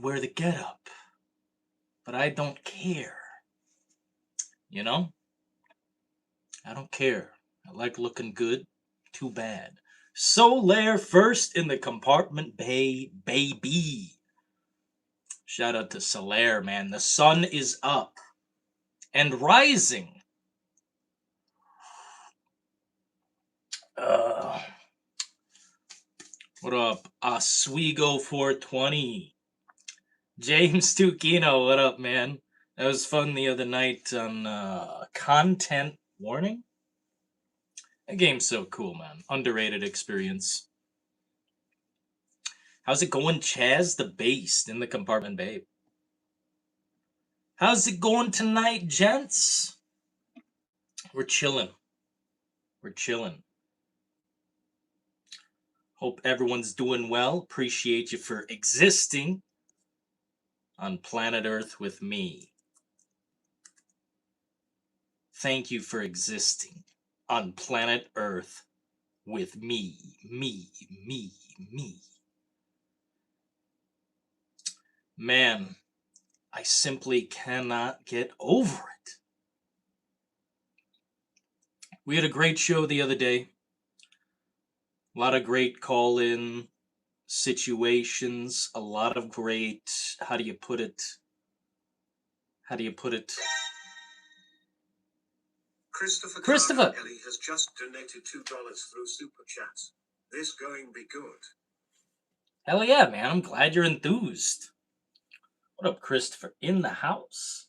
could wear the getup, but I don't care. You know? I don't care. I like looking good. Too bad. Soulslike first in the compartment bay, baby. Shout out to Soulslike, man. The sun is up and rising. What up? Oswego 420. James Tukino, what up, man? That was fun the other night on Content Warning. That game's so cool, man. Underrated experience. How's it going, Chaz the Beast in the compartment, babe? How's it going tonight, gents? We're chilling. We're chilling. Hope everyone's doing well. Appreciate you for existing on planet Earth with me. Thank you for existing on planet Earth with me. Man, I simply cannot get over it. We had a great show the other day. A lot of great call-in situations. A lot of great, how do you put it? Christopher Ellie has just donated $2 through Super Chats. This going be good. Hell yeah, man. I'm glad you're enthused. What up, Christopher? In the house.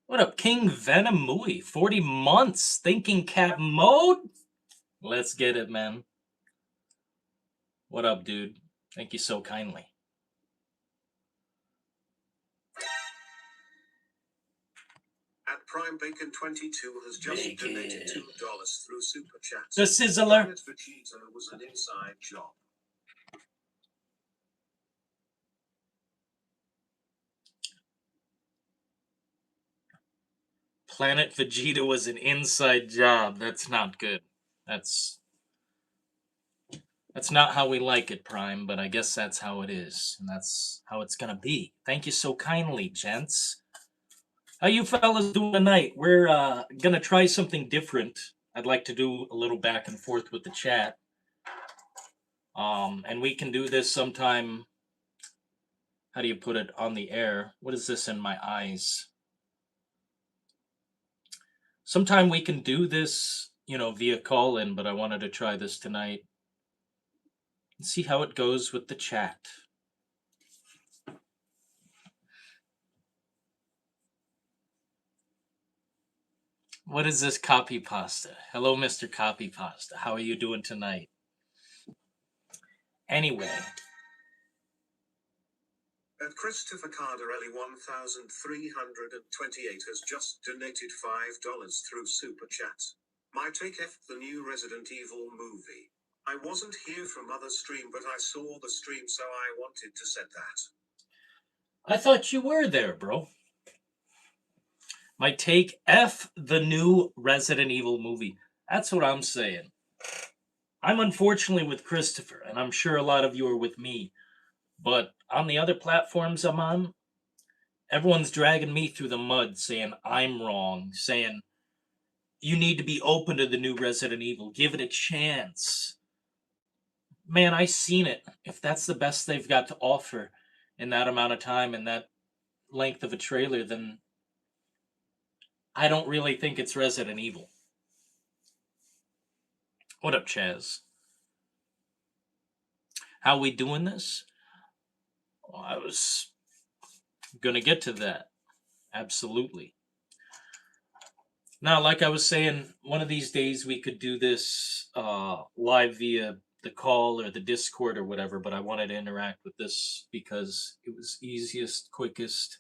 What up, King Venom Mui? 40 months thinking cap mode? Let's get it, man. What up, dude? Thank you so kindly. At Prime Bacon 22 has just donated $2 through Super Chats. The Sizzler. Planet Vegeta was an inside job. Planet Vegeta was an inside job. That's not good. That's not how we like it, Prime, but I guess that's how it is. And that's how it's gonna be. Thank you so kindly, gents. How you fellas doing tonight? We're gonna try something different. I'd like to do a little back and forth with the chat. And we can do this sometime, how do you put it, on the air. What is this in my eyes? Sometime we can do this, via call-in, but I wanted to try this tonight and see how it goes with the chat. What is this copy pasta? Hello, Mr. Copy Pasta. How are you doing tonight? Anyway. And Christopher Cardarelli 1328 has just donated $5 through Super Chat. My take F the new Resident Evil movie. I wasn't here from other stream, but I saw the stream, so I wanted to set that. I thought you were there, bro. My take F the new Resident Evil movie. That's what I'm saying. I'm unfortunately with Christopher, and I'm sure a lot of you are with me. But on the other platforms I'm on, everyone's dragging me through the mud, saying I'm wrong, saying you need to be open to the new Resident Evil. Give it a chance. Man, I seen it. If that's the best they've got to offer in that amount of time and that length of a trailer, then I don't really think it's Resident Evil. What up, Chaz? How we doing this? Well, I was gonna get to that. Absolutely. Now, like I was saying, one of these days we could do this live via the call or the Discord or whatever, but I wanted to interact with this because it was easiest, quickest.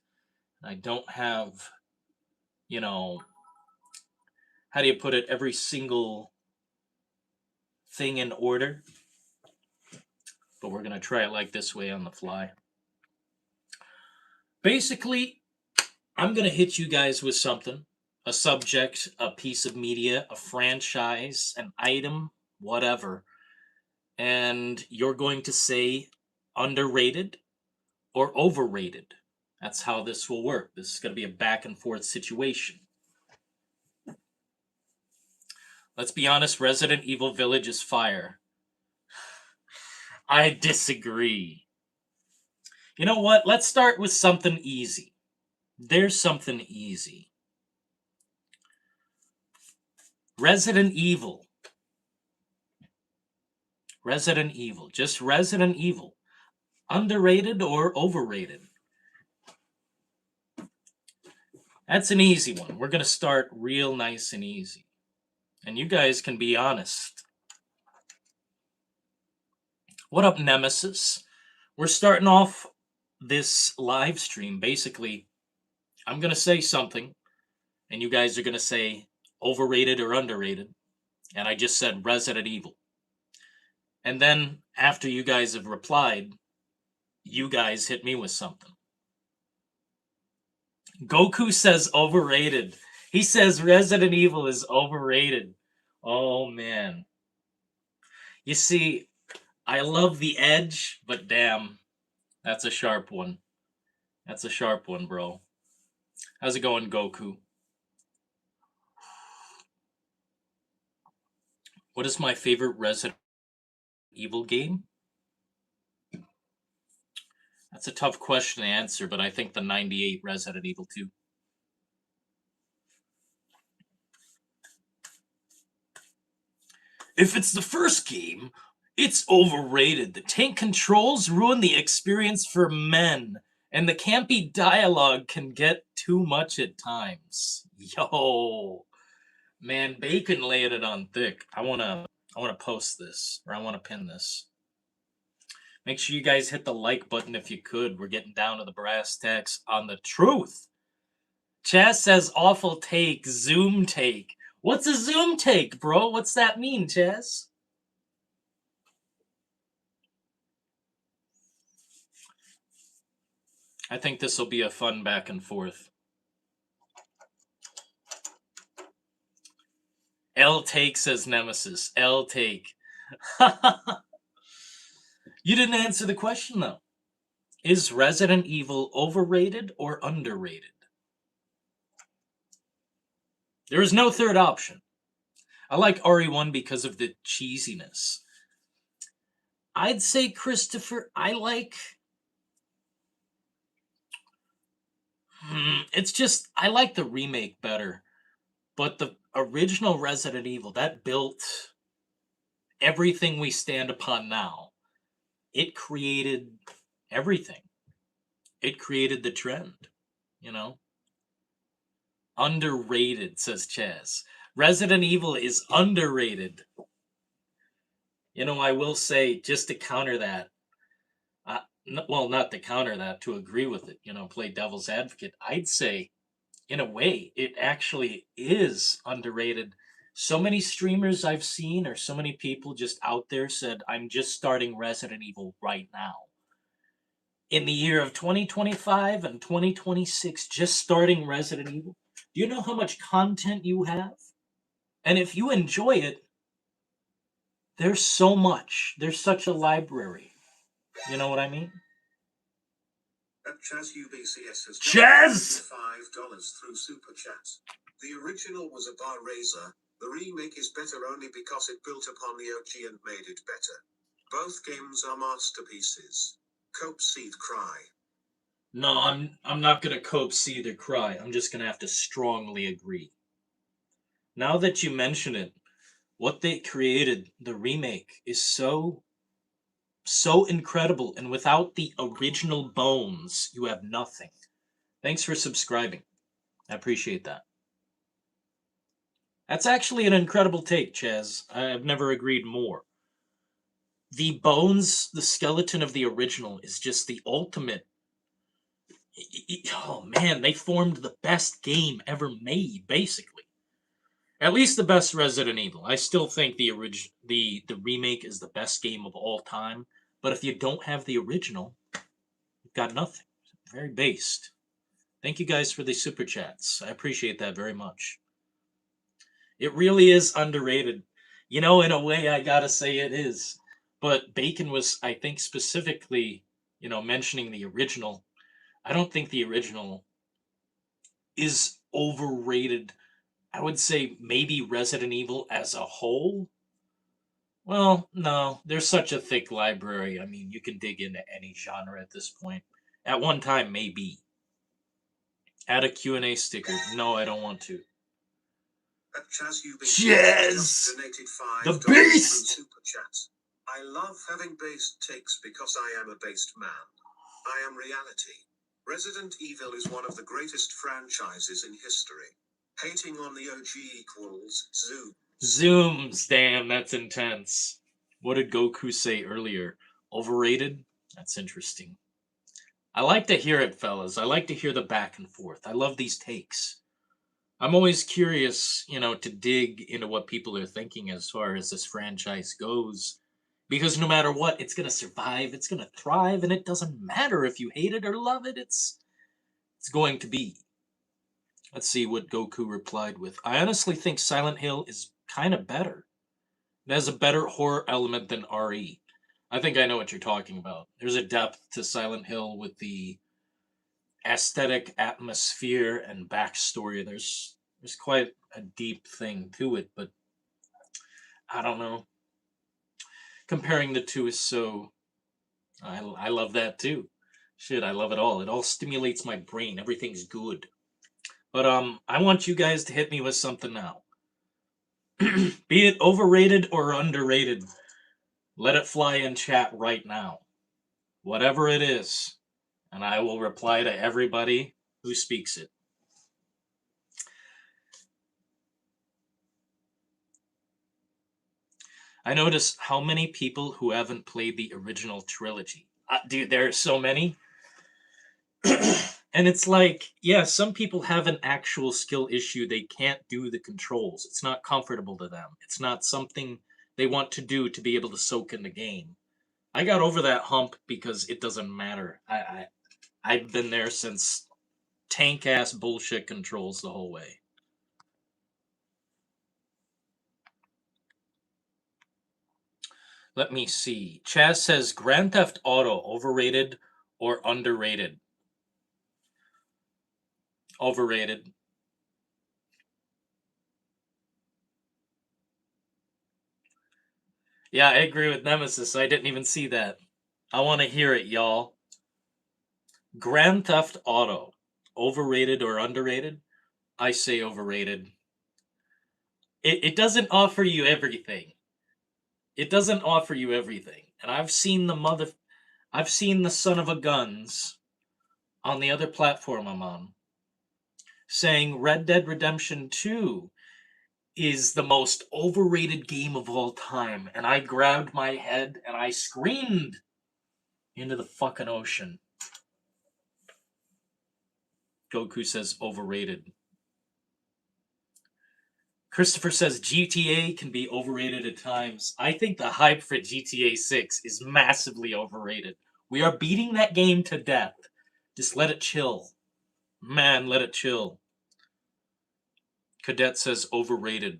I don't have, how do you put it, every single thing in order. But we're going to try it like this way on the fly. Basically, I'm going to hit you guys with something. A subject, a piece of media, a franchise, an item, whatever. and you're going to say underrated or overrated. That's how this will work. This is going to be a back and forth situation. Let's be honest, Resident Evil Village is fire. I disagree. You know what? Let's start with something easy. There's something easy. Resident Evil. Resident Evil. Just Resident Evil. Underrated or overrated? That's an easy one. We're going to start real nice and easy. And you guys can be honest. What up, Nemesis? We're starting off this live stream. Basically, I'm going to say something, and you guys are going to say overrated or underrated. And I just said Resident Evil. And then, after you guys have replied, you guys hit me with something. Goku says overrated. He says Resident Evil is overrated. Oh, man. You see, I love the edge, but damn, that's a sharp one. That's a sharp one, bro. How's it going, Goku? What is my favorite Resident Evil game? That's a tough question to answer, but I think the 98 Resident Evil 2. If it's the first game, it's overrated. The tank controls ruin the experience for men, and the campy dialogue can get too much at times. Yo, man, Bacon laying it on thick. I wanna post this, or I wanna pin this. Make sure you guys hit the like button if you could. We're getting down to the brass tacks on the truth. Chaz says awful take, Zoom take. What's a Zoom take, bro? What's that mean, Chaz? I think this will be a fun back and forth. L take, says Nemesis. L take. You didn't answer the question, though. Is Resident Evil overrated or underrated? There is no third option. I like RE1 because of the cheesiness. I'd say, Christopher, I like... It's just, I like the remake better. But the original Resident Evil, that built everything we stand upon now. It created everything. It created the trend, you know? Underrated, says Chaz. Resident Evil is underrated. You know, I will say, just to counter that, well, not to counter that, to agree with it, you know, play devil's advocate, I'd say, in a way, it actually is underrated. So many streamers I've seen, or so many people just out there said, I'm just starting Resident Evil right now. In the year of 2025 and 2026, just starting Resident Evil, do you know how much content you have? And if you enjoy it, there's so much. There's such a library. You know what I mean? Chaz UBCS has Chaz! $5 through Super Chat. The original was a bar raiser. The remake is better only because it built upon the OG and made it better. Both games are masterpieces. Cope seed cry. No, I'm not gonna cope, see or cry. I'm just gonna have to strongly agree. Now that you mention it, what they created, the remake, is so incredible, and without the original bones, you have nothing. Thanks for subscribing. I appreciate that. That's actually an incredible take, Chaz. I've never agreed more. The bones, the skeleton of the original is just the ultimate. Oh man, they formed the best game ever made, basically. At least the best Resident Evil. I still think the remake is the best game of all time. But if you don't have the original, you've got nothing. Very based. Thank you guys for the super chats. I appreciate that very much. It really is underrated. You know, in a way, I gotta say it is. But Bacon was, I think, specifically, mentioning the original. I don't think the original is overrated. I would say maybe Resident Evil as a whole. Well, no, there's such a thick library. I mean, you can dig into any genre at this point. At one time, maybe. Add a Q&A sticker. No, I don't want to. Yes! The beast! Super chat. I love having based takes because I am a based man. I am reality. Resident Evil is one of the greatest franchises in history. Hating on the OG equals zoom. Zooms, damn, that's intense. What did Goku say earlier? Overrated? That's interesting. I like to hear it, fellas. I like to hear the back and forth. I love these takes. I'm always curious, to dig into what people are thinking as far as this franchise goes. Because no matter what, it's going to survive, it's going to thrive, and it doesn't matter if you hate it or love it, it's going to be. Let's see what Goku replied with. I honestly think Silent Hill is kind of better. It has a better horror element than RE. I think I know what you're talking about. There's a depth to Silent Hill with the aesthetic, atmosphere, and backstory. There's quite a deep thing to it, but I don't know. Comparing the two is so. I love that too. Shit, I love it all. It all stimulates my brain. Everything's good. But I want you guys to hit me with something now. Be it overrated or underrated, let it fly in chat right now. Whatever it is, and I will reply to everybody who speaks it. I notice how many people who haven't played the original trilogy. Dude, there are so many. And it's like, yeah, some people have an actual skill issue. They can't do the controls. It's not comfortable to them. It's not something they want to do to be able to soak in the game. I got over that hump because it doesn't matter. I've been there since tank ass bullshit controls the whole way. Let me see. Chaz says Grand Theft Auto overrated or underrated? Overrated. Yeah, I agree with Nemesis. I didn't even see that. I want to hear it, y'all. Grand Theft Auto, overrated or underrated? I say overrated. It doesn't offer you everything. It doesn't offer you everything. And I've seen the son of a guns on the other platform I'm on saying Red Dead Redemption 2 is the most overrated game of all time. And I grabbed my head and I screamed into the fucking ocean. Goku says overrated. Christopher says GTA can be overrated at times. I think the hype for GTA 6 is massively overrated. We are beating that game to death. Just let it chill. Man, let it chill. Cadet says overrated.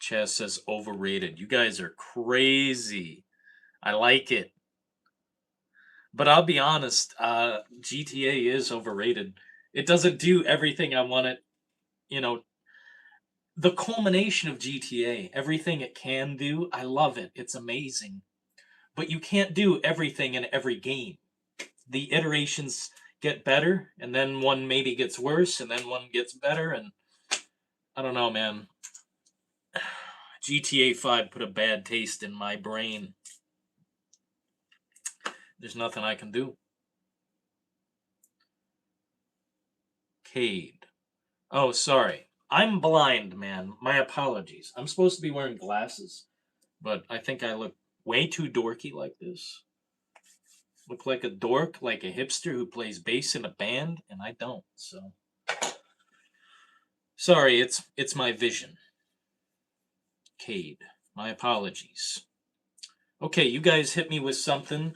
Chaz says overrated. You guys are crazy. I like it. But I'll be honest, GTA is overrated. It doesn't do everything I want it, you know, the culmination of GTA, everything it can do, I love it. It's amazing. But you can't do everything in every game. The iterations get better, and then one maybe gets worse, and then one gets better, and I don't know, man. GTA 5 put a bad taste in my brain. There's nothing I can do. Cade. Oh, sorry. I'm blind, man. My apologies. I'm supposed to be wearing glasses, but I think I look way too dorky like this. Look like a dork, like a hipster who plays bass in a band, and I don't. So sorry, it's my vision. Cade. My apologies. Okay, you guys hit me with something.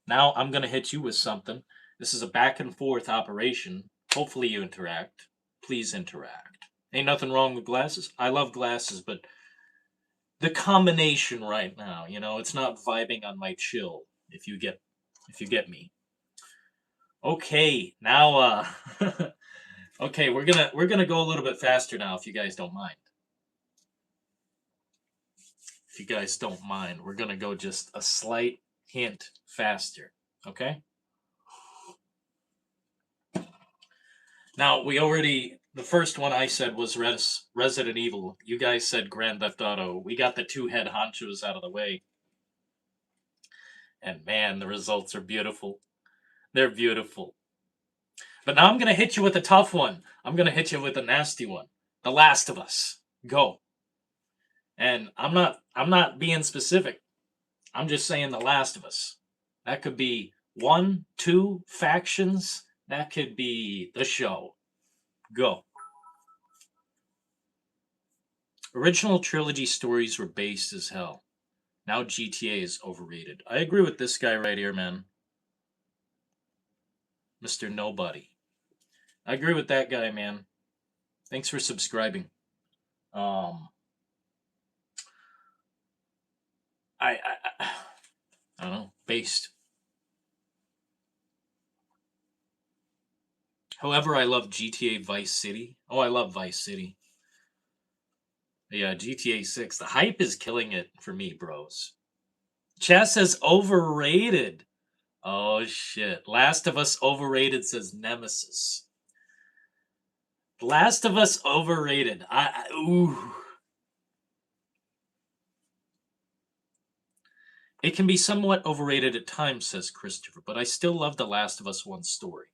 Now I'm gonna hit you with something. This is a back and forth operation. Hopefully you interact. Please interact. Ain't nothing wrong with glasses. I love glasses, but the combination right now. You know, it's not vibing on my chill. If you get me. Okay, now okay, we're gonna go a little bit faster now if you guys don't mind. If you guys don't mind, we're gonna go just a slight hint faster. Okay? Now the first one I said was Resident Evil. You guys said Grand Theft Auto. We got the two head honchos out of the way. And man, the results are beautiful. They're beautiful. But now I'm gonna hit you with a tough one. I'm gonna hit you with a nasty one. The Last of Us. Go. And I'm not being specific. I'm just saying The Last of Us. That could be one, two factions. That could be the show. Go. Original trilogy stories were based as hell. Now GTA is overrated. I agree with this guy right here, man. Mr. Nobody. I agree with that guy, man. Thanks for subscribing. Um, I I don't know. Based. However, I love GTA Vice City. Oh, I love Vice City. Yeah, GTA 6. The hype is killing it for me, bros. Chaz says overrated. Oh shit. Last of Us overrated says Nemesis. Last of Us overrated. Ooh. It can be somewhat overrated at times, says Christopher, but I still love the Last of Us 1 story.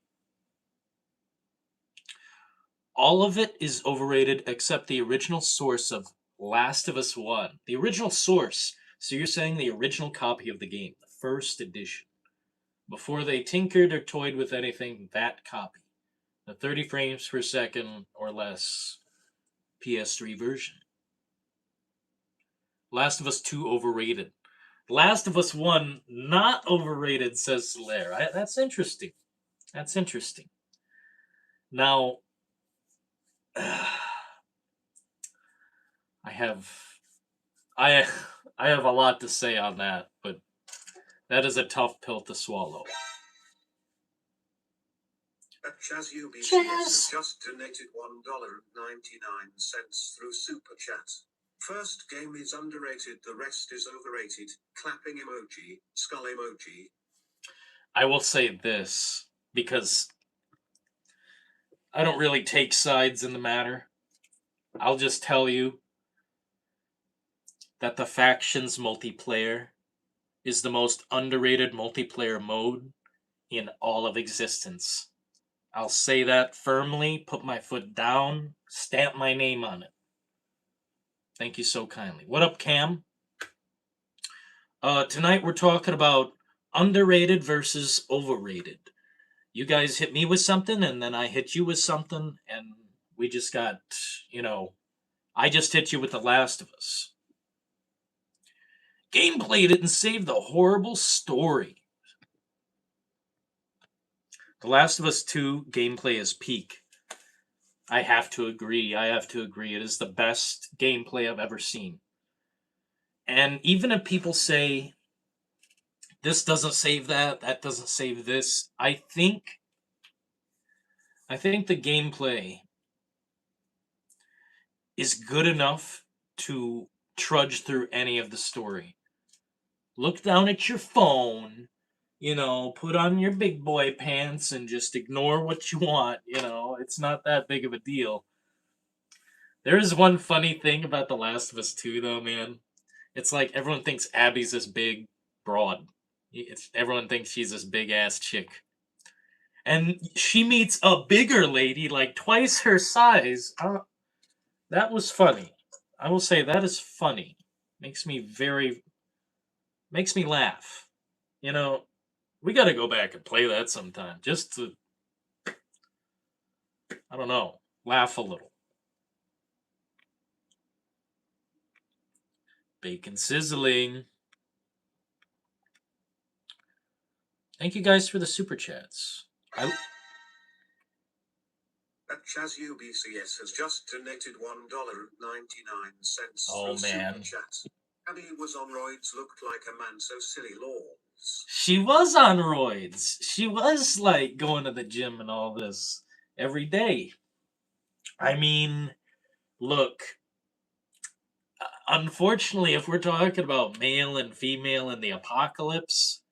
All of it is overrated except the original source of Last of Us 1. The original source. So you're saying the original copy of the game, the first edition. Before they tinkered or toyed with anything, that copy. The 30 frames per second or less PS3 version. Last of Us 2 overrated. Last of Us 1 not overrated, says Solaire. That's interesting. That's interesting. Now, I have I I have a lot to say on that, but that is a tough pill to swallow. Chaz UBCS has just donated $1.99 through Super Chat. First game is underrated, the rest is overrated. Clapping emoji, skull emoji. I will say this because I don't really take sides in the matter. I'll just tell you that the factions multiplayer is the most underrated multiplayer mode in all of existence. I'll say that firmly, put my foot down, stamp my name on it. Thank you so kindly. What up, Cam? Tonight we're talking about underrated versus overrated. You guys hit me with something, and then I hit you with something, and we just got, I just hit you with The Last of Us. Gameplay didn't save the horrible story. The Last of Us 2 gameplay is peak. I have to agree. It is the best gameplay I've ever seen. And even if people say this doesn't save that, that doesn't save this, I think the gameplay is good enough to trudge through any of the story. Look down at your phone, put on your big boy pants and just ignore what you want, it's not that big of a deal. There is one funny thing about The Last of Us 2, though, man. It's like everyone thinks Abby's this big broad. Everyone thinks she's this big ass chick. And she meets a bigger lady, like twice her size. That was funny. I will say that is funny. Makes me laugh. We got to go back and play that sometime just to, I don't know, laugh a little. Bacon sizzling. Thank you guys for the super chats. At Chaz UBCS has just donated $1.99 Oh, through man. Super Chat. Abby was on roids, looked like a man so silly lords. She was on roids. She was like going to the gym and all this every day. I mean, look, unfortunately, if we're talking about male and female in the apocalypse,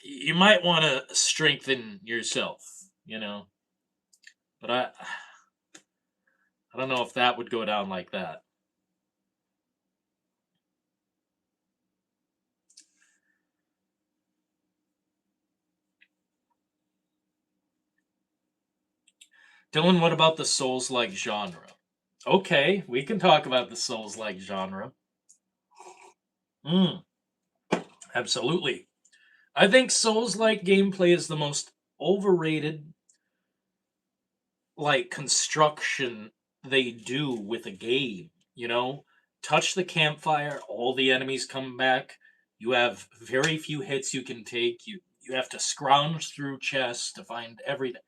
you might want to strengthen yourself, you know. But I don't know if that would go down like that. Dylan, what about the Souls-like genre? Okay, we can talk about the Souls-like genre. Absolutely. I think Souls-like gameplay is the most overrated like construction they do with a game, you know? Touch the campfire, all the enemies come back. You have very few hits you can take. You have to scrounge through chests to find everything.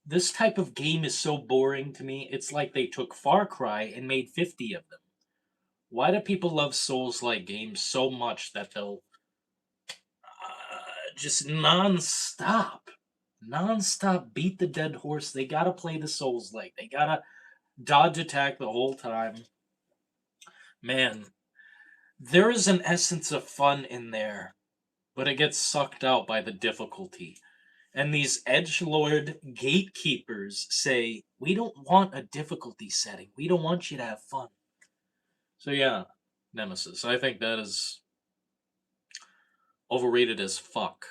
This type of game is so boring to me. It's like they took Far Cry and made 50 of them. Why do people love Souls-like games so much that they'll just non-stop beat the dead horse? They gotta play the Souls-like. They gotta dodge attack the whole time. Man, there is an essence of fun in there, but it gets sucked out by the difficulty. And these edgelord gatekeepers say, we don't want a difficulty setting. We don't want you to have fun. So yeah, Nemesis. I think that is overrated as fuck.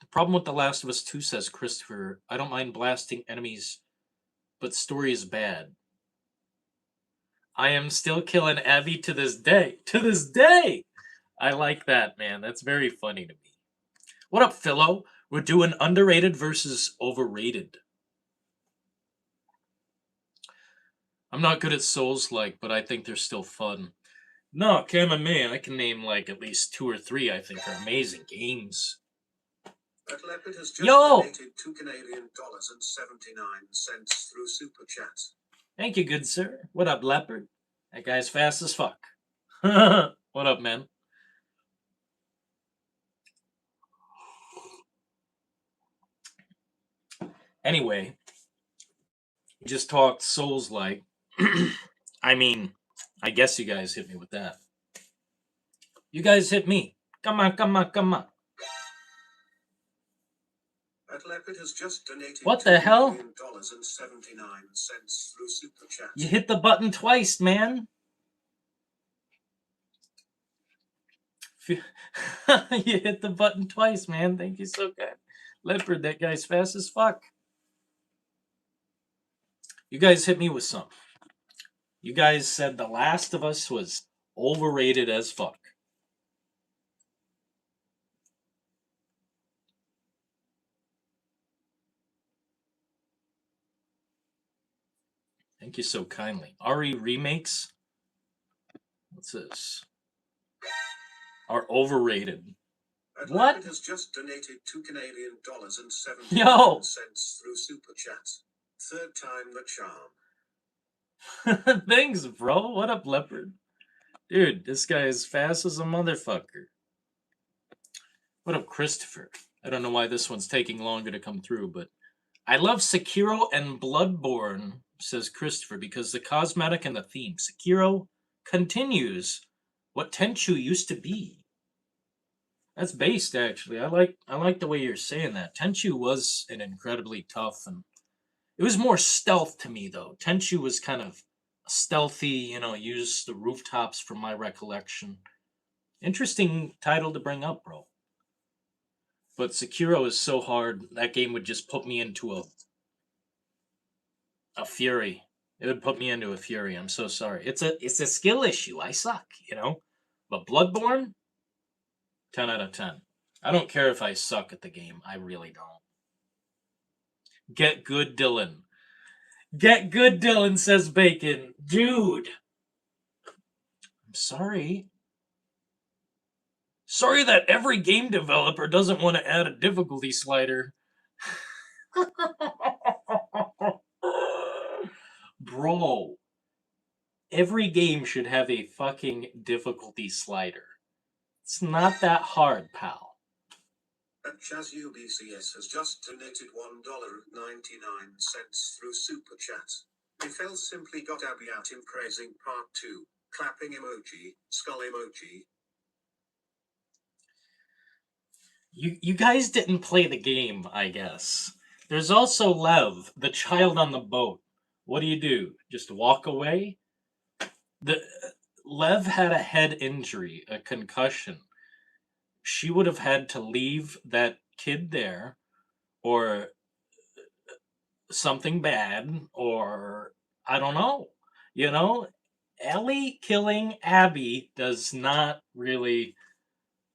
The problem with The Last of Us 2, says Christopher, I don't mind blasting enemies, but story is bad. I am still killing Abby to this day. To this day! I like that, man. That's very funny to me. What up, Philo? We're doing underrated versus overrated. I'm not good at Souls-like, but I think they're still fun. No, Cameron, man, I can name like at least 2 or 3 I think are amazing games. That Leopard has just Yo! donated $2.79 through Super Chat. Thank you, good sir. What up, Leopard? That guy's fast as fuck. What up, man? Anyway, we just talked Souls-like. I mean, I guess you guys hit me with that. You guys hit me. Come on, come on, come on. That Leopard has just donated What the hell? $2.79 through Super Chat. You hit the button twice, man. You hit the button twice, man. Thank you so good. Leopard, that guy's fast as fuck. You guys hit me with some. You guys said The Last of Us was overrated as fuck. Thank you so kindly. RE remakes? What's this? Are overrated. What? Leopard has just donated $2.79 Yo! through Super Chat. Third time the charm. Thanks, bro. What up, Leopard? Dude, this guy is fast as a motherfucker. What up, Christopher? I don't know why this one's taking longer to come through, but I love Sekiro and Bloodborne, says Christopher, because the cosmetic and the theme. Sekiro continues what Tenchu used to be. That's based, actually. I like the way you're saying that. Tenchu was an incredibly tough, and it was more stealth to me, though. Tenchu was kind of stealthy, used the rooftops from my recollection. Interesting title to bring up, bro. But Sekiro is so hard, that game would just put me into a fury. It would put me into a fury. I'm so sorry. It's a skill issue. I suck, But Bloodborne, 10 out of 10. I don't care if I suck at the game. I really don't. Get good, Dylan. Get good, Dylan, says Bacon. Dude. I'm sorry. Sorry that every game developer doesn't want to add a difficulty slider. Bro, every game should have a fucking difficulty slider. It's not that hard, pal. And Chazio BCS has just donated $1.99 through Super Chat. Mifel simply got Abby out in praising part 2. Clapping emoji, skull emoji. You guys didn't play the game, I guess. There's also Lev, the child on the boat. What do? Just walk away? The Lev had a head injury, a concussion. She would have had to leave that kid there, or something bad, or I don't know. You know, Ellie killing Abby does not really.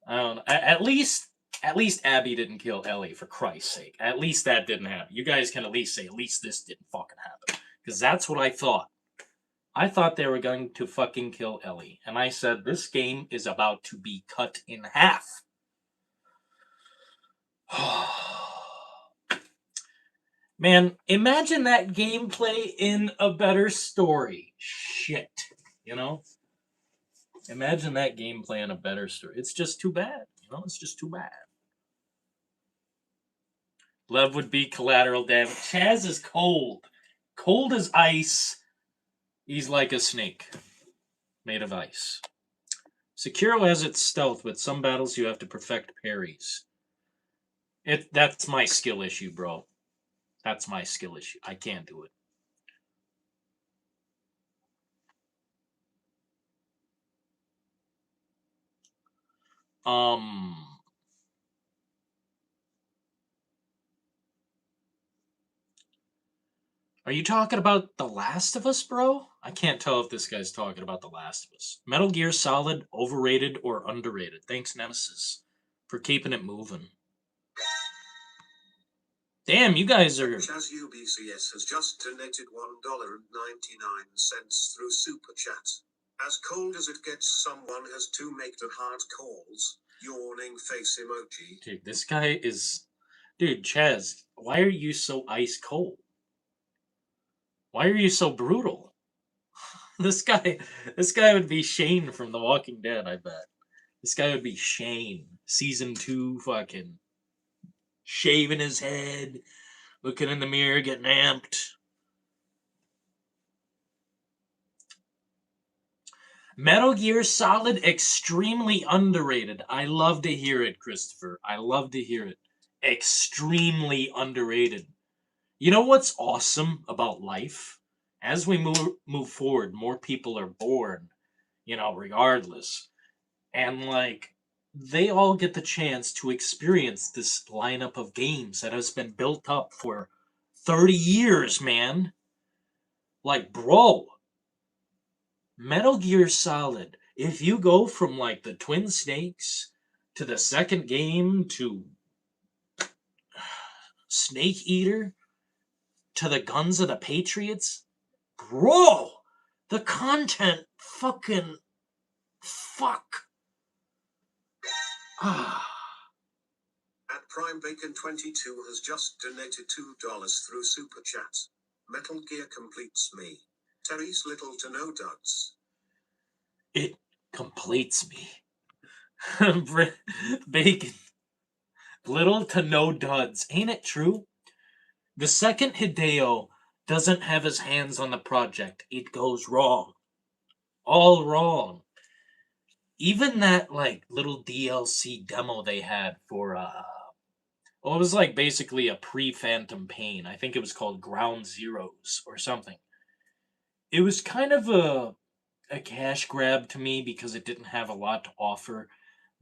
I don't know. At least Abby didn't kill Ellie, for Christ's sake. At least that didn't happen. You guys can at least say, at least this didn't fucking happen. Because that's what I thought. I thought they were going to fucking kill Ellie. And I said, this game is about to be cut in half. Man, imagine that gameplay in a better story. Shit. You know? Imagine that gameplay in a better story. It's just too bad. You know, it's just too bad. Lev would be collateral damage. Chaz is cold. Cold as ice. He's like a snake. Made of ice. Sekiro has its stealth, but some battles you have to perfect parries. That's my skill issue, bro. That's my skill issue. I can't do it. Are you talking about The Last of Us, bro? I can't tell if this guy's talking about The Last of Us. Metal Gear Solid, overrated or underrated? Thanks, Nemesis, for keeping it moving. Damn, you guys are. Chaz UBCS has just donated $1.99 through Super Chat. As cold as it gets, someone has to make the hard calls. Yawning face emoji. Dude, this guy is. Dude, Chaz, why are you so ice cold? Why are you so brutal? This guy would be Shane from The Walking Dead, I bet. This guy would be Shane, season 2, fucking shaving his head, looking in the mirror, getting amped. Metal Gear Solid, extremely underrated. I love to hear it, Christopher. I love to hear it. Extremely underrated. You know what's awesome about life? As we move forward, more people are born, you know, regardless. And like they all get the chance to experience this lineup of games that has been built up for 30 years, man. Like, bro, Metal Gear Solid, if you go from like the Twin Snakes to the second game to Snake Eater to the Guns of the Patriots, bro, the content fucking fuck. Ah. At Prime Bacon 22 has just donated $2 through Super Chat. Metal Gear completes me. Terry's little to no duds. It completes me. Bacon. Little to no duds. Ain't it true? The second Hideo doesn't have his hands on the project, it goes wrong. All wrong. Even that like little DLC demo they had for well, it was like basically a pre-Phantom Pain. I think it was called Ground Zeroes or something. It was kind of a cash grab to me because it didn't have a lot to offer,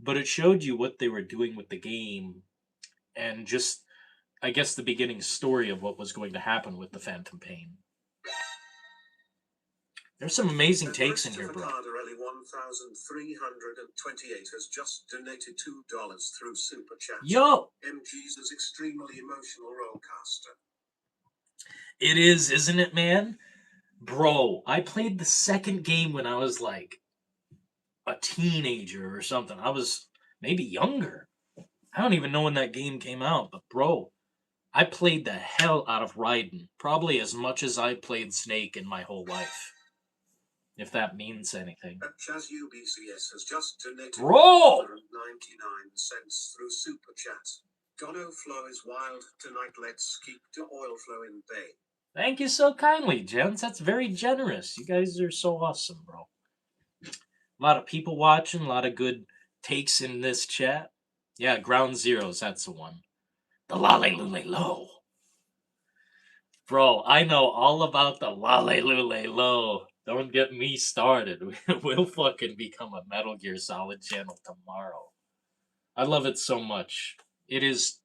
but it showed you what they were doing with the game and just I guess the beginning story of what was going to happen with the Phantom Pain. There's some amazing takes in here, bro. 1328 has just donated $2 through Super Chat. Yo! MG's is extremely emotional rollcaster. It is, isn't it, man? Bro, I played the second game when I was like a teenager or something. I was maybe younger. I don't even know when that game came out, but bro, I played the hell out of Raiden, probably as much as I played Snake in my whole life, if that means anything. Chaz UBCS has just donated Bro! $1.99 through Super Chat. Gono flow is wild tonight. Let's keep the oil flow in bay. Thank you so kindly, gents. That's very generous. You guys are so awesome, bro. A lot of people watching, a lot of good takes in this chat. Yeah, Ground Zeroes, that's the one. The Lale Lule Low. Bro, I know all about the Lale Lule Low. Don't get me started. We'll fucking become a Metal Gear Solid channel tomorrow. I love it so much. It is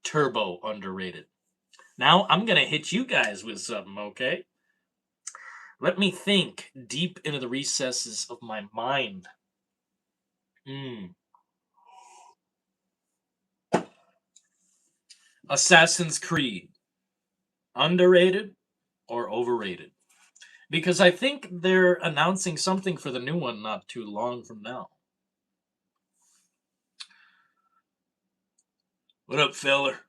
turbo underrated. Now, I'm going to hit you guys with something, okay? Let me think deep into the recesses of my mind. Assassin's Creed. Underrated or overrated? Because I think they're announcing something for the new one not too long from now. What up, feller?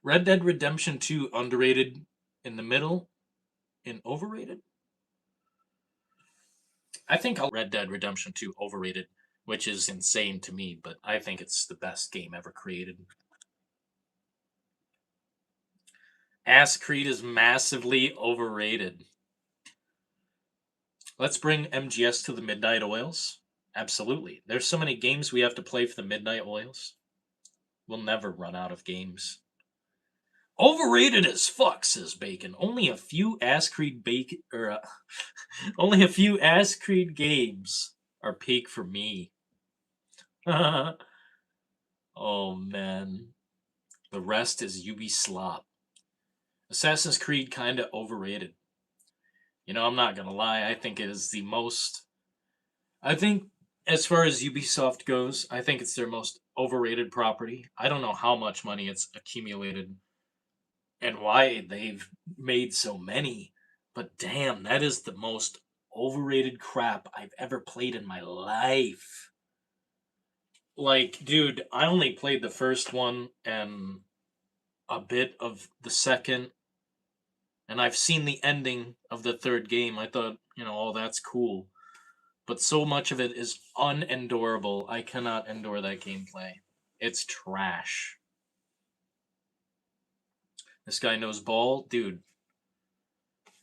Red Dead Redemption 2 underrated in the middle and overrated? I think Red Dead Redemption 2 overrated, which is insane to me, but I think it's the best game ever created. Ass Creed is massively overrated. Let's bring MGS to the Midnight Oils. Absolutely. There's so many games we have to play for the Midnight Oils. We'll never run out of games. Overrated as fuck, says Bacon. Only a few Ass Creed only a few Ass Creed games are peak for me. Oh man. The rest is UB slop. Assassin's Creed kinda overrated. You know, I'm not gonna lie, I think it is the most. I think, as far as Ubisoft goes, I think it's their most overrated property. I don't know how much money it's accumulated and why they've made so many, but damn, that is the most overrated crap I've ever played in my life. Like, dude, I only played the first one and a bit of the second, and I've seen the ending of the third game. I thought, oh, that's cool. But so much of it is unendurable. I cannot endure that gameplay. It's trash. This guy knows ball. Dude.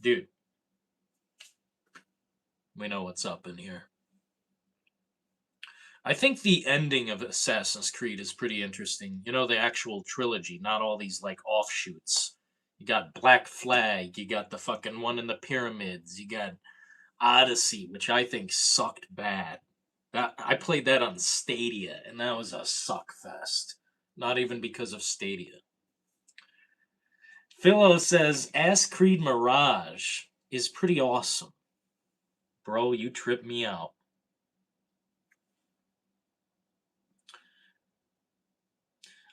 We know what's up in here. I think the ending of Assassin's Creed is pretty interesting. You know, the actual trilogy, not all these, like, offshoots. You got Black Flag, you got the fucking one in the pyramids, you got Odyssey, which I think sucked bad. I played that on Stadia, and that was a suck fest. Not even because of Stadia. Philo says, Ass Creed Mirage is pretty awesome. Bro, you trip me out.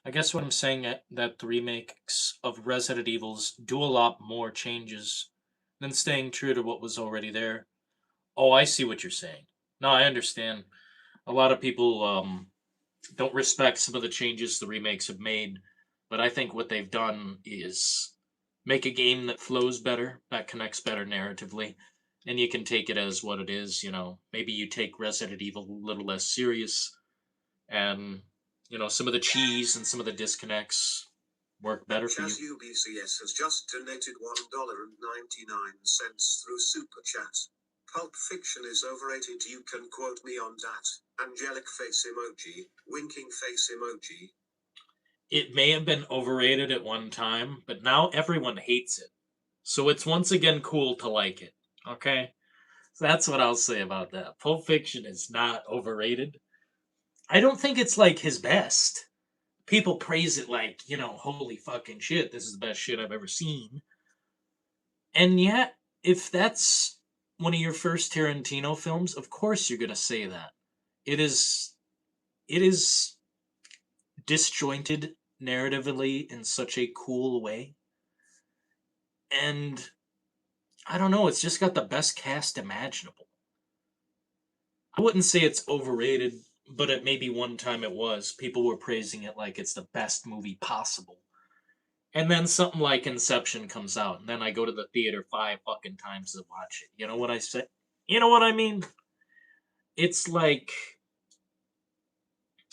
I guess what I'm saying that the remakes of Resident Evils do a lot more changes than staying true to what was already there. Oh, I see what you're saying. No, I understand. A lot of people don't respect some of the changes the remakes have made, but I think what they've done is make a game that flows better, that connects better narratively, and you can take it as what it is. Maybe you take Resident Evil a little less serious, and some of the cheese and some of the disconnects work better for you. Chaz UBCS has just donated $1.99 through Super Chat. Pulp Fiction is overrated. You can quote me on that. Angelic face emoji, winking face emoji. It may have been overrated at one time, but now everyone hates it. So it's once again cool to like it. Okay? So that's what I'll say about that. Pulp Fiction is not overrated. I don't think it's like his best. People praise it like, holy fucking shit, this is the best shit I've ever seen. And yet, if that's one of your first Tarantino films, of course you're gonna say that. It is disjointed narratively in such a cool way. And I don't know, it's just got the best cast imaginable. I wouldn't say it's overrated, but at maybe one time it was. People were praising it like it's the best movie possible. And then something like Inception comes out, and then I go to the theater 5 fucking times to watch it. You know what I say? You know what I mean? It's like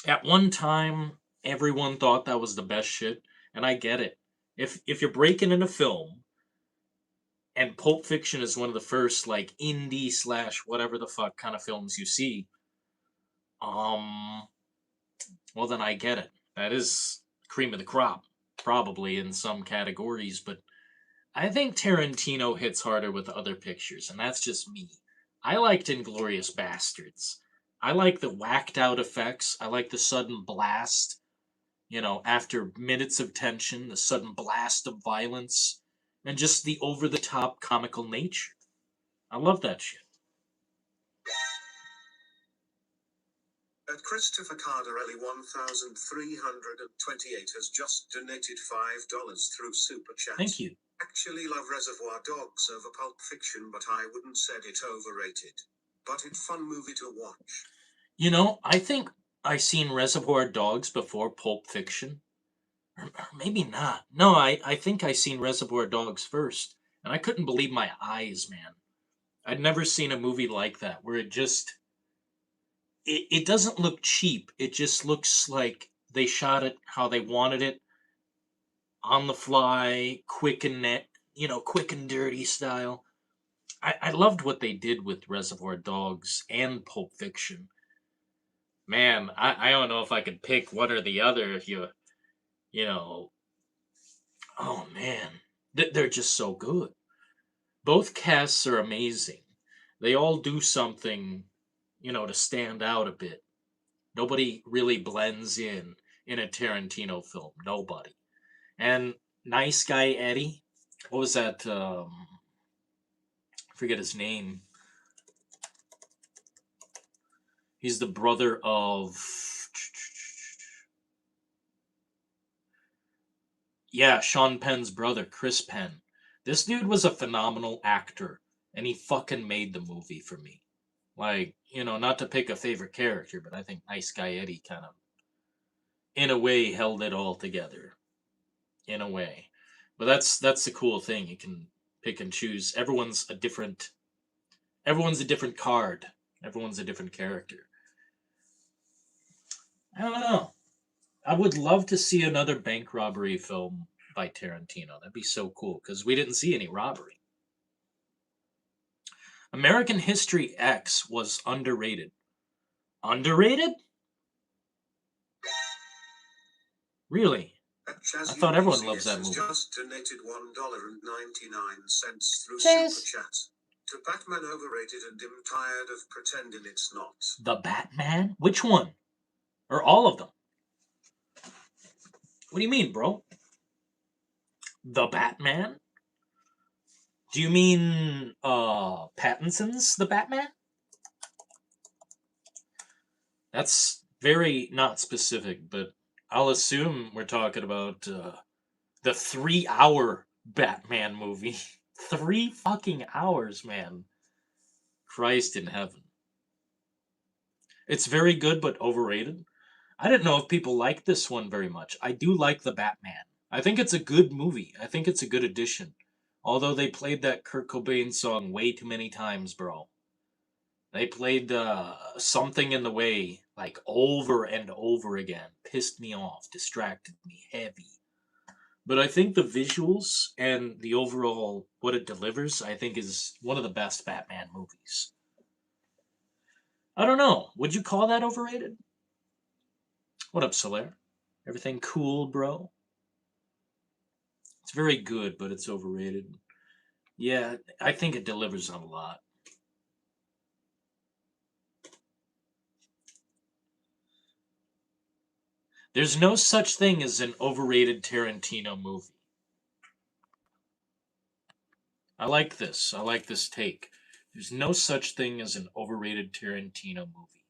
at one time everyone thought that was the best shit, and I get it. If you're breaking in a film, and Pulp Fiction is one of the first like indie slash whatever the fuck kind of films you see, um, well then I get it. That is cream of the crop, probably in some categories, but I think Tarantino hits harder with other pictures, and that's just me. I liked Inglorious Bastards. I like the whacked out effects. I like the sudden blast, after minutes of tension, the sudden blast of violence, and just the over the top comical nature. I love that shit. At Christopher Cardarelli 1328 has just donated $5 through Super Chat. Thank you. Actually love Reservoir Dogs over Pulp Fiction, but I wouldn't said it overrated. But it fun movie to watch. I think I seen Reservoir Dogs before Pulp Fiction. Or maybe not. No, I think I seen Reservoir Dogs first. And I couldn't believe my eyes, man. I'd never seen a movie like that where it doesn't look cheap. It just looks like they shot it how they wanted it, on the fly, quick and quick and dirty style. I loved what they did with Reservoir Dogs and Pulp Fiction. Man, I don't know if I could pick one or the other if you know, oh man, they're just so good. Both casts are amazing. They all do something, to stand out a bit. Nobody really blends in a Tarantino film. Nobody. And Nice Guy Eddie, what was that? I forget his name. He's the brother of. Yeah, Sean Penn's brother, Chris Penn. This dude was a phenomenal actor, and he fucking made the movie for me. Like, not to pick a favorite character, but I think Nice Guy Eddie kind of, in a way, held it all together. In a way. But that's the cool thing. You can pick and choose. Everyone's a different card. Everyone's a different character. I don't know. I would love to see another bank robbery film by Tarantino. That'd be so cool because we didn't see any robbery. American History X was underrated. Underrated? Really? I thought everyone loves that movie. Just donated $1.99 through Cheers. Super Chat. To Batman overrated and I'm tired of pretending it's not. The Batman? Which one? Or all of them? What do you mean, bro? The Batman? Do you mean Pattinson's The Batman? That's very not specific, but I'll assume we're talking about the 3 hour Batman movie. 3 fucking hours, man. Christ in heaven. It's very good, but overrated. I didn't know if people like this one very much. I do like The Batman. I think it's a good movie. I think it's a good addition. Although they played that Kurt Cobain song way too many times, bro. They played Something in the Way like over and over again. Pissed me off, distracted me heavy. But I think the visuals and the overall what it delivers, I think is one of the best Batman movies. I don't know. Would you call that overrated? What up, Solaire? Everything cool, bro? It's very good, but it's overrated. Yeah, I think it delivers on a lot. There's no such thing as an overrated Tarantino movie. I like this. I like this take. There's no such thing as an overrated Tarantino movie.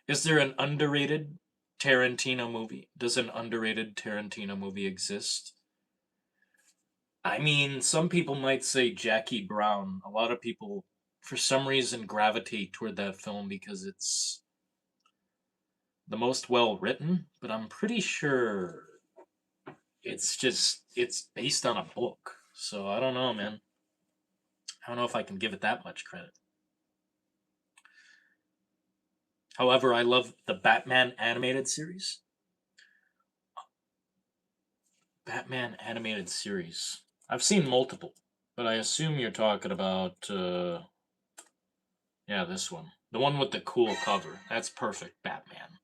Is there an underrated Tarantino movie? Does an underrated Tarantino movie exist? I mean, some people might say Jackie Brown. A lot of people, for some reason, gravitate toward that film because it's the most well written, but I'm pretty sure it's based on a book. So I don't know, man. I don't know if I can give it that much credit. However, I love the Batman animated series. Batman animated series. I've seen multiple, but I assume you're talking about yeah, this one. The one with the cool cover. That's perfect, Batman.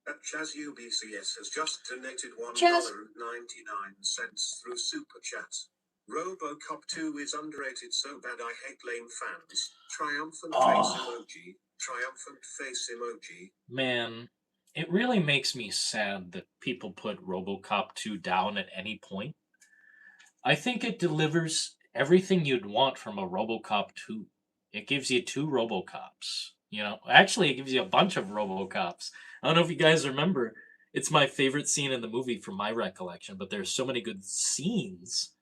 Chaz UBCS has just donated Chaz. $1.99 through Super Chat. Robocop 2 is underrated so bad I hate lame fans. Triumphant face Oh, emoji. Triumphant face emoji. man. It really makes me sad that people put RoboCop 2 down at any point. I think it delivers everything you'd want from a RoboCop 2. It gives you two RoboCops. Actually, it gives you a bunch of RoboCops. I don't know if you guys remember. It's my favorite scene in the movie from my recollection, but there's so many good scenes.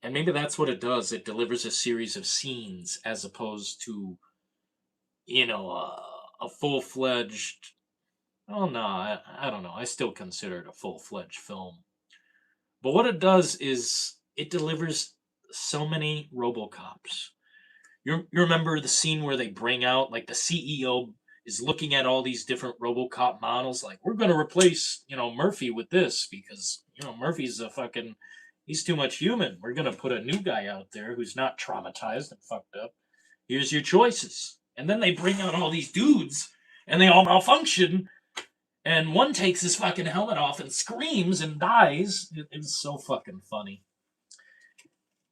And maybe that's what it does. It delivers a series of scenes as opposed to, a full fledged. Oh, no, I don't know. I still consider it a full fledged film. But what it does is it delivers so many RoboCops. You remember the scene where they bring out, like, the CEO is looking at all these different RoboCop models, like, we're going to replace, Murphy with this because, Murphy's he's too much human. We're going to put a new guy out there who's not traumatized and fucked up. Here's your choices. And then they bring out all these dudes and they all malfunction. And one takes his fucking helmet off and screams and dies. It's so fucking funny.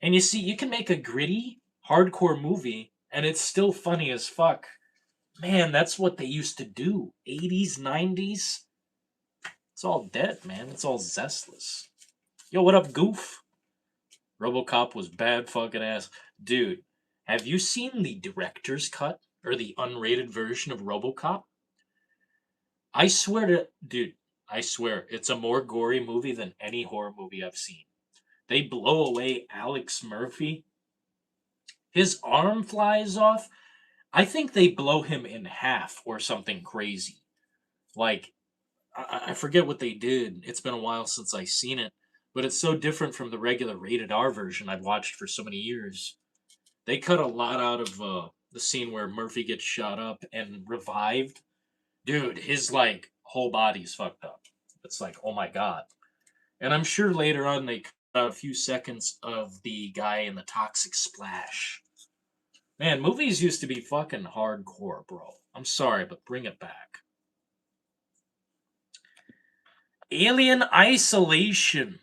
And you see, you can make a gritty, hardcore movie, and it's still funny as fuck. Man, that's what they used to do. 80s, 90s. It's all dead, man. It's all zestless. Yo, what up, Goof? Robocop was bad fucking ass. Dude, have you seen the director's cut? Or the unrated version of Robocop? I swear to. Dude, I swear, it's a more gory movie than any horror movie I've seen. They blow away Alex Murphy. His arm flies off. I think they blow him in half or something crazy. Like, I forget what they did. It's been a while since I seen it, but it's so different from the regular rated R version I've watched for so many years. They cut a lot out of the scene where Murphy gets shot up and revived. Dude, his like whole body's fucked up. It's like, oh my god. And I'm sure later on they cut out a few seconds of the guy in the toxic splash. Man, movies used to be fucking hardcore, bro. I'm sorry, but bring it back. Alien Isolation.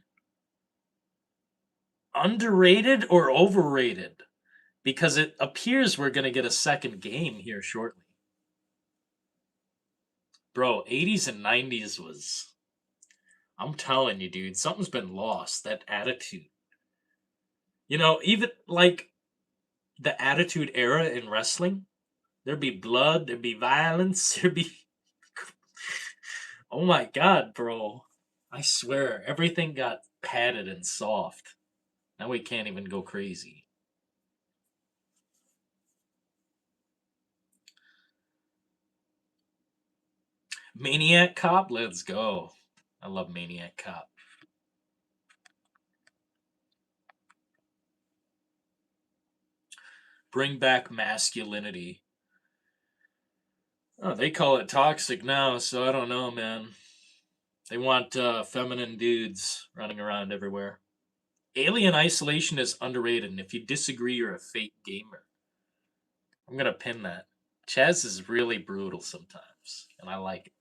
Underrated or overrated? Because it appears we're going to get a second game here shortly. Bro, 80s and 90s was. I'm telling you, dude, something's been lost. That attitude. Even like the attitude era in wrestling, there'd be blood, there'd be violence, there'd be. Oh my god, bro. I swear, everything got padded and soft. Now we can't even go crazy. Maniac Cop, let's go. I love Maniac Cop. Bring back masculinity. Oh, they call it toxic now, so I don't know, man. They want feminine dudes running around everywhere. Alien Isolation is underrated, and if you disagree, you're a fake gamer. I'm gonna pin that. Chaz is really brutal sometimes, and I like it.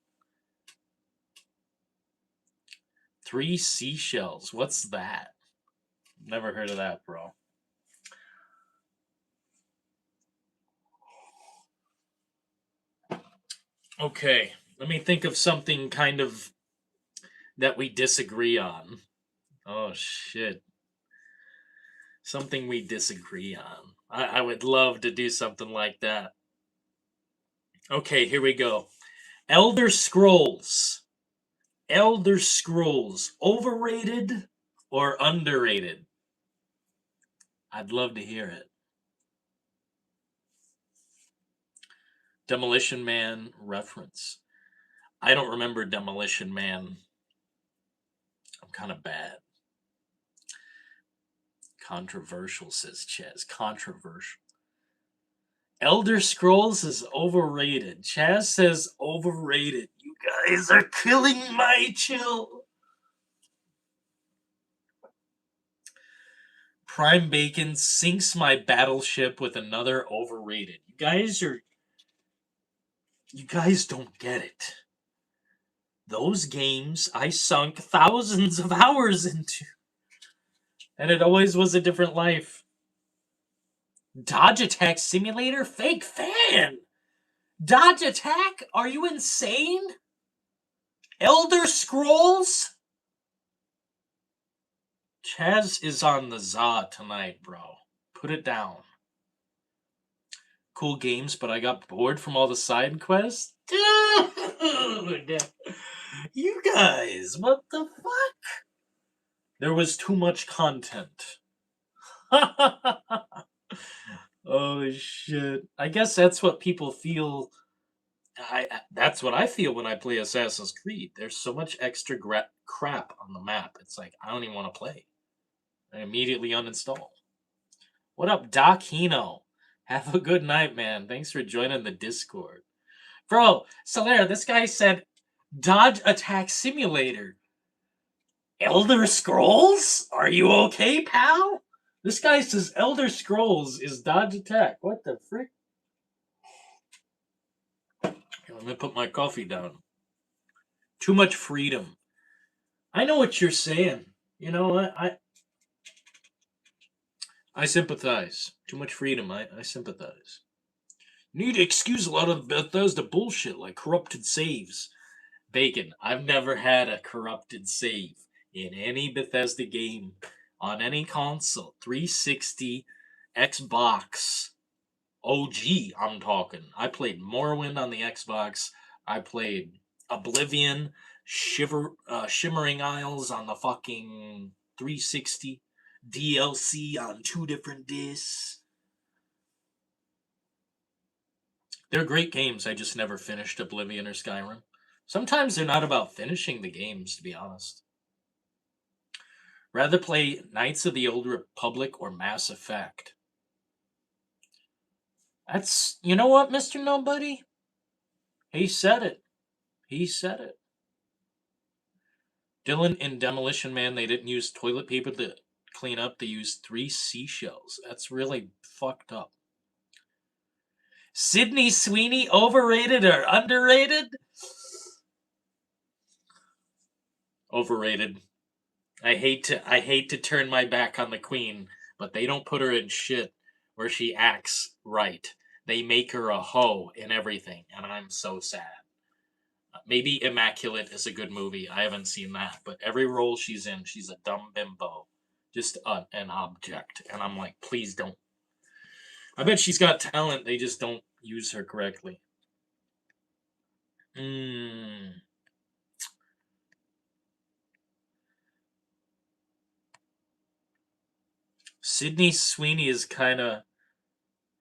Three seashells. What's that? Never heard of that, bro. Okay, let me think of something kind of that we disagree on. Oh shit. Something we disagree on. I would love to do something like that. Okay, here we go. Elder Scrolls. Elder Scrolls. Overrated or underrated? I'd love to hear it. Demolition Man reference. I don't remember Demolition Man. I'm kind of bad. Controversial, says Chaz. Controversial. Elder Scrolls is overrated. Chaz says overrated. You guys are killing my chill. Prime Bacon sinks my battleship with another overrated. You guys don't get it. Those games I sunk thousands of hours into. And it always was a different life. Dodge Attack Simulator? Fake fan! Dodge Attack? Are you insane? Elder Scrolls? Chaz is on the za tonight, bro. Put it down. Cool games, but I got bored from all the side quests? Dude! You guys, what the fuck? There was too much content. Oh shit. I guess that's what people feel. That's what I feel when I play Assassin's Creed. There's so much extra crap on the map. It's like I don't even want to play. I immediately uninstall. What up, Doc Hino? Have a good night, man. Thanks for joining the Discord. Bro, Solaire, this guy said Dodge Attack Simulator. Elder Scrolls? Are you okay, pal? This guy says Elder Scrolls is Dodge Attack. What the frick? Let me put my coffee down. Too much freedom. I know what you're saying. You know what? I sympathize. Too much freedom. I sympathize. Need to excuse a lot of Bethesda bullshit like corrupted saves. Bacon, I've never had a corrupted save in any Bethesda game on any console. 360, Xbox, OG, I'm talking. I played Morrowind on the Xbox. I played Oblivion, Shimmering Isles on the fucking 360, DLC on 2 different discs. They're great games. I just never finished Oblivion or Skyrim. Sometimes they're not about finishing the games, to be honest. Rather play Knights of the Old Republic or Mass Effect. That's, you know what, Mr. Nobody? He said it. He said it. Dylan in Demolition Man, they didn't use toilet paper to clean up. They used 3 seashells. That's really fucked up. Sydney Sweeney, overrated or underrated? Overrated. I hate to turn my back on the queen, but they don't put her in shit where she acts right. They make her a hoe in everything, and I'm so sad. Maybe Immaculate is a good movie. I haven't seen that, but every role she's in, she's a dumb bimbo, just an object, and I'm like, please don't. I bet she's got talent. They just don't use her correctly. Sydney Sweeney is kind of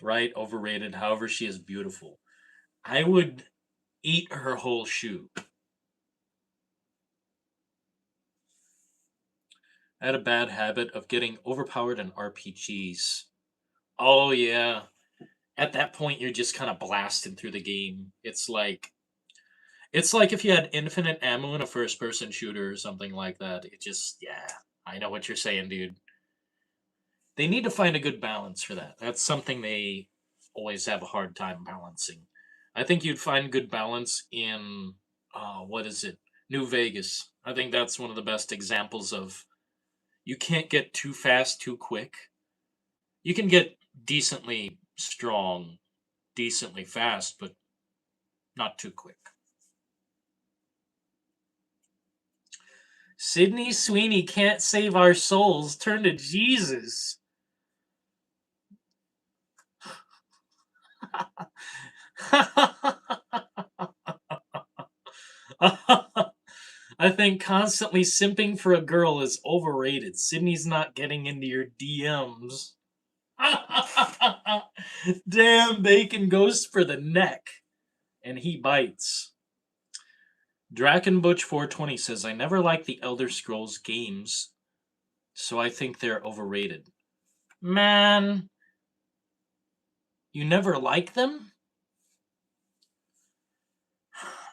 right, overrated. However, she is beautiful. I would eat her whole shoe. I had a bad habit of getting overpowered in RPGs. Oh yeah. At that point you're just kind of blasting through the game. It's like if you had infinite ammo in a first person shooter or something like that. It just yeah. I know what you're saying, dude. They need to find a good balance for that. That's something they always have a hard time balancing. I think you'd find good balance in what is it? New Vegas. I think that's one of the best examples of you can't get too fast too quick. You can get decently strong, decently fast, but not too quick. Sydney Sweeney can't save our souls. Turn to Jesus. I think constantly simping for a girl is overrated. Sydney's not getting into your DMs. Damn, Bacon goes for the neck. And he bites. Drakenbutch420 says, I never liked the Elder Scrolls games, so I think they're overrated. Man, you never like them?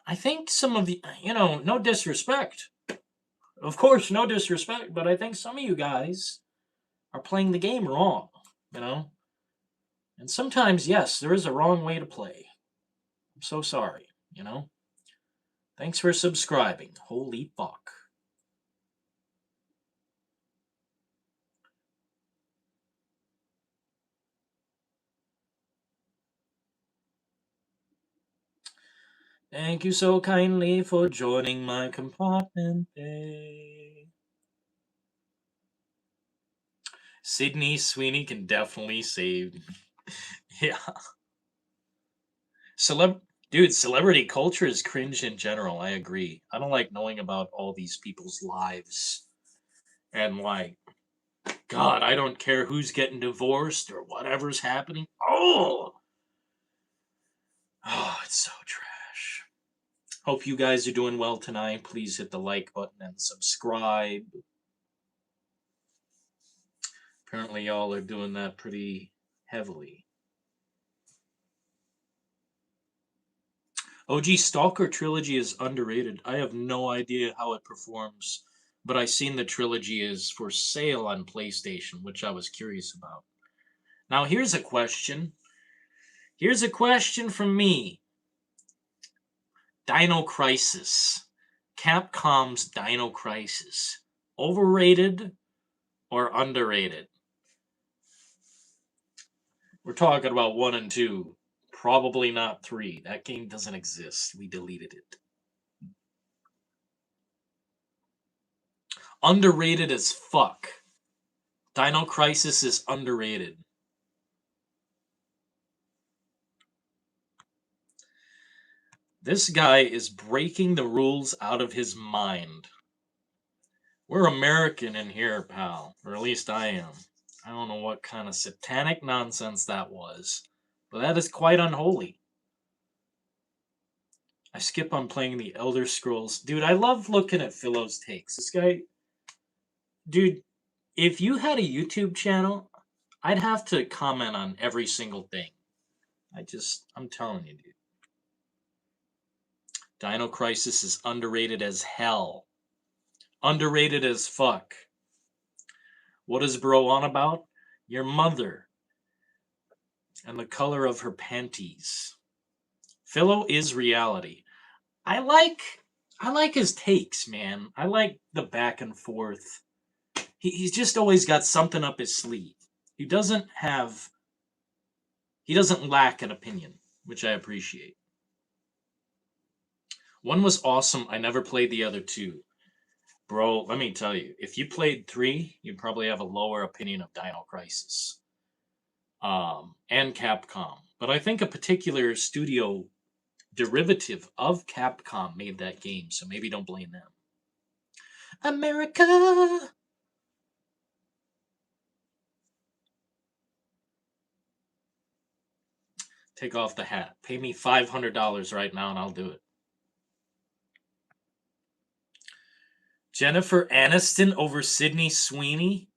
I think some of the, no disrespect. Of course, no disrespect, but I think some of you guys are playing the game wrong, you know? And sometimes, yes, there is a wrong way to play. I'm so sorry, Thanks for subscribing. Holy fuck. Thank you so kindly for joining my compartment day. Sydney Sweeney can definitely save. Yeah. Dude, celebrity culture is cringe in general. I agree. I don't like knowing about all these people's lives. And like, God, I don't care who's getting divorced or whatever's happening. Oh, it's so trash. Hope you guys are doing well tonight. Please hit the like button and subscribe. Apparently, y'all are doing that pretty heavily. OG Stalker Trilogy is underrated. I have no idea how it performs, but I seen the trilogy is for sale on PlayStation, which I was curious about. Now, here's a question. Here's a question from me. Dino Crisis. Capcom's Dino Crisis. Overrated or underrated? We're talking about 1 and 2. Probably not 3. That game doesn't exist. We deleted it. Underrated as fuck. Dino Crisis is underrated. This guy is breaking the rules out of his mind. We're American in here, pal. Or at least I am. I don't know what kind of satanic nonsense that was, but that is quite unholy. I skip on playing the Elder Scrolls. Dude, I love looking at Philo's takes. This guy... Dude, if you had a YouTube channel, I'd have to comment on every single thing. I'm telling you, dude. Dino Crisis is underrated as hell. Underrated as fuck. What is bro on about? Your mother. And the color of her panties. Philo is reality. I like his takes, man. I like the back and forth. He's just always got something up his sleeve. He doesn't lack an opinion, which I appreciate. One was awesome. I never played the other two. Bro, let me tell you, if you played 3, you'd probably have a lower opinion of Dino Crisis. And Capcom. But I think a particular studio derivative of Capcom made that game, so maybe don't blame them. America! Take off the hat. Pay me $500 right now and I'll do it. Jennifer Aniston over Sydney Sweeney?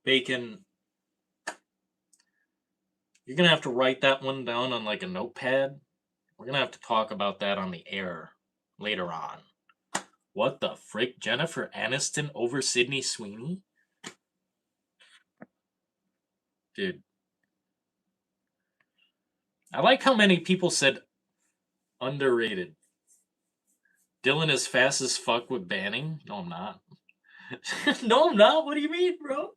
Bacon. You're going to have to write that one down on like a notepad. We're going to have to talk about that on the air later on. What the frick? Jennifer Aniston over Sydney Sweeney? Dude. I like how many people said underrated. Dylan is fast as fuck with banning? No, I'm not. No, I'm not. What do you mean, bro?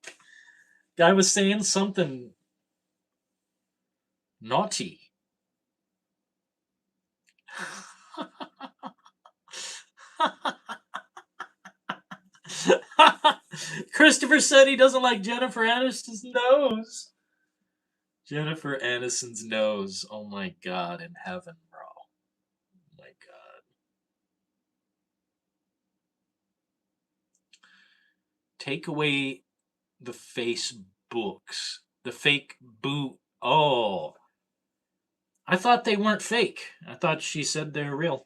Guy was saying something naughty. Christopher said he doesn't like Jennifer Aniston's nose. Jennifer Aniston's nose. Oh my god, in heaven, bro. Oh my god. Take away the Facebooks. The fake boot. Oh. I thought they weren't fake. I thought she said they're real.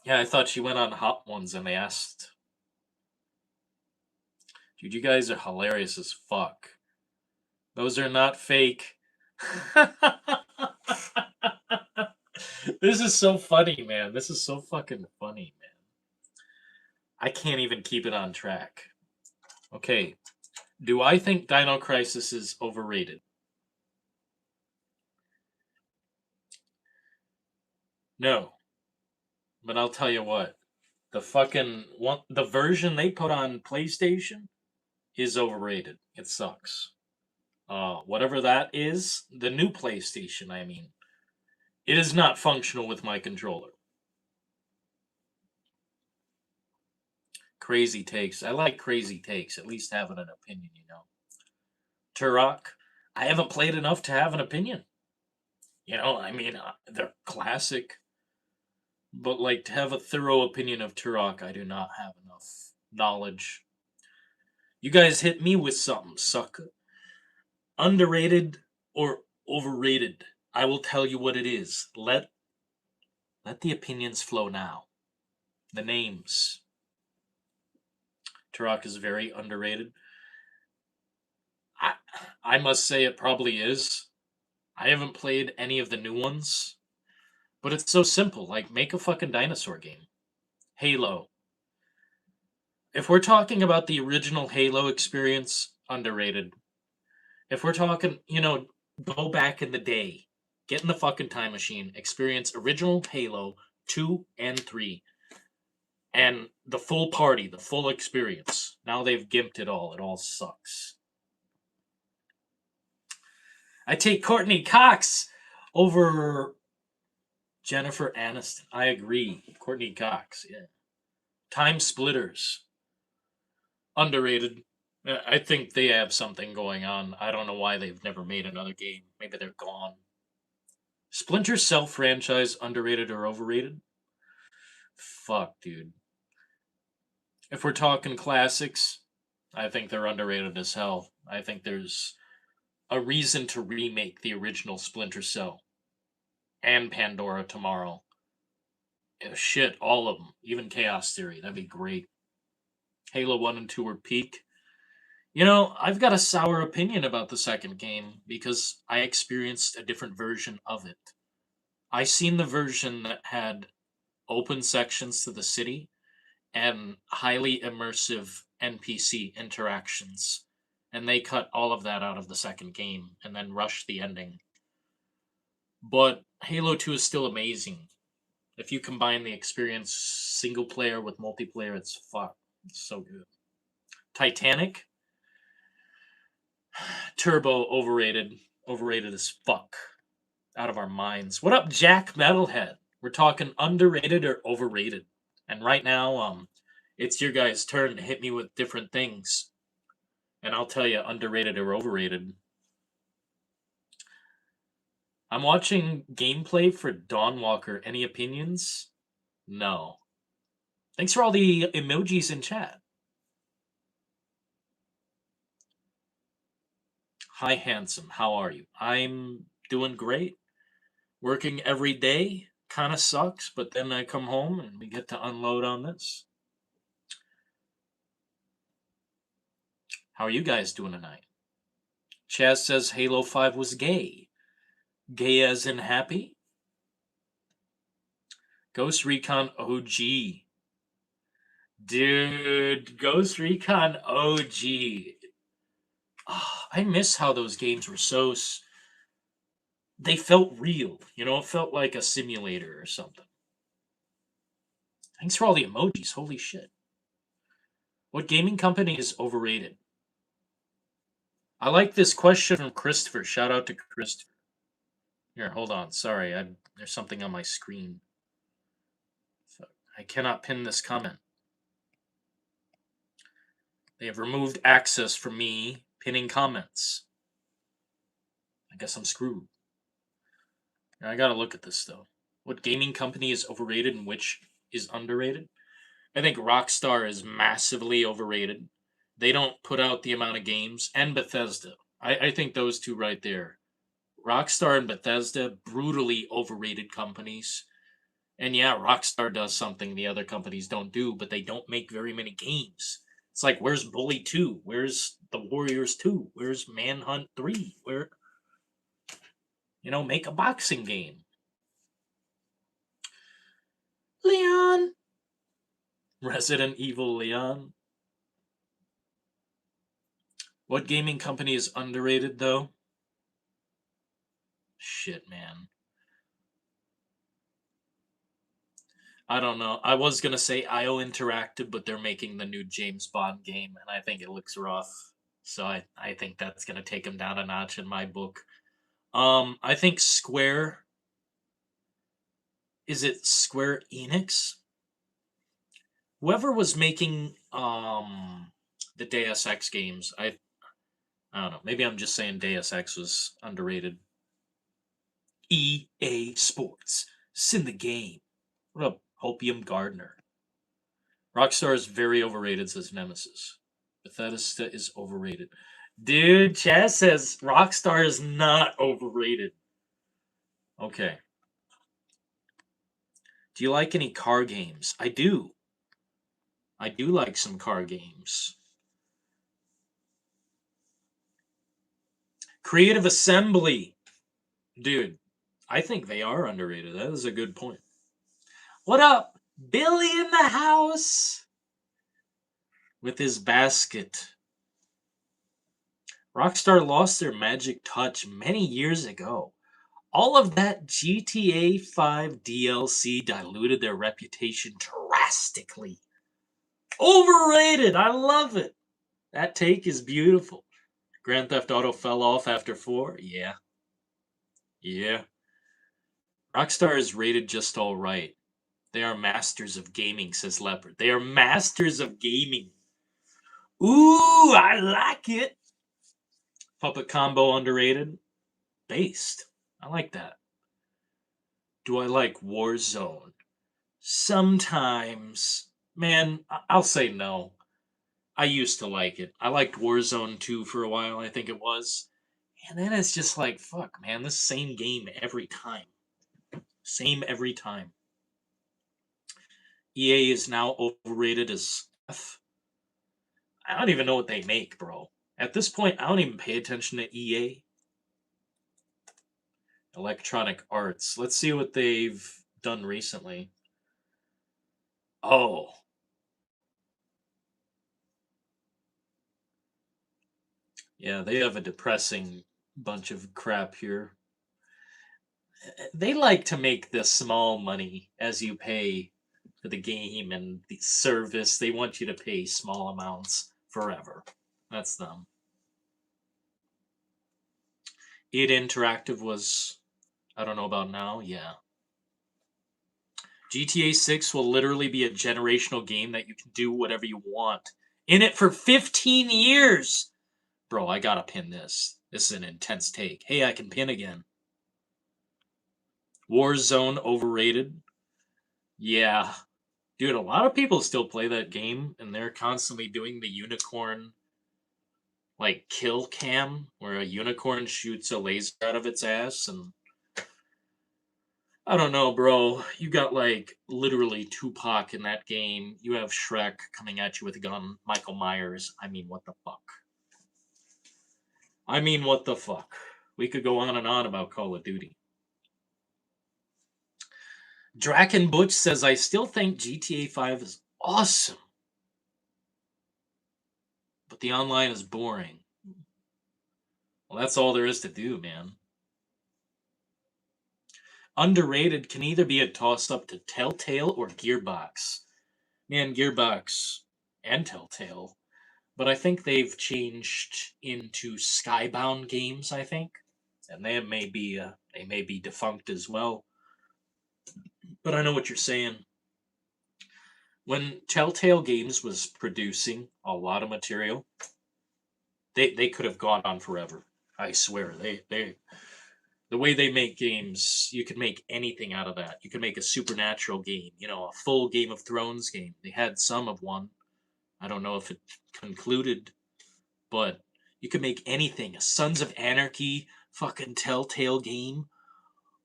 Yeah, I thought she went on Hot Ones and they asked. Dude, you guys are hilarious as fuck. Those are not fake. This is so funny, man. This is so fucking funny, man. I can't even keep it on track. Okay. Do I think Dino Crisis is overrated? No. But I'll tell you what. The version they put on PlayStation is overrated. It sucks. Whatever that is, the new PlayStation, I mean, it is not functional with my controller. Crazy takes. I like crazy takes. At least having an opinion, you know. Turok, I haven't played enough to have an opinion. You know, I mean, they're classic, but like to have a thorough opinion of Turok, I do not have enough knowledge. You guys hit me with something, sucker. Underrated or overrated? I will tell you what it is. Let the opinions flow now. The names. Turok is very underrated. I I must say it probably is. I haven't played any of the new ones, but it's so simple. Like make a fucking dinosaur game. Halo. If we're talking about the original Halo experience, underrated. If we're talking, go back in the day, get in the fucking time machine, experience original Halo 2 and 3, and the full party, the full experience. Now they've gimped it all. It all sucks. I take Courtney Cox over Jennifer Aniston. I agree. Courtney Cox, yeah. Time Splitters. Underrated. I think they have something going on. I don't know why they've never made another game. Maybe they're gone. Splinter Cell franchise, underrated or overrated? Fuck, dude. If we're talking classics, I think they're underrated as hell. I think there's a reason to remake the original Splinter Cell and Pandora tomorrow. Shit, all of them. Even Chaos Theory. That'd be great. Halo 1 and 2 were peak. I've got a sour opinion about the second game because I experienced a different version of it. I seen the version that had open sections to the city and highly immersive NPC interactions. And they cut all of that out of the second game and then rushed the ending. But Halo 2 is still amazing. If you combine the experience single player with multiplayer, it's fuck. It's so good. Titanic, Turbo, overrated. Overrated as fuck. Out of our minds. What up, Jack Metalhead? We're talking underrated or overrated. And right now, it's your guys' turn to hit me with different things. And I'll tell you underrated or overrated. I'm watching gameplay for Dawn Walker. Any opinions? No. Thanks for all the emojis in chat. Hi, handsome. How are you? I'm doing great. Working every day. Kind of sucks, but then I come home and we get to unload on this. How are you guys doing tonight? Chaz says Halo 5 was gay. Gay as in happy? Ghost Recon OG. Dude, Ghost Recon OG. Oh, I miss how those games were so. They felt real. It felt like a simulator or something. Thanks for all the emojis. Holy shit. What gaming company is overrated? I like this question from Christopher. Shout out to Christopher. Here, hold on. Sorry, there's something on my screen. So I cannot pin this comment. They have removed access from me pinning comments. I guess I'm screwed. I gotta look at this though. What gaming company is overrated and which is underrated? I think Rockstar is massively overrated. They don't put out the amount of games, and Bethesda. I think those two right there. Rockstar and Bethesda, brutally overrated companies. And yeah, Rockstar does something the other companies don't do, but they don't make very many games. It's like, where's Bully 2? Where's The Warriors 2? Where's Manhunt 3? Where, make a boxing game. Leon. Resident Evil Leon. What gaming company is underrated, though? Shit, man. I don't know. I was gonna say IO Interactive, but they're making the new James Bond game, and I think it looks rough. So I think that's gonna take them down a notch in my book. I think Square. Is it Square Enix? Whoever was making the Deus Ex games, I don't know. Maybe I'm just saying Deus Ex was underrated. EA Sports. It's in the game. What up, Hopium Gardner? Rockstar is very overrated, says Nemesis. Bethesda is overrated. Dude, Chaz says Rockstar is not overrated. Okay. Do you like any car games? I do. I do like some car games. Creative Assembly. Dude, I think they are underrated. That is a good point. What up? Billy in the house with his basket. Rockstar lost their magic touch many years ago. All of that GTA 5 DLC diluted their reputation drastically. Overrated! I love it! That take is beautiful. Grand Theft Auto fell off after 4? Yeah. Yeah. Rockstar is rated just alright. They are masters of gaming, says Leopard. They are masters of gaming. Ooh, I like it! Puppet Combo underrated. Based. I like that. Do I like Warzone? Sometimes. Man, I'll say no. I used to like it. I liked Warzone 2 for a while, I think it was. And then it's just like, fuck, man, this same game every time. Same every time. EA is now overrated as F. I don't even know what they make, bro. At this point, I don't even pay attention to EA. Electronic Arts. Let's see what they've done recently. Oh. Yeah, they have a depressing bunch of crap here. They like to make the small money as you pay for the game and the service. They want you to pay small amounts forever. That's them. It Interactive was, I don't know about now. Yeah. GTA 6 will literally be a generational game that you can do whatever you want in it for 15 years. Bro, I gotta pin this. This is an intense take. Hey, I can pin again. Warzone overrated. Yeah. Dude, a lot of people still play that game and they're constantly doing the unicorn like kill cam where a unicorn shoots a laser out of its ass and I don't know, bro. You got like literally Tupac in that game. You have Shrek coming at you with a gun, Michael Myers. I mean, what the fuck? I mean, what the fuck? We could go on and on about Call of Duty. Draken Butch says, I still think GTA 5 is awesome, but the online is boring. Well, that's all there is to do, man. Underrated can either be a toss up to Telltale or Gearbox. Man, Gearbox and Telltale. But I think they've changed into Skybound games, I think. And they may be defunct as well. But I know what you're saying. When Telltale Games was producing a lot of material, they could have gone on forever. I swear. They the way they make games, you could make anything out of that. You could make a supernatural game, a full Game of Thrones game. They had some of one. I don't know if it concluded, but You could make anything. A Sons of Anarchy fucking Telltale game.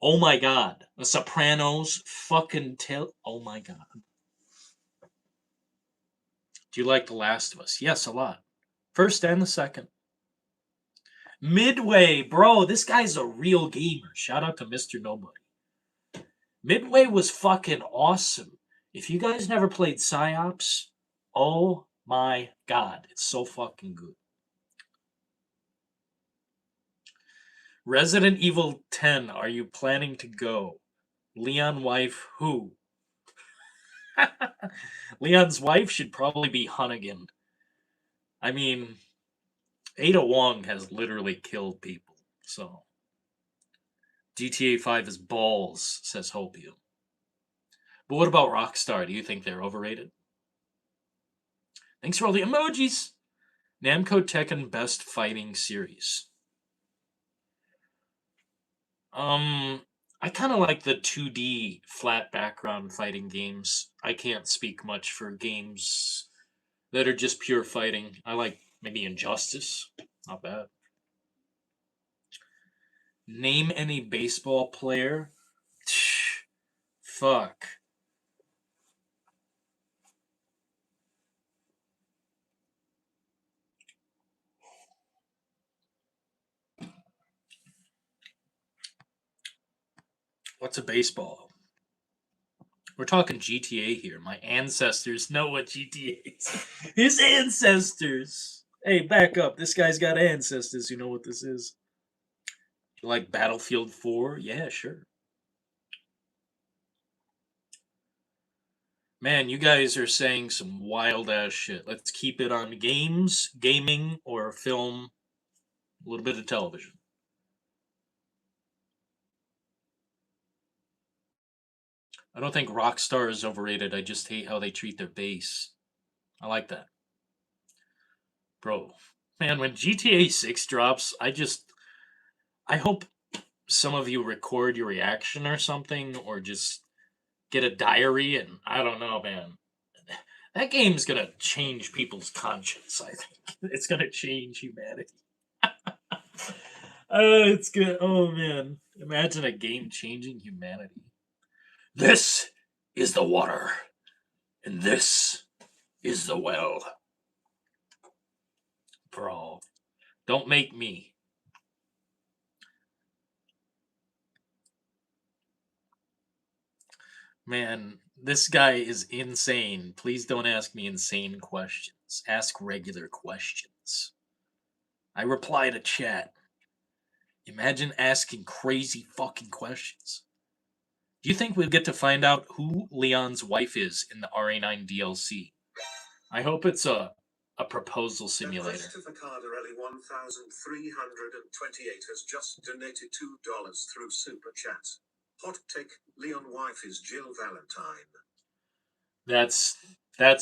Oh my god. The Sopranos fucking oh my god. Do you like The Last of Us? Yes, a lot. First and the second. Midway, bro, this guy's a real gamer. Shout out to Mr. Nobody. Midway was fucking awesome. If you guys never played PsyOps, oh my god, it's so fucking good. Resident Evil 10, are you planning to go? Leon wife who? Leon's wife should probably be Hunnigan. I mean, Ada Wong has literally killed people, so. GTA 5 is balls, says Hopium. But what about Rockstar? Do you think they're overrated? Thanks for all the emojis. Namco Tekken Best Fighting Series. I kind of like the 2D flat background fighting games. I can't speak much for games that are just pure fighting. I like maybe Injustice. Not bad. Name any baseball player. Fuck. What's a baseball? We're talking GTA here. My ancestors know what GTA is. His ancestors. Hey, back up. This guy's got ancestors who know what this is. You like Battlefield 4? Yeah, sure. Man, you guys are saying some wild ass shit. Let's keep it on games, gaming, or film, a little bit of television. I don't think Rockstar is overrated. I just hate how they treat their base. I like that. Bro, man, when GTA 6 drops, I hope some of you record your reaction or something, or just get a diary, and I don't know, man. That game's gonna change people's conscience, I think. It's gonna change humanity. It's good. Oh, man. Imagine a game changing humanity. This is the water, and this is the well. Bro, don't make me. Man, this guy is insane. Please don't ask me insane questions. Ask regular questions. I reply to chat. Imagine asking crazy fucking questions. Do you think we'll get to find out who Leon's wife is in the RA9 DLC? I hope it's a proposal simulator. Christopher Cardarelli 1328 has just donated $2 through Super Chat. Hot take, Leon wife is Jill Valentine. That's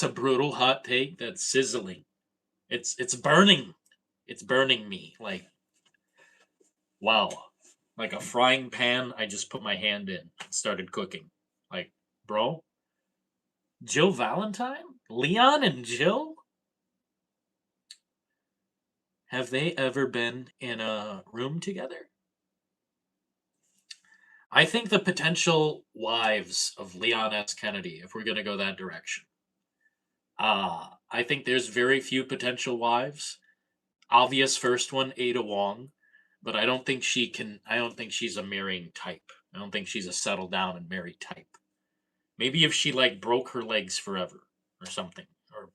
a brutal hot take. That's sizzling. It's burning. It's burning me. Like, wow. Like a frying pan, I just put my hand in and started cooking. Like, bro? Jill Valentine? Leon and Jill? Have they ever been in a room together? I think the potential wives of Leon S. Kennedy, if we're going to go that direction. I think there's very few potential wives. Obvious first one, Ada Wong, but I don't think she's a marrying type. I don't think she's a settle down and marry type. Maybe if she like broke her legs forever or something, or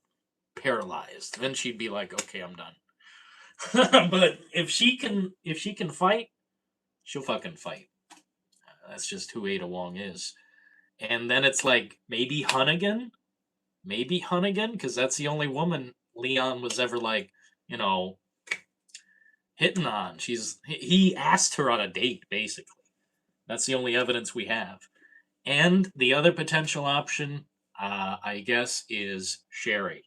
paralyzed, then she'd be like, okay, I'm done. But if she can fight, she'll fucking fight. That's just who Ada Wong is. And then it's like maybe Hunnigan, because that's the only woman Leon was ever like, you know, hitting on. He asked her on a date, basically. That's the only evidence we have. And the other potential option, I guess, is Sherry.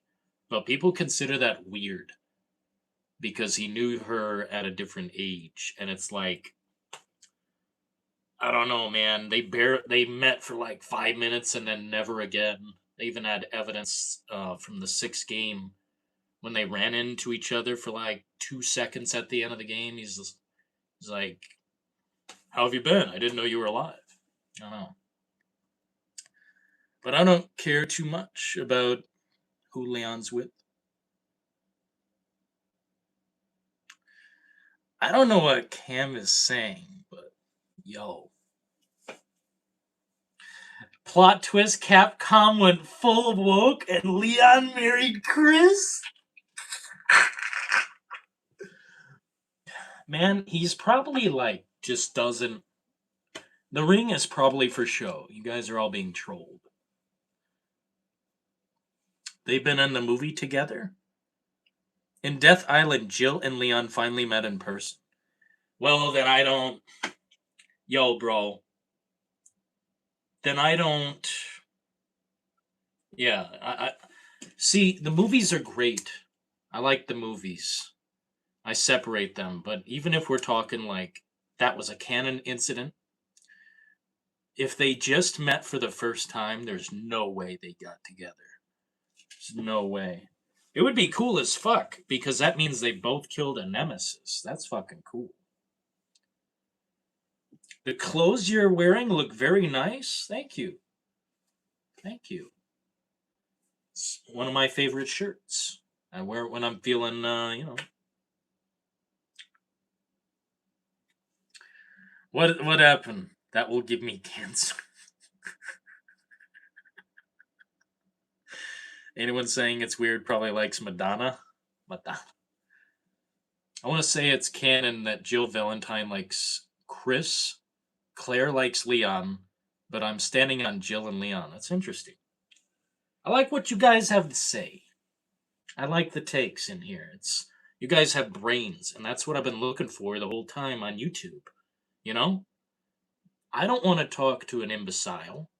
But people consider that weird because he knew her at a different age, and it's like, I don't know, man. They met for like 5 minutes and then never again. They even had evidence from the sixth game when they ran into each other for like 2 seconds at the end of the game. He's like, "How have you been? I didn't know you were alive." I don't know. But I don't care too much about who Leon's with. I don't know what Cam is saying, but yo. Plot twist, Capcom went full woke and Leon married Chris? Man, he's probably like, just doesn't. The ring is probably for show. You guys are all being trolled. They've been in the movie together? In Death Island, Jill and Leon finally met in person. Well, then I don't. Yo, bro. Then I don't. Yeah, I see. The movies are great. I like the movies. I separate them, but even if we're talking like that was a canon incident, if they just met for the first time, there's no way they got together. There's no way. It would be cool as fuck because that means they both killed a nemesis. That's fucking cool. The clothes you're wearing look very nice. Thank you. Thank you. It's one of my favorite shirts. I wear it when I'm feeling, What happened? That will give me cancer. Anyone saying it's weird probably likes Madonna. Madonna. I want to say it's canon that Jill Valentine likes Chris, Claire likes Leon, but I'm standing on Jill and Leon. That's interesting. I like what you guys have to say. I like the takes in here. It's you guys have brains, and that's what I've been looking for the whole time on YouTube. You know, I don't want to talk to an imbecile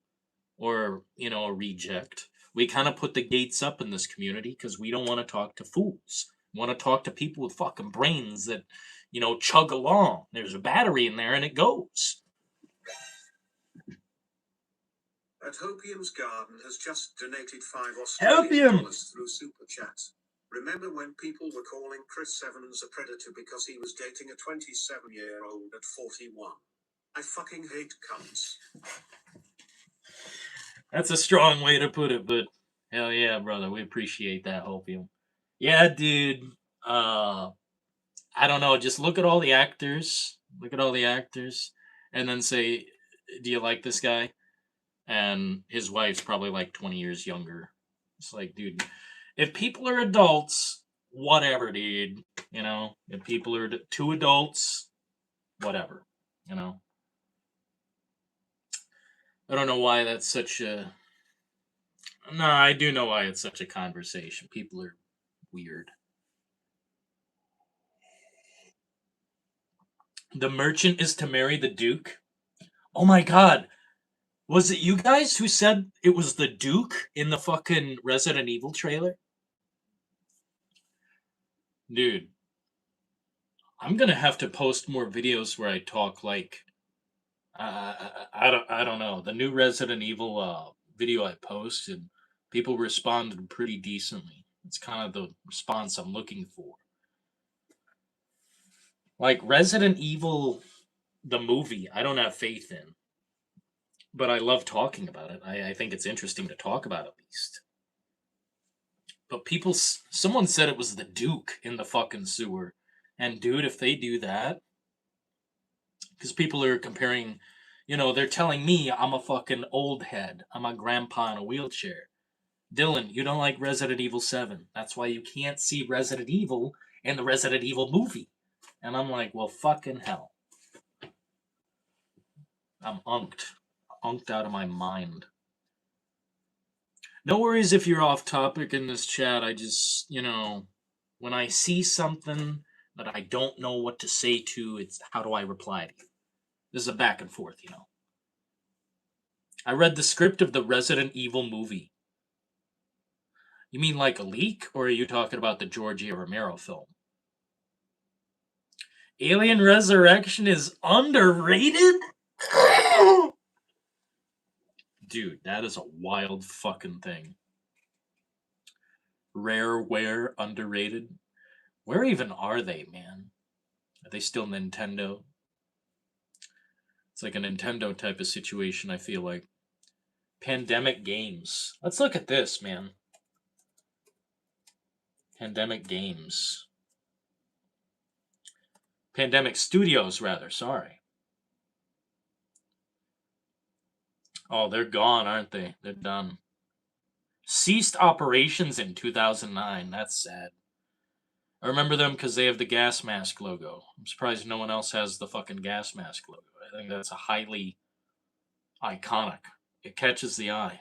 or a reject. We kind of put the gates up in this community because we don't want to talk to fools. We want to talk to people with fucking brains that chug along. There's a battery in there and it goes. At Hopium's Garden has just donated $5 through Super Chat. Remember when people were calling Chris Evans a predator because he was dating a 27-year-old at 41? I fucking hate cunts. That's a strong way to put it, but hell yeah, brother. We appreciate that, Hopium. Yeah, dude. I don't know. Just look at all the actors. Look at all the actors. And then say, do you like this guy? And his wife's probably like 20 years younger. It's like, dude, if people are adults, whatever, dude. If people are two adults, whatever. I don't know why that's such a. No, I do know why it's such a conversation. People are weird. The merchant is to marry the Duke. Oh my god. Was it you guys who said it was the Duke in the fucking Resident Evil trailer? Dude, I'm gonna have to post more videos where I talk like I don't know. The new Resident Evil video I posted, people responded pretty decently. It's kind of the response I'm looking for. Like Resident Evil, the movie, I don't have faith in, but I love talking about it. I think it's interesting to talk about at least. But someone said it was the Duke in the fucking sewer. And dude, if they do that, because people are comparing, they're telling me I'm a fucking old head. I'm a grandpa in a wheelchair. Dylan, you don't like Resident Evil 7. That's why you can't see Resident Evil in the Resident Evil movie. And I'm like, well, fucking hell. I'm unked out of my mind. No worries if you're off topic in this chat. I just, when I see something that I don't know what to say to, it's how do I reply to you? This is a back and forth, I read the script of the Resident Evil movie. You mean like a leak, or are you talking about the Georgia Romero film? Alien Resurrection is underrated? Dude, that is a wild fucking thing. Rareware underrated. Where even are they, man? Are they still Nintendo? It's like a Nintendo type of situation, I feel like. Pandemic games. Let's look at this, man. Pandemic games. Pandemic Studios, rather. Sorry. Oh, they're gone, aren't they? They're done. Ceased operations in 2009. That's sad. I remember them because they have the gas mask logo. I'm surprised no one else has the fucking gas mask logo. I think that's a highly iconic. It catches the eye.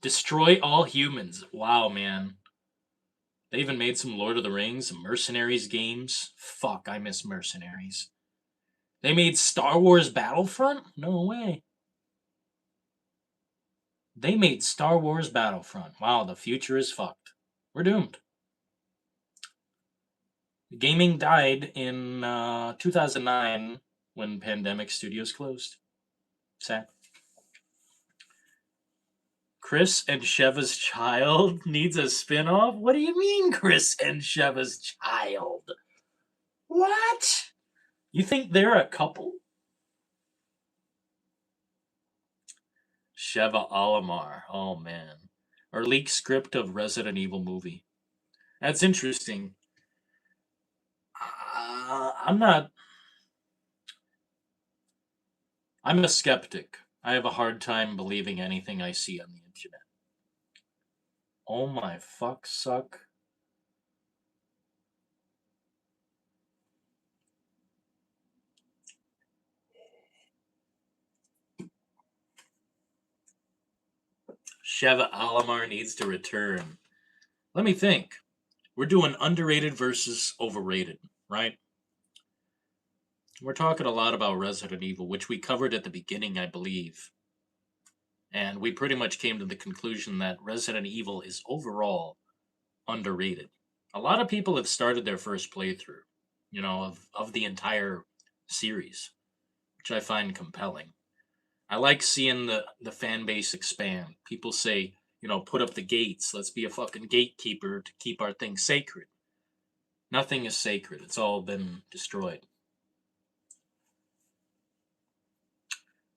Destroy all humans. Wow, man. They even made some Lord of the Rings, Mercenaries games. Fuck, I miss Mercenaries. They made Star Wars Battlefront? No way. They made Star Wars Battlefront. Wow, the future is fucked. We're doomed. Gaming died in 2009 when Pandemic Studios closed. Sad. Chris and Sheva's child needs a spin-off? What do you mean, Chris and Sheva's child? What? You think they're a couple? Sheva Alamar. Oh, man. Or leaked script of Resident Evil movie. That's interesting. I'm not... I'm a skeptic. I have a hard time believing anything I see on the internet. Oh my fuck suck. Sheva Alamar needs to return. Let me think. We're doing underrated versus overrated, right? We're talking a lot about Resident Evil, which we covered at the beginning, I believe. And we pretty much came to the conclusion that Resident Evil is overall underrated. A lot of people have started their first playthrough, of the entire series, which I find compelling. I like seeing the fan base expand. People say, put up the gates. Let's be a fucking gatekeeper to keep our thing sacred. Nothing is sacred. It's all been destroyed.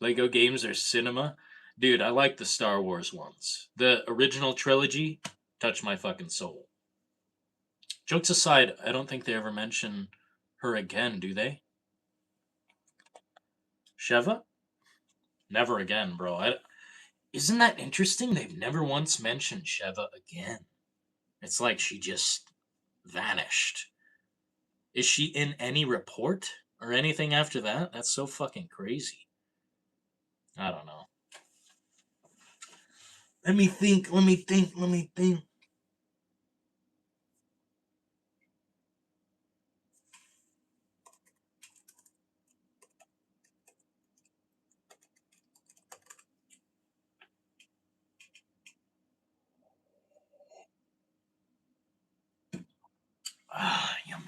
Lego games are cinema. Dude, I like the Star Wars ones. The original trilogy touch my fucking soul. Jokes aside, I don't think they ever mention her again, do they? Sheva? Never again, bro. Isn't that interesting? They've never once mentioned Sheva again. It's like she just vanished. Is she in any report or anything after that? That's so fucking crazy. I don't know. Let me think. Ah, yummy.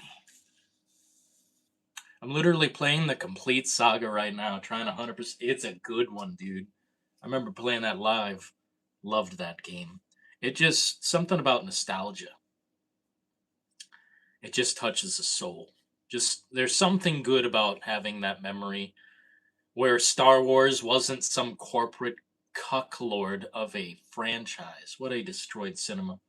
I'm literally playing the complete saga right now, trying 100%. It's a good one, dude. I remember playing that live. Loved that game. It just, something about nostalgia. It just touches the soul. Just, there's something good about having that memory where Star Wars wasn't some corporate cucklord of a franchise. What a destroyed cinema.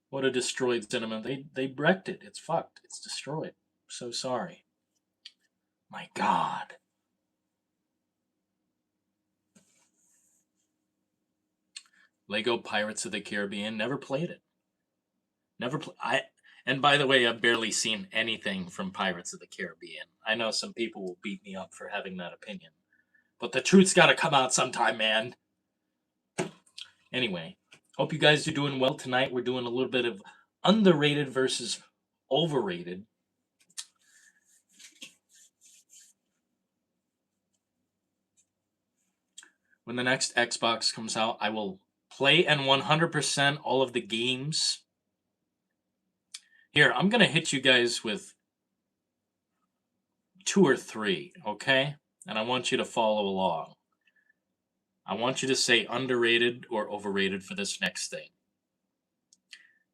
What a destroyed cinema. They wrecked it. It's fucked. It's destroyed. So sorry. My God. Lego Pirates of the Caribbean. Never played it. Never play. And by the way, I've barely seen anything from Pirates of the Caribbean. I know some people will beat me up for having that opinion, but the truth's got to come out sometime, man. Anyway, hope you guys are doing well tonight. We're doing a little bit of underrated versus overrated. When the next Xbox comes out, I will play and 100% all of the games. Here, I'm going to hit you guys with 2 or 3, okay? And I want you to follow along. I want you to say underrated or overrated for this next thing.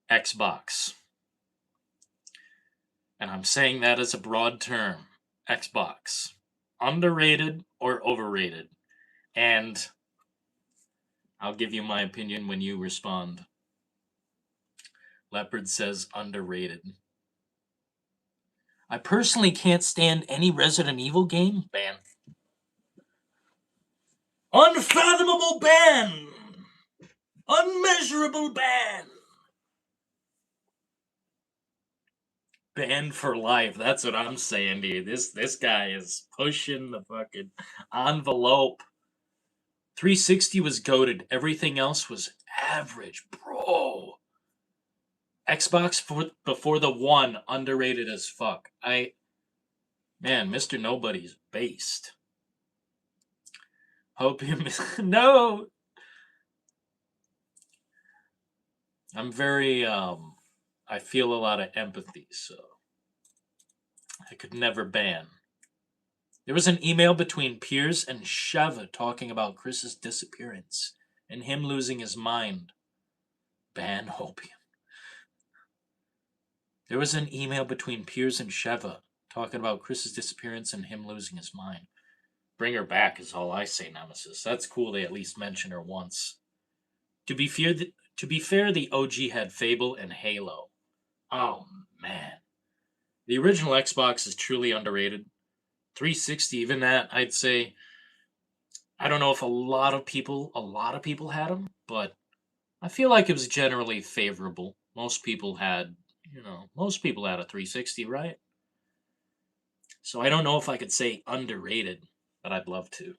Xbox. And I'm saying that as a broad term. Xbox. Underrated or overrated? And I'll give you my opinion when you respond. Leopard says underrated. I personally can't stand any Resident Evil game. Ban. Unfathomable ban! Unmeasurable ban! Banned for life. That's what I'm saying, dude. This guy is pushing the fucking envelope. 360 was goated. Everything else was average, bro. Xbox before the one, underrated as fuck. Man, Mr. Nobody's based. Hope you no. I'm very I feel a lot of empathy, so I could never ban. There was an email between Piers and Sheva talking about Chris's disappearance and him losing his mind. Ban Hopium. There was an email between Piers and Sheva talking about Chris's disappearance and him losing his mind. Bring her back is all I say, Nemesis. That's cool they at least mention her once. To be fair, the OG had Fable and Halo. Oh, man. The original Xbox is truly underrated. 360, even that, I'd say, I don't know if a lot of people had them, but I feel like it was generally favorable. Most people had a 360, right? So I don't know if I could say underrated, but I'd love to.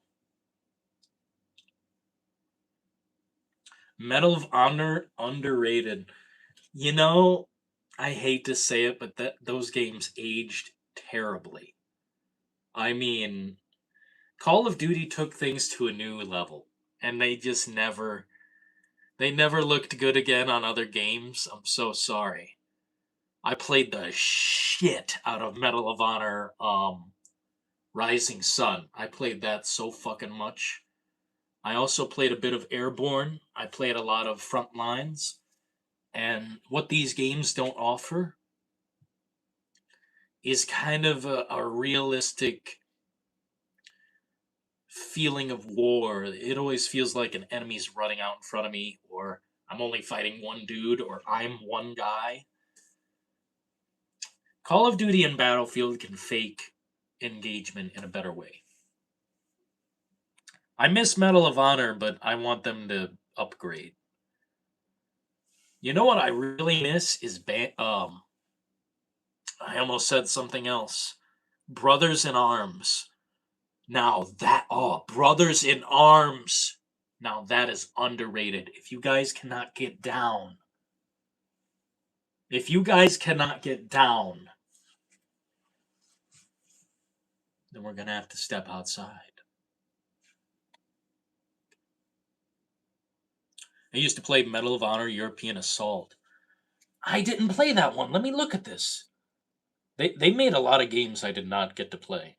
Medal of Honor, underrated. You know, I hate to say it, but those games aged terribly. I mean, Call of Duty took things to a new level, and they never looked good again on other games. I'm so sorry. I played the shit out of Medal of Honor Rising Sun. I played that so fucking much. I also played a bit of Airborne. I played a lot of Frontlines. And what these games don't offer is kind of a realistic feeling of war. It always feels like an enemy's running out in front of me, or I'm only fighting one dude, or I'm one guy. Call of Duty and Battlefield can fake engagement in a better way. I miss Medal of Honor, but I want them to upgrade. You know what I really miss is I almost said something else. Brothers in Arms. Brothers in Arms. Now that is underrated. If you guys cannot get down, then we're gonna have to step outside. I used to play Medal of Honor European Assault. I didn't play that one. Let me look at this. They made a lot of games I did not get to play.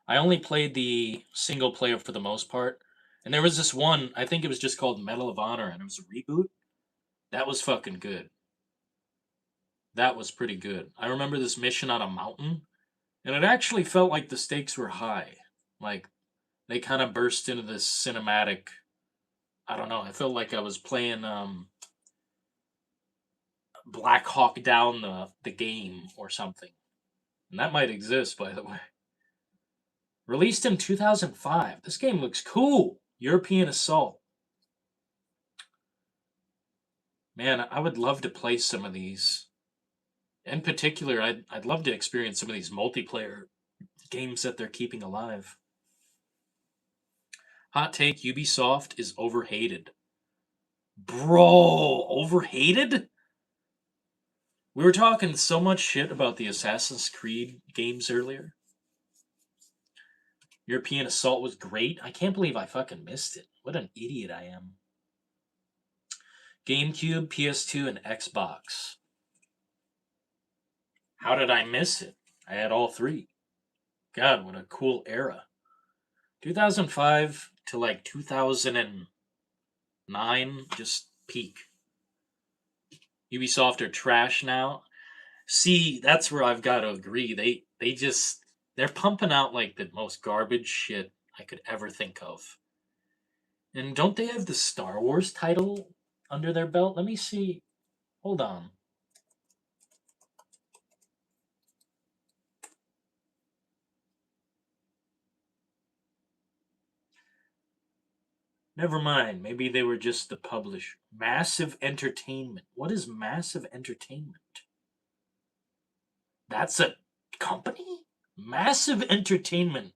I only played the single player for the most part. And there was this one, I think it was just called Medal of Honor, and it was a reboot. That was fucking good. That was pretty good. I remember this mission on a mountain, and it actually felt like the stakes were high. Like, they kind of burst into this cinematic. I don't know. I felt like I was playing Black Hawk Down the game or something. And that might exist, by the way. Released in 2005. This game looks cool. European Assault. Man, I would love to play some of these. In particular, I'd love to experience some of these multiplayer games that they're keeping alive. Hot take, Ubisoft is overhated. Bro, overhated? We were talking so much shit about the Assassin's Creed games earlier. European Assault was great. I can't believe I fucking missed it. What an idiot I am. GameCube, PS2, and Xbox. How did I miss it? I had all three. God, what a cool era. 2005 to like 2009, just peak. Ubisoft are trash now. See, that's where I've got to agree. They're pumping out like the most garbage shit I could ever think of. And don't they have the Star Wars title under their belt? Let me see. Hold on. Never mind. Maybe they were just the publisher. Massive Entertainment. What is Massive Entertainment? That's a company? Massive Entertainment.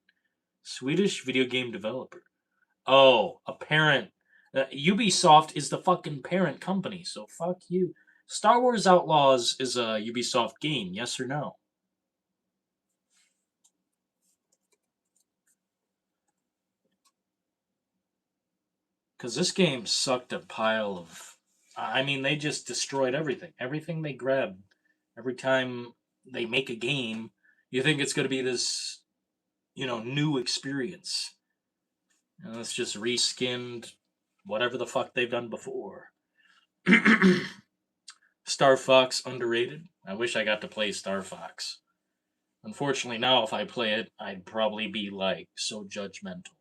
Swedish video game developer. Oh, a parent. Ubisoft is the fucking parent company, so fuck you. Star Wars Outlaws is a Ubisoft game, yes or no? Because this game sucked a pile of. I mean, they just destroyed everything. Everything they grab. Every time they make a game, you think it's going to be this, new experience. And it's just reskinned whatever the fuck they've done before. Star Fox underrated. I wish I got to play Star Fox. Unfortunately, now if I play it, I'd probably be like so judgmental.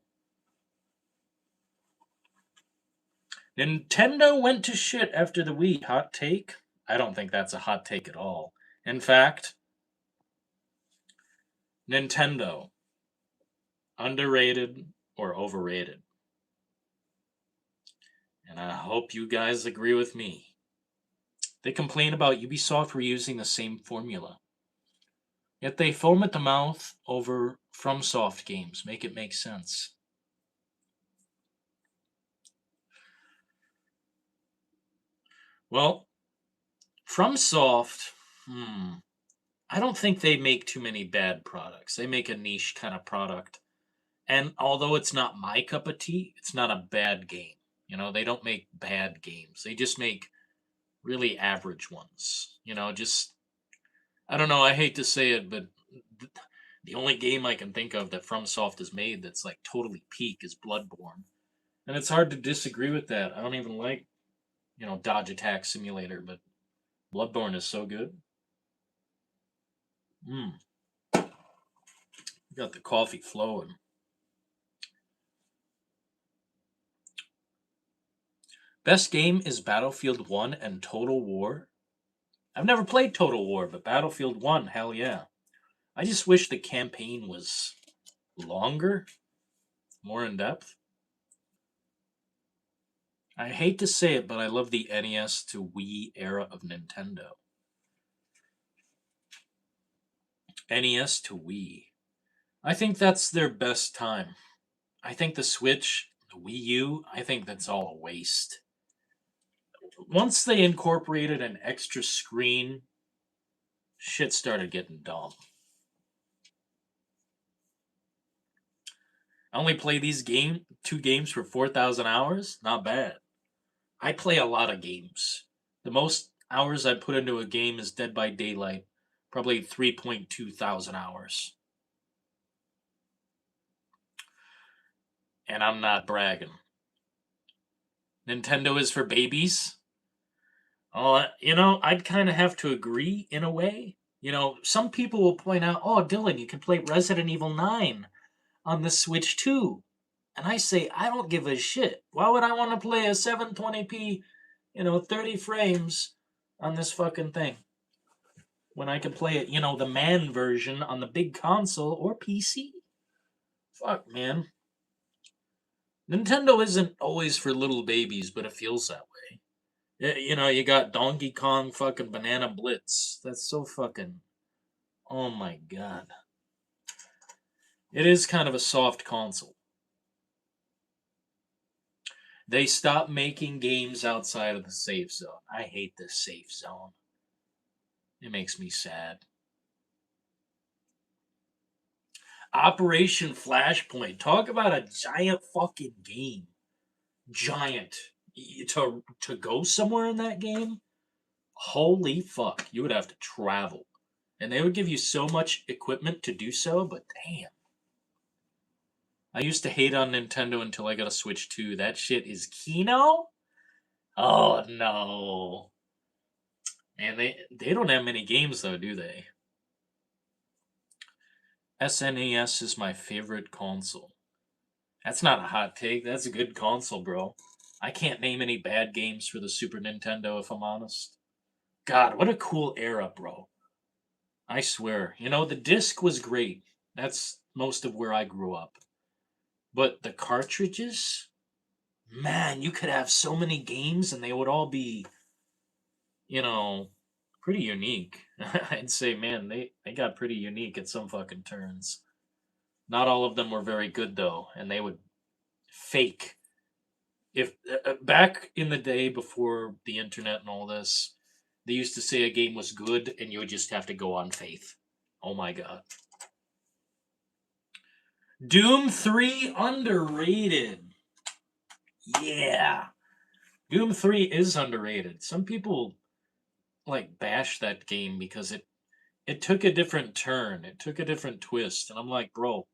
Nintendo went to shit after the Wii. Hot take? I don't think that's a hot take at all. In fact, Nintendo, underrated or overrated? And I hope you guys agree with me. They complain about Ubisoft reusing the same formula. Yet they foam at the mouth over FromSoft games. Make it make sense. Well, FromSoft, I don't think they make too many bad products. They make a niche kind of product. And although it's not my cup of tea, it's not a bad game. They don't make bad games. They just make really average ones. Just I don't know, I hate to say it, but the only game I can think of that FromSoft has made that's like totally peak is Bloodborne. And it's hard to disagree with that. I don't even like, Dodge Attack Simulator, but Bloodborne is so good. Mm. Got the coffee flowing. Best game is Battlefield 1 and Total War. I've never played Total War, but Battlefield 1, hell yeah. I just wish the campaign was longer, more in depth. I hate to say it, but I love the NES to Wii era of Nintendo. NES to Wii. I think that's their best time. I think the Switch, the Wii U, I think that's all a waste. Once they incorporated an extra screen, shit started getting dumb. I only play these two games for 4,000 hours. Not bad. I play a lot of games. The most hours I put into a game is Dead by Daylight, probably 3.2 thousand hours. And I'm not bragging. Nintendo is for babies. Oh, I'd kind of have to agree in a way. Some people will point out, oh, Dylan, you can play Resident Evil 9 on the Switch too. And I say, I don't give a shit. Why would I want to play a 720p, 30 frames on this fucking thing? When I can play it, the man version on the big console or PC? Fuck, man. Nintendo isn't always for little babies, but it feels that way. You got Donkey Kong fucking Banana Blitz. That's so fucking. Oh my god. It is kind of a soft console. They stopped making games outside of the safe zone. I hate the safe zone. It makes me sad. Operation Flashpoint. Talk about a giant fucking game. Giant. To go somewhere in that game? Holy fuck. You would have to travel. And they would give you so much equipment to do so, but damn. I used to hate on Nintendo until I got a Switch 2. That shit is Kino? Oh no. And they don't have many games though, do they? SNES is my favorite console. That's not a hot take. That's a good console, bro. I can't name any bad games for the Super Nintendo if I'm honest. God, what a cool era, bro. I swear. You know, the disc was great. That's most of where I grew up. But the cartridges, man, you could have so many games and they would all be, you know, pretty unique. I'd say, man, they got pretty unique at some fucking turns. Not all of them were very good though, and they would fake. If back in the day before the internet and all this, they used to say a game was good and you would just have to go on faith. Oh my god. Doom 3 underrated. Yeah. Doom 3 is underrated. Some people like bash that game because it took a different turn. It took a different twist. And I'm like, bro,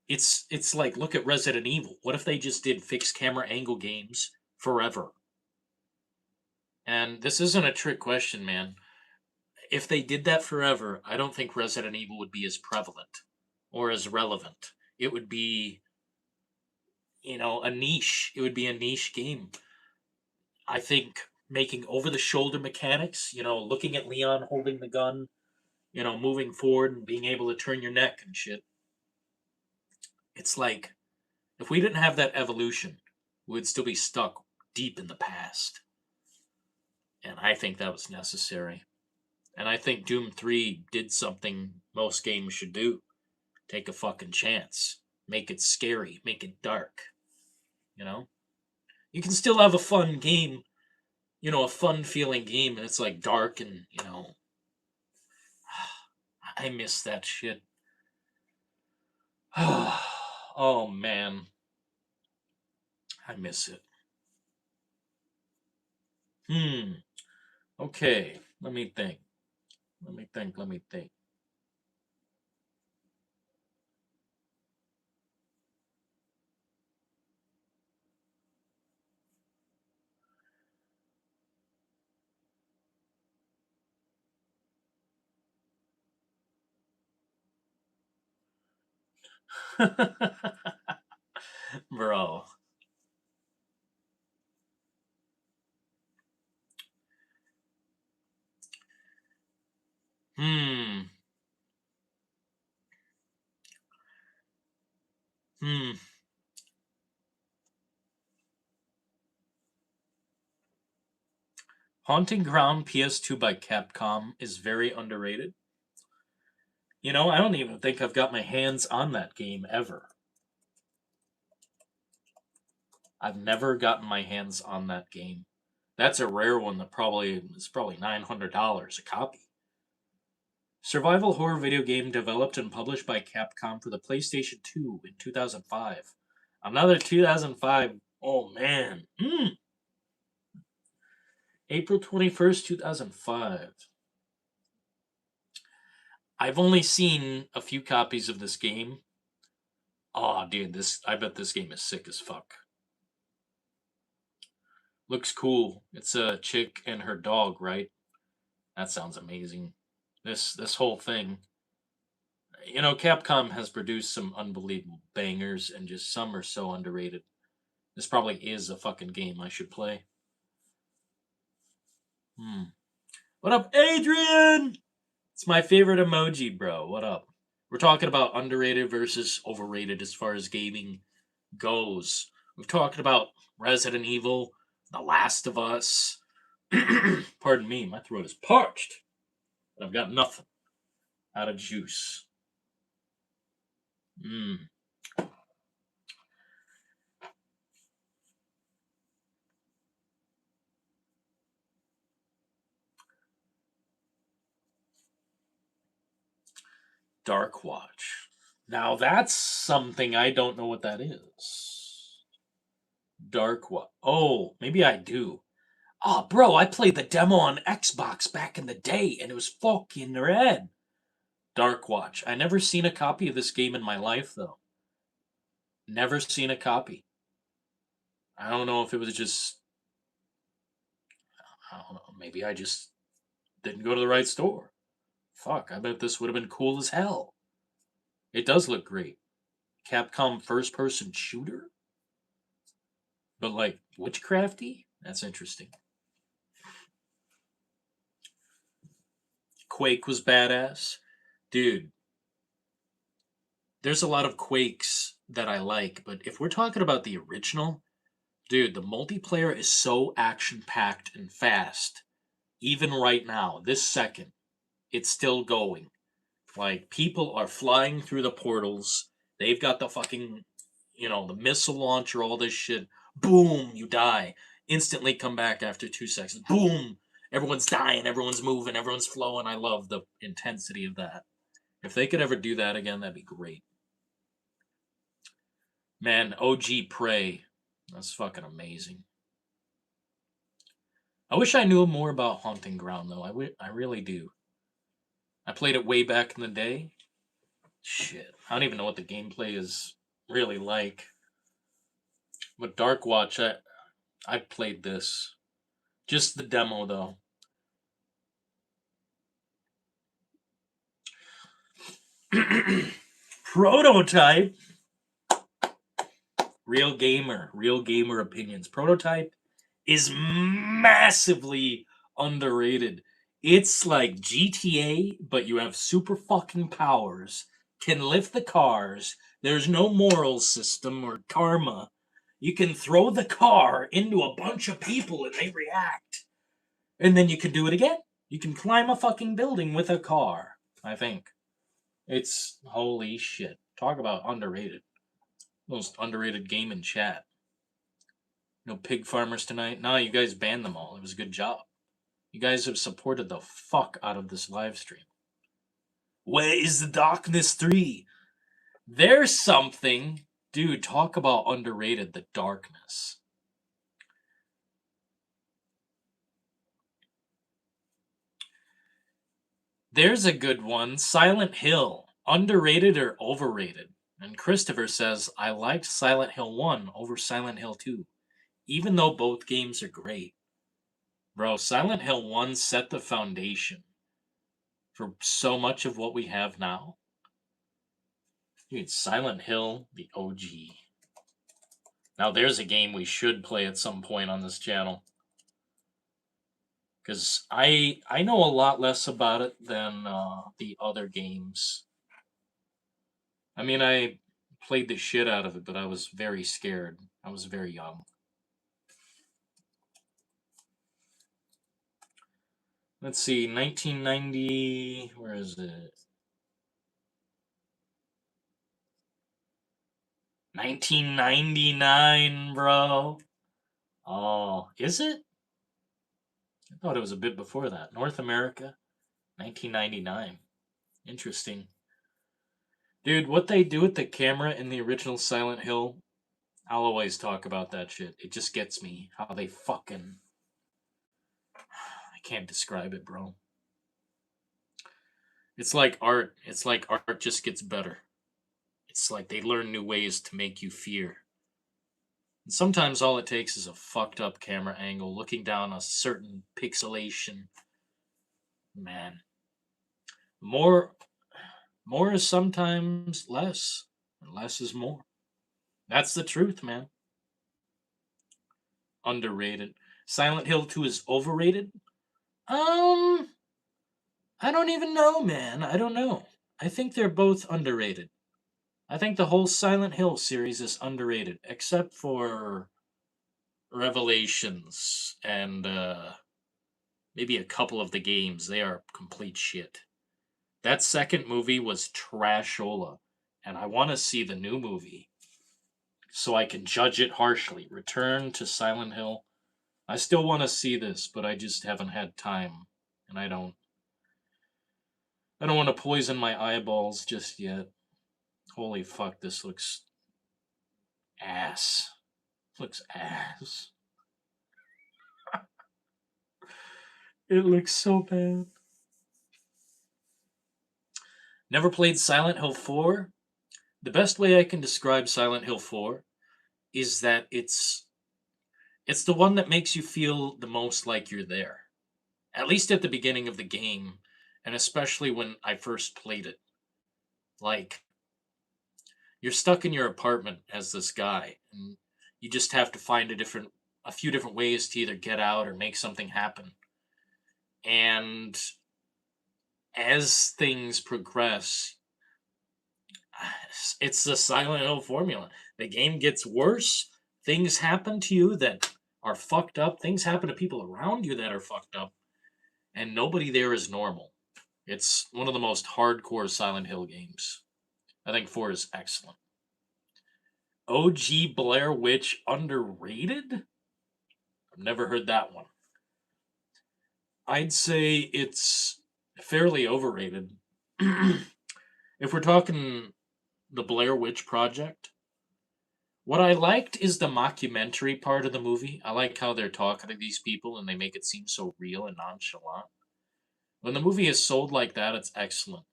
it's like look at Resident Evil. What if they just did fixed camera angle games forever? And this isn't a trick question, man. If they did that forever, I don't think Resident Evil would be as prevalent or as relevant. It would be, a niche. It would be a niche game. I think making over the shoulder mechanics, looking at Leon holding the gun, moving forward and being able to turn your neck and shit. It's like if we didn't have that evolution, we would still be stuck deep in the past. And I think that was necessary. And I think Doom 3 did something most games should do. Take a fucking chance. Make it scary. Make it dark. You know? You can still have a fun game, a fun feeling game, and it's like dark and, I miss that shit. Oh, man. I miss it. Okay. Let me think. Let me think. Let me think. Bro. Hmm. Hmm. Haunting Ground PS2 by Capcom is very underrated. I don't even think I've got my hands on that game ever. I've never gotten my hands on that game. That's a rare one that probably is probably $900 a copy. Survival horror video game developed and published by Capcom for the PlayStation 2 in 2005. Another 2005. Oh man. April 21st, 2005. I've only seen a few copies of this game. Oh, dude, I bet this game is sick as fuck. Looks cool. It's a chick and her dog, right? That sounds amazing. This whole thing. Capcom has produced some unbelievable bangers, and just some are so underrated. This probably is a fucking game I should play. What up, Adrian? It's my favorite emoji, bro. What up? We're talking about underrated versus overrated as far as gaming goes. We've talked about Resident Evil, The Last of Us. Pardon me, my throat is parched. But I've got nothing out of juice. Dark Watch. Now that's something I don't know what that is. Dark Watch. Oh, maybe I do. Oh, bro, I played the demo on Xbox back in the day, and it was fucking red. Dark Watch. I never seen a copy of this game in my life, though. Never seen a copy. I don't know if it was just, I don't know, maybe I just didn't go to the right store. Fuck, I bet this would have been cool as hell. It does look great. Capcom first person shooter? But like witchcrafty? That's interesting. Quake was badass. Dude, there's a lot of Quakes that I like, but if we're talking about the original, dude, the multiplayer is so action packed and fast. Even right now, this second, it's still going. Like, people are flying through the portals. They've got the fucking, the missile launcher, all this shit. Boom, you die. Instantly come back after 2 seconds. Boom, everyone's dying, everyone's moving, everyone's flowing. I love the intensity of that. If they could ever do that again, that'd be great. Man, OG Prey. That's fucking amazing. I wish I knew more about Haunting Ground, though. I really do. I played it way back in the day. Shit. I don't even know what the gameplay is really like. But Dark Watch, I played this. Just the demo, though. Prototype. Real gamer opinions. Prototype is massively underrated. It's like GTA, but you have super fucking powers, can lift the cars, there's no moral system or karma. You can throw the car into a bunch of people and they react. And then you can do it again. You can climb a fucking building with a car, I think. It's holy shit. Talk about underrated. Most underrated game in chat. No pig farmers tonight. No, you guys banned them all. It was a good job. You guys have supported the fuck out of this live stream. Where is the Darkness 3? There's something. Dude, talk about underrated, the darkness. There's a good one. Silent Hill. Underrated or overrated? And Christopher says, I liked Silent Hill 1 over Silent Hill 2, even though both games are great. Bro, Silent Hill 1 set the foundation for so much of what we have now. Dude, Silent Hill, the OG. Now there's a game we should play at some point on this channel. Because I know a lot less about it than the other games. I mean, I played the shit out of it, but I was very scared. I was very young. Let's see, 1990. Where is it? 1999, bro. Oh, is it? I thought it was a bit before that. North America, 1999. Interesting. Dude, what they do with the camera in the original Silent Hill, I'll always talk about that shit. It just gets me how they fucking. I can't describe it, bro. It's like art. It's like art just gets better. It's like they learn new ways to make you fear. And sometimes all it takes is a fucked up camera angle looking down a certain pixelation. Man. More more is sometimes less, and less is more. That's the truth, man. Underrated. Silent Hill 2 is overrated? Um, I don't even know, man. I don't know. I think they're both underrated. I think the whole Silent Hill series is underrated, except for Revelations and maybe a couple of the games. They are complete shit. That second movie was trashola, and I want to see the new movie so I can judge it harshly. Return to Silent Hill. I still want to see this, but I just haven't had time, and I don't want to poison my eyeballs just yet. Holy fuck, this looks ass. Looks ass. It looks so bad. Never played Silent Hill 4? The best way I can describe Silent Hill 4 is that it's the one that makes you feel the most like you're there. At least at the beginning of the game, and especially when I first played it. Like you're stuck in your apartment as this guy, and you just have to find a few different ways to either get out or make something happen. And as things progress, it's the Silent Hill formula. The game gets worse. Things happen to you that are fucked up. Things happen to people around you that are fucked up. And nobody there is normal. It's one of the most hardcore Silent Hill games. I think 4 is excellent. OG Blair Witch underrated? I've never heard that one. I'd say it's fairly overrated. If we're talking the Blair Witch Project, what I liked is the mockumentary part of the movie. I like how they're talking to these people and they make it seem so real and nonchalant. When the movie is sold like that, it's excellent.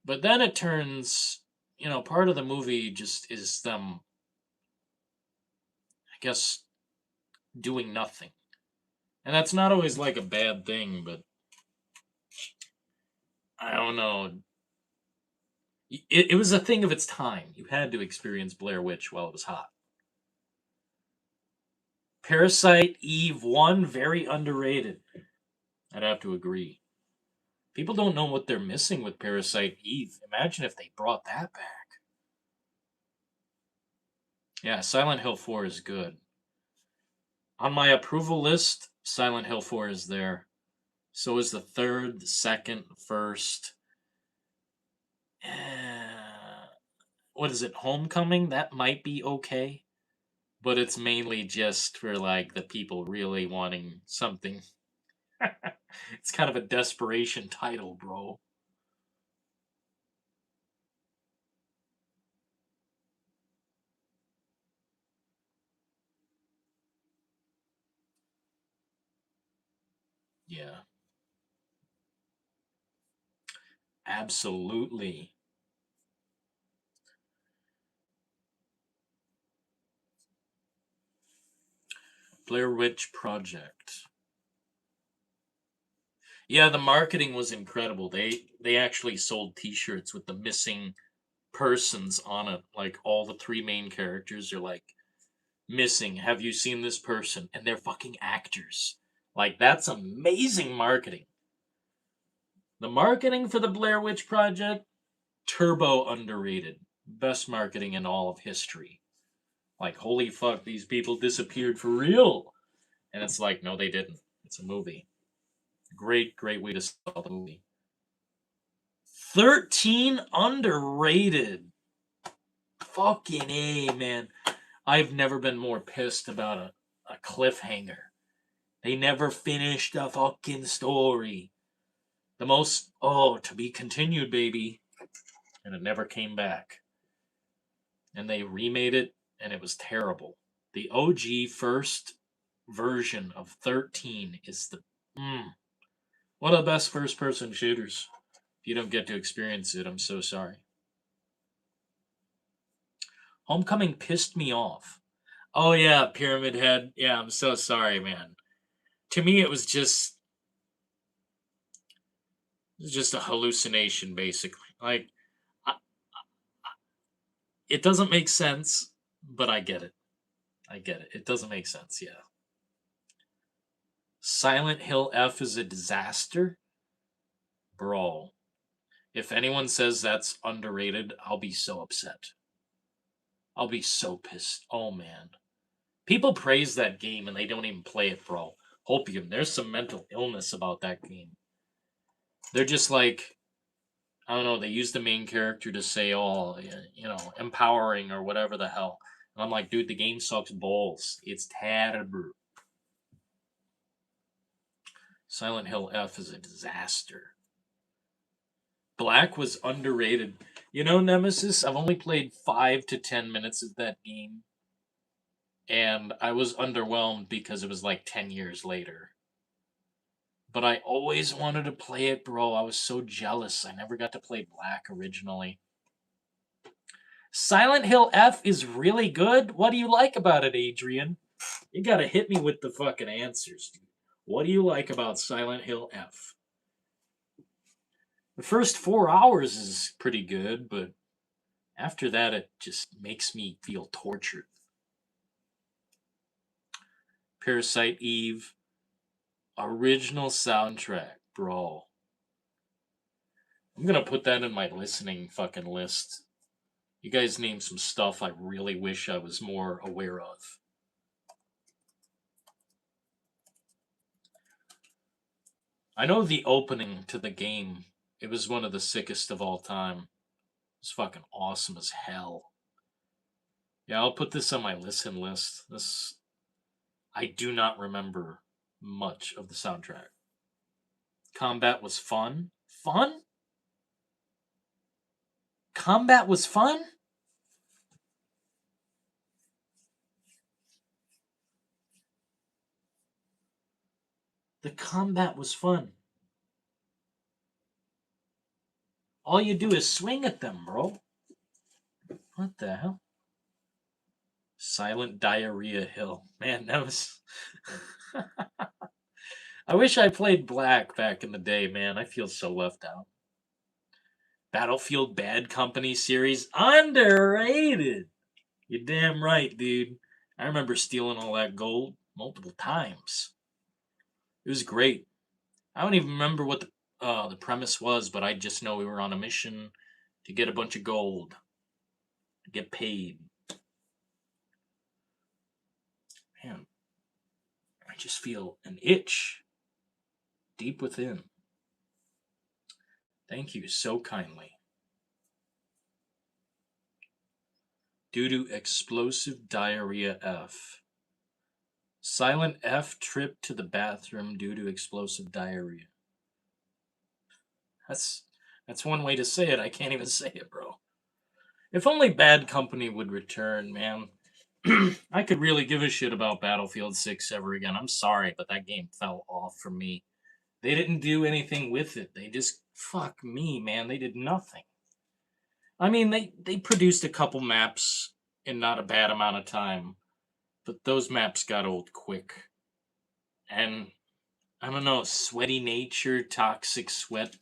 But then it turns, part of the movie just is them, I guess, doing nothing. And that's not always like a bad thing, but I don't know. It was a thing of its time. You had to experience Blair Witch while it was hot. Parasite Eve 1, very underrated. I'd have to agree. People don't know what they're missing with Parasite Eve. Imagine if they brought that back. Yeah, Silent Hill 4 is good. On my approval list, Silent Hill 4 is there. So is the third, the second, the first. What is it, Homecoming? That might be okay. But it's mainly just for like the people really wanting something. It's kind of a desperation title, bro. Yeah, absolutely. Blair Witch Project. Yeah, the marketing was incredible. They actually sold T-shirts with the missing persons on it. Like all the three main characters are like missing. Have you seen this person? And they're fucking actors. Like that's amazing marketing. The marketing for the Blair Witch Project, turbo underrated. Best marketing in all of history. Like holy fuck, these people disappeared for real. And it's like, no, they didn't. It's a movie. Great, great way to sell the movie. 13 underrated. Fucking A, man. I've never been more pissed about a cliffhanger. They never finished the fucking story. The most, to be continued, baby. And it never came back. And they remade it, and it was terrible. The OG first version of 13 is one of the best first person shooters. If you don't get to experience it, I'm so sorry. Homecoming pissed me off. Oh yeah, Pyramid Head. Yeah, I'm so sorry, man. To me, it was just a hallucination, basically. Like, I, it doesn't make sense, but I get it. I get it. It doesn't make sense. Yeah. Silent Hill F is a disaster, bro. If anyone says that's underrated, I'll be so upset. I'll be so pissed. Oh man. People praise that game and they don't even play it, bro. Hopium, there's some mental illness about that game. They're just like, I don't know, they use the main character to say, empowering or whatever the hell. And I'm like, dude, the game sucks balls. It's terrible. Silent Hill F is a disaster. Black was underrated. Nemesis, I've only played 5 to 10 minutes of that game. And I was underwhelmed because it was like 10 years later. But I always wanted to play it, bro. I was so jealous. I never got to play Black originally. Silent Hill F is really good? What do you like about it, Adrian? You gotta hit me with the fucking answers, dude. What do you like about Silent Hill F? The first 4 hours is pretty good, but after that, it just makes me feel tortured. Parasite Eve, original soundtrack, bro. I'm gonna put that in my listening fucking list. You guys name some stuff I really wish I was more aware of. I know the opening to the game. It was one of the sickest of all time. It's fucking awesome as hell. Yeah, I'll put this on my listen list. This I do not remember much of the soundtrack. Combat was fun. Fun? Combat was fun? The combat was fun. All you do is swing at them, bro. What the hell? Silent Diarrhea Hill. Man, that was. I wish I played Black back in the day, man. I feel so left out. Battlefield Bad Company series. Underrated. You're damn right, dude. I remember stealing all that gold multiple times. It was great. I don't even remember what the premise was, but I just know we were on a mission to get a bunch of gold, to get paid. Man, I just feel an itch deep within. Thank you so kindly. Due to explosive diarrhea F. Silent F trip to the bathroom due to explosive diarrhea. That's that's one way to say it. I can't even say it, bro. If only Bad Company would return, man. I could really give a shit about Battlefield 6 ever again. I'm sorry, but that game fell off for me. They didn't do anything with it. They just fuck me, man. They did nothing. I mean, they produced a couple maps in not a bad amount of time, but those maps got old quick. And I don't know, sweaty nature, toxic sweat,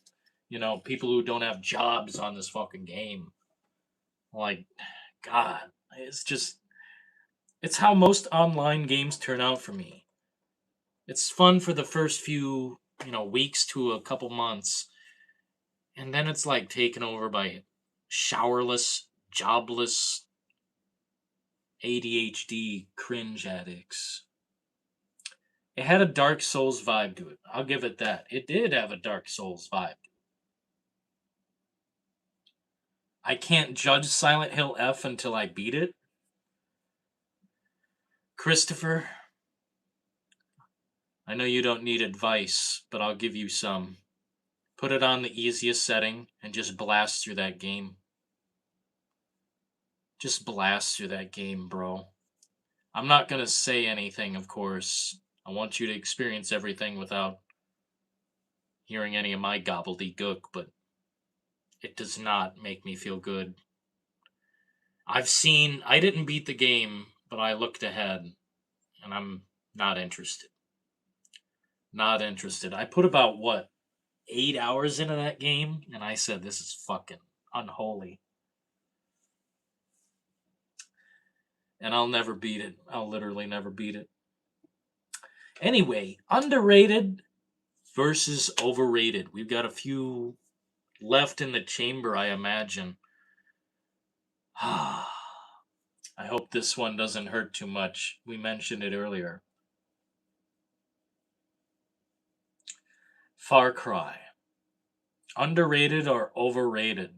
people who don't have jobs on this fucking game. Like, God, it's how most online games turn out for me. It's fun for the first few, weeks to a couple months, and then it's like taken over by showerless, jobless, ADHD cringe addicts. It had a Dark Souls vibe to it. I'll give it that. It did have a Dark Souls vibe. I can't judge Silent Hill F until I beat it. Christopher, I know you don't need advice, but I'll give you some. Put it on the easiest setting and just blast through that game. Just blast through that game, bro. I'm not going to say anything, of course. I want you to experience everything without hearing any of my gobbledygook, but it does not make me feel good. I didn't beat the game, but I looked ahead, and I'm not interested. Not interested. I put about, 8 hours into that game, and I said, this is fucking unholy. And I'll never beat it. I'll literally never beat it. Anyway, underrated versus overrated. We've got a few left in the chamber, I imagine. I hope this one doesn't hurt too much. We mentioned it earlier. Far Cry. Underrated or overrated?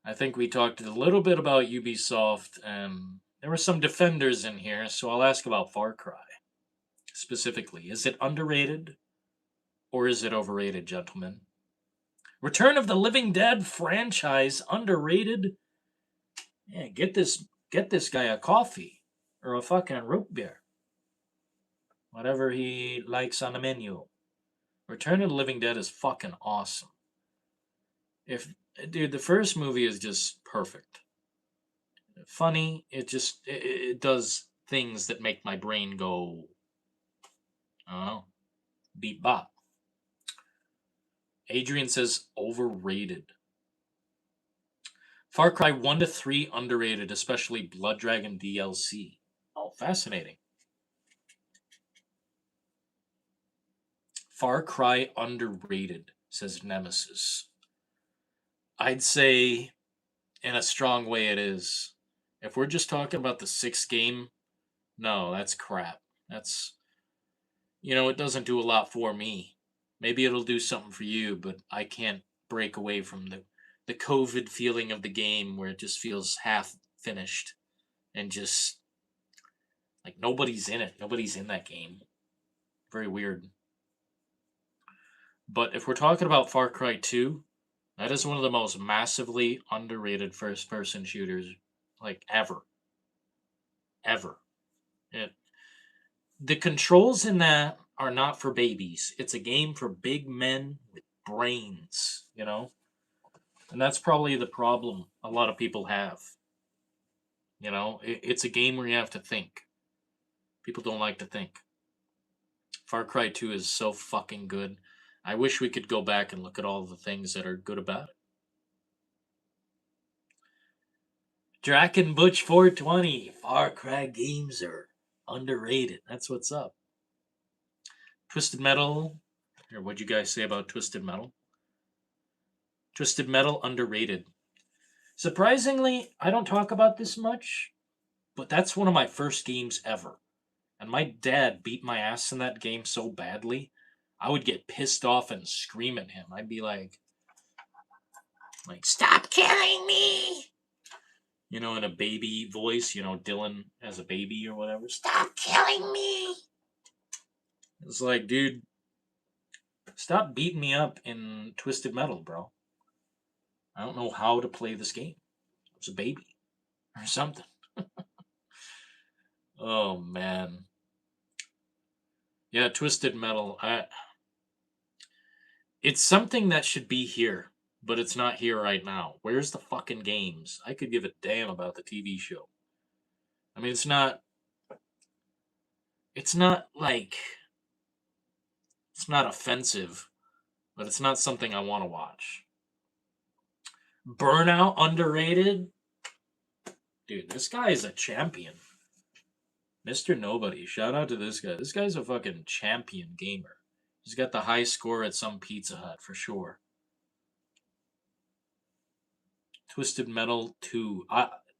I think we talked a little bit about Ubisoft, and there were some defenders in here, so I'll ask about Far Cry specifically. Is it underrated or is it overrated, gentlemen? Return of the Living Dead franchise underrated? Yeah, get this guy a coffee or a fucking root beer. Whatever he likes on the menu. Return of the Living Dead is fucking awesome. Dude, the first movie is just perfect. funny. It does things that make my brain go, I don't know, beep bop. Adrian says overrated. Far Cry 1 to 3 underrated, especially Blood Dragon DLC. Oh, fascinating. Far Cry underrated, says Nemesis. I'd say in a strong way it is. If we're just talking about the 6th game, no, that's crap. That's, it doesn't do a lot for me. Maybe it'll do something for you, but I can't break away from the COVID feeling of the game where it just feels half finished and just like nobody's in it. Nobody's in that game. Very weird. But if we're talking about Far Cry 2, that is one of the most massively underrated first person shooters like ever. Ever. It, the controls in that are not for babies. It's a game for big men with brains, And that's probably the problem a lot of people have. It's a game where you have to think. People don't like to think. Far Cry 2 is so fucking good. I wish we could go back and look at all the things that are good about it. Draken Butch 420. Far Cry games are underrated. That's what's up. Twisted Metal. Or what'd you guys say about Twisted Metal? Twisted Metal underrated. Surprisingly, I don't talk about this much, but that's one of my first games ever. And my dad beat my ass in that game so badly, I would get pissed off and scream at him. I'd be like, stop killing me! In a baby voice, Dylan as a baby or whatever. Stop killing me! It's like, dude, stop beating me up in Twisted Metal, bro. I don't know how to play this game. I was a baby or something. Oh, man. Yeah, Twisted Metal. It's something that should be here, but it's not here right now. Where's the fucking games? I could give a damn about the TV show. I mean, it's not like, it's not offensive, but it's not something I want to watch. Burnout underrated? Dude, this guy is a champion. Mr. Nobody. Shout out to this guy. This guy's a fucking champion gamer. He's got the high score at some Pizza Hut for sure. Twisted Metal 2.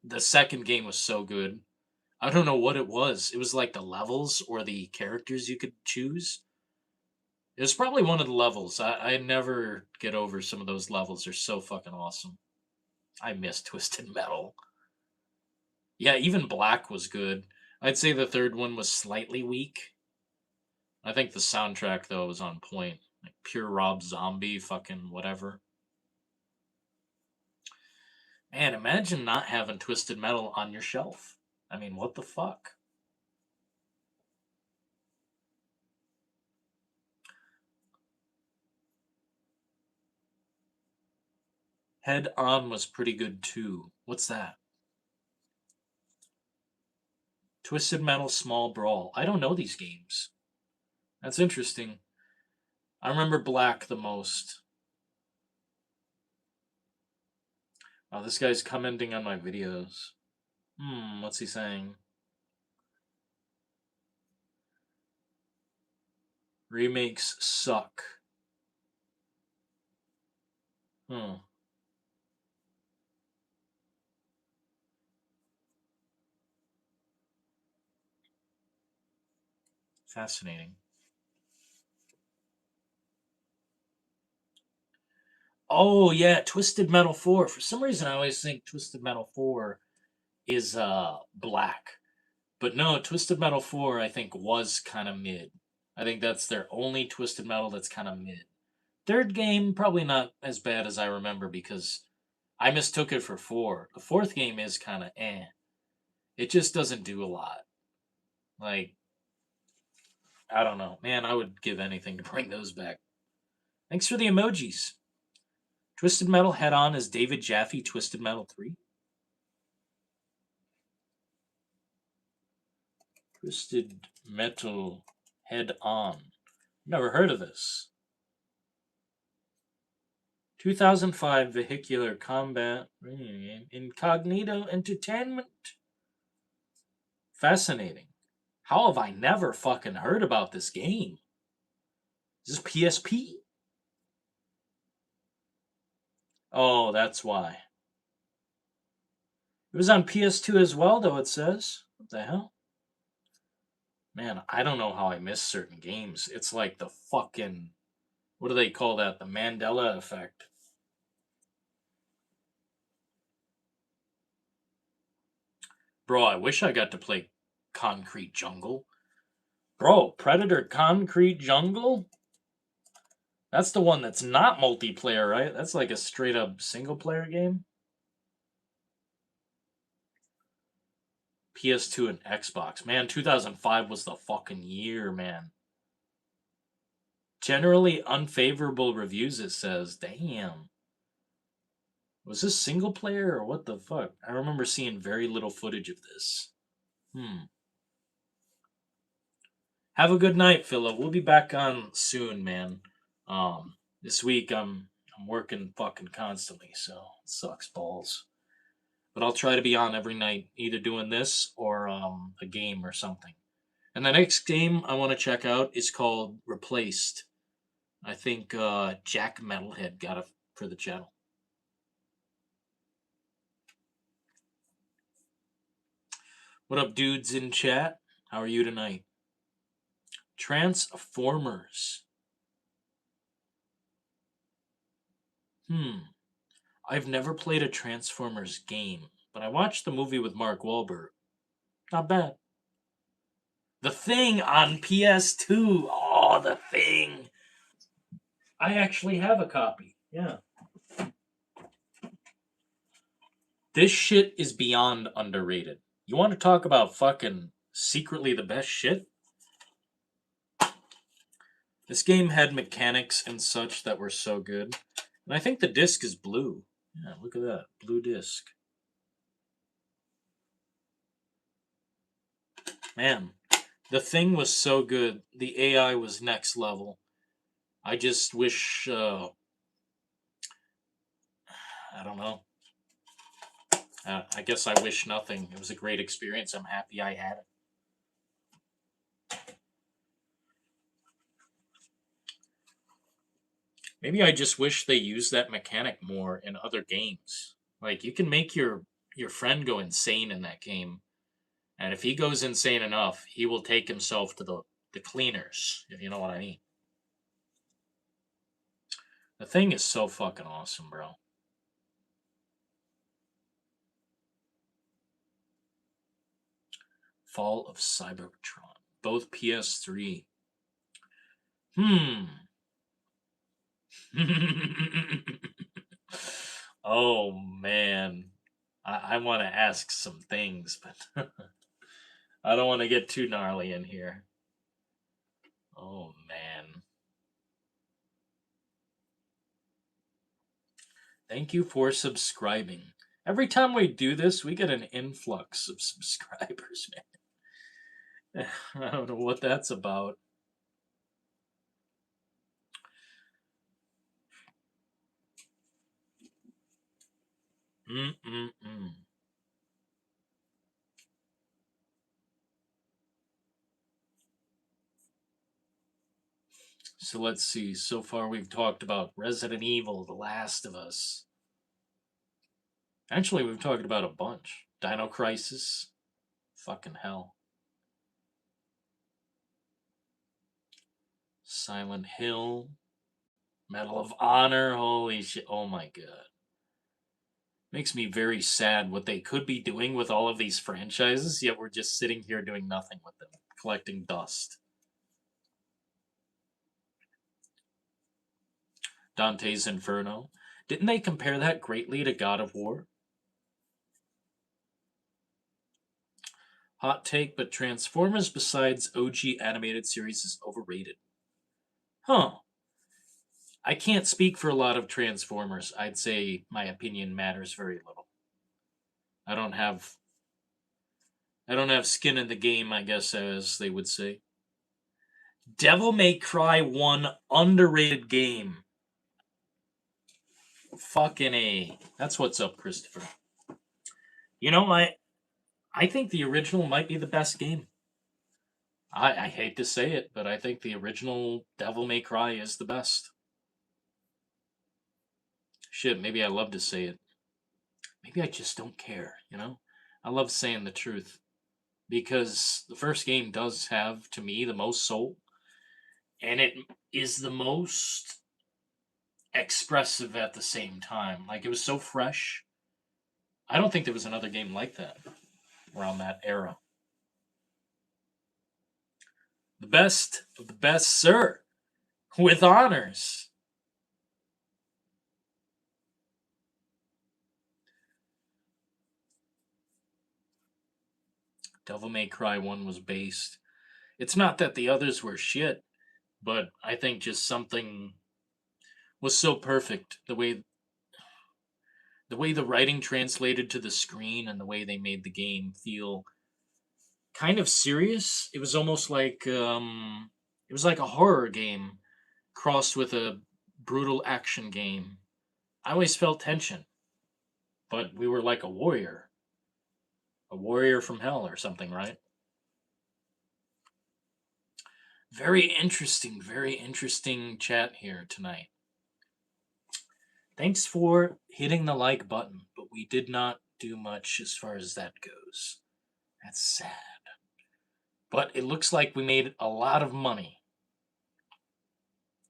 The second game was so good. I don't know what it was. It was like the levels or the characters you could choose. It was probably one of the levels. I never get over some of those levels. They're so fucking awesome. I miss Twisted Metal. Yeah, even Black was good. I'd say the third one was slightly weak. I think the soundtrack, though, was on point. Like pure Rob Zombie, fucking whatever. Man, imagine not having Twisted Metal on your shelf. I mean, what the fuck? Head On was pretty good too. What's that? Twisted Metal Small Brawl. I don't know these games. That's interesting. I remember Black the most. Oh, this guy's commenting on my videos. What's he saying? Remakes suck. Fascinating. Oh, yeah, Twisted Metal 4. For some reason, I always think Twisted Metal 4 is Black. But no, Twisted Metal 4, I think, was kind of mid. I think that's their only Twisted Metal that's kind of mid. Third game, probably not as bad as I remember because I mistook it for 4. The fourth game is kind of eh. It just doesn't do a lot. Like, I don't know. Man, I would give anything to bring those back. Thanks for the emojis. Twisted Metal Head On is David Jaffe Twisted Metal 3. Twisted Metal Head On. Never heard of this. 2005 Vehicular Combat Incognito Entertainment. Fascinating. How have I never fucking heard about this game? Is this PSP? Oh, that's why. It was on PS2 as well, though, it says. What the hell? Man, I don't know how I miss certain games. It's like the fucking. What do they call that? The Mandela effect. Bro, I wish I got to play Concrete Jungle. Bro, Predator Concrete Jungle? That's the one that's not multiplayer, right? That's like a straight up single player game. PS2 and Xbox. Man, 2005 was the fucking year, man. Generally unfavorable reviews, it says. Damn. Was this single player or what the fuck? I remember seeing very little footage of this. Have a good night, Philip. We'll be back on soon, man. This week I'm working fucking constantly, so it sucks balls. But I'll try to be on every night, either doing this or a game or something. And the next game I want to check out is called Replaced. I think Jack Metalhead got it for the channel. What up, dudes in chat? How are you tonight? Transformers. I've never played a Transformers game, but I watched the movie with Mark Wahlberg. Not bad. The Thing on PS2. Oh, The Thing. I actually have a copy. Yeah. This shit is beyond underrated. You want to talk about fucking secretly the best shit? This game had mechanics and such that were so good. And I think the disc is blue. Yeah, look at that. Blue disc. Man, The Thing was so good. The AI was next level. I just wish, I don't know. I guess I wish nothing. It was a great experience. I'm happy I had it. Maybe I just wish they used that mechanic more in other games. Like you can make your friend go insane in that game, and if he goes insane enough, he will take himself to the cleaners. If you know what I mean. The Thing is so fucking awesome, bro. Fall of Cybertron, both PS3. Hmm. Oh man, I want to ask some things, but I don't want to get too gnarly in here. Oh man. Thank you for subscribing. Every time we do this, we get an influx of subscribers, man. I don't know what that's about. Mm-mm-mm. So let's see. So far, we've talked about Resident Evil, The Last of Us. Actually, we've talked about a bunch. Dino Crisis. Fucking hell. Silent Hill. Medal of Honor. Holy shit. Oh my god. Makes me very sad what they could be doing with all of these franchises, yet we're just sitting here doing nothing with them, collecting dust. Dante's Inferno. Didn't they compare that greatly to God of War? Hot take, but Transformers besides OG animated series is overrated. Huh. I can't speak for a lot of Transformers. I'd say my opinion matters very little. I don't have I don't have skin in the game, I guess, as they would say. Devil May Cry 1 underrated game. Fucking A. That's what's up, Christopher. You know, I think the original might be the best game. I hate to say it, but I think the original Devil May Cry is the best. Shit, maybe I love to say it. Maybe I just don't care, you know? I love saying the truth. Because the first game does have, to me, the most soul. And it is the most expressive at the same time. Like, it was so fresh. I don't think there was another game like that around that era. The best of the best, sir. With honors. Devil May Cry 1 was based. It's not that the others were shit, but I think just something was so perfect. The way the writing translated to the screen and the way they made the game feel kind of serious. It was almost like it was like a horror game crossed with a brutal action game. I always felt tension, but we were like a warrior from hell or something, right? Very interesting chat here tonight. Thanks for hitting the like button, but we did not do much as far as that goes. That's sad. But it looks like we made a lot of money.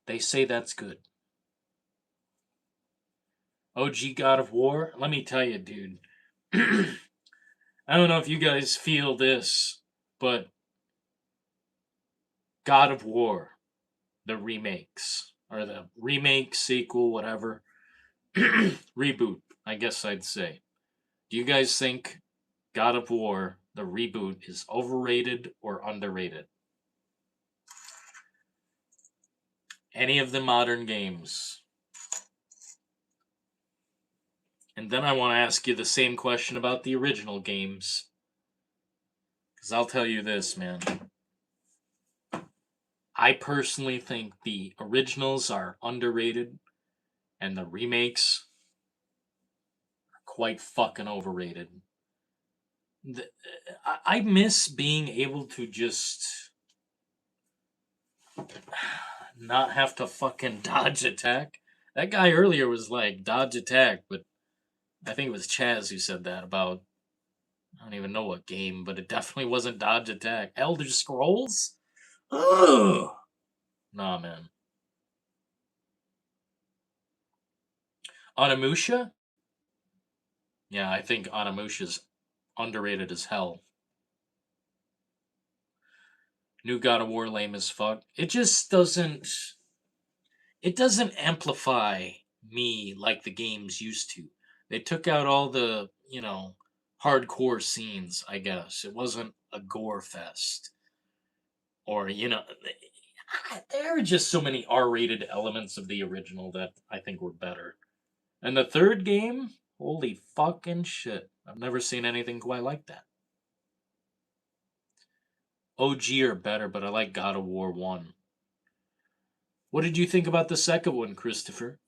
They say that's good. OG God of War, let me tell you, dude. I don't know if you guys feel this, but God of War, the remakes, or the remake, sequel, whatever, reboot, I guess I'd say. Do you guys think God of War, the reboot, is overrated or underrated? Any of the modern games. And then I want to ask you the same question about the original games. Because I'll tell you this, man. I personally think the originals are underrated and the remakes are quite fucking overrated. I miss being able to just not have to fucking dodge attack. That guy earlier was like dodge attack, but I think it was Chaz who said that about, I don't even know what game, but it definitely wasn't dodge attack. Elder Scrolls? Ugh. Nah, man. Onimusha? Yeah, I think Onimusha's underrated as hell. New God of War lame as fuck. It just doesn't. It doesn't amplify me like the games used to. They took out all the hardcore scenes. I guess it wasn't a gore fest, or there are just so many R-rated elements of the original that I think were better. And the third game, holy fucking shit! I've never seen anything quite like that. OG are better, but I like God of War 1. What did you think about the second one, Christopher?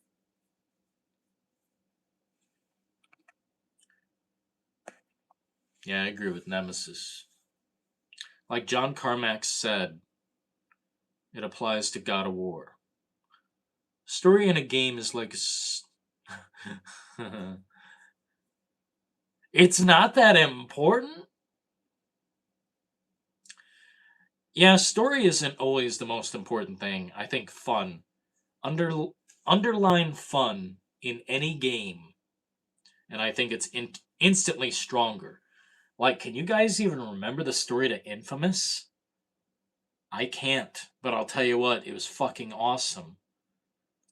Yeah, I agree with Nemesis. Like John Carmack said, it applies to God of War. Story in a game is like it's not that important? Yeah, story isn't always the most important thing. I think fun. Under Underline fun in any game, and I think it's instantly stronger. Like, can you guys even remember the story to Infamous? I can't, but I'll tell you what, it was fucking awesome.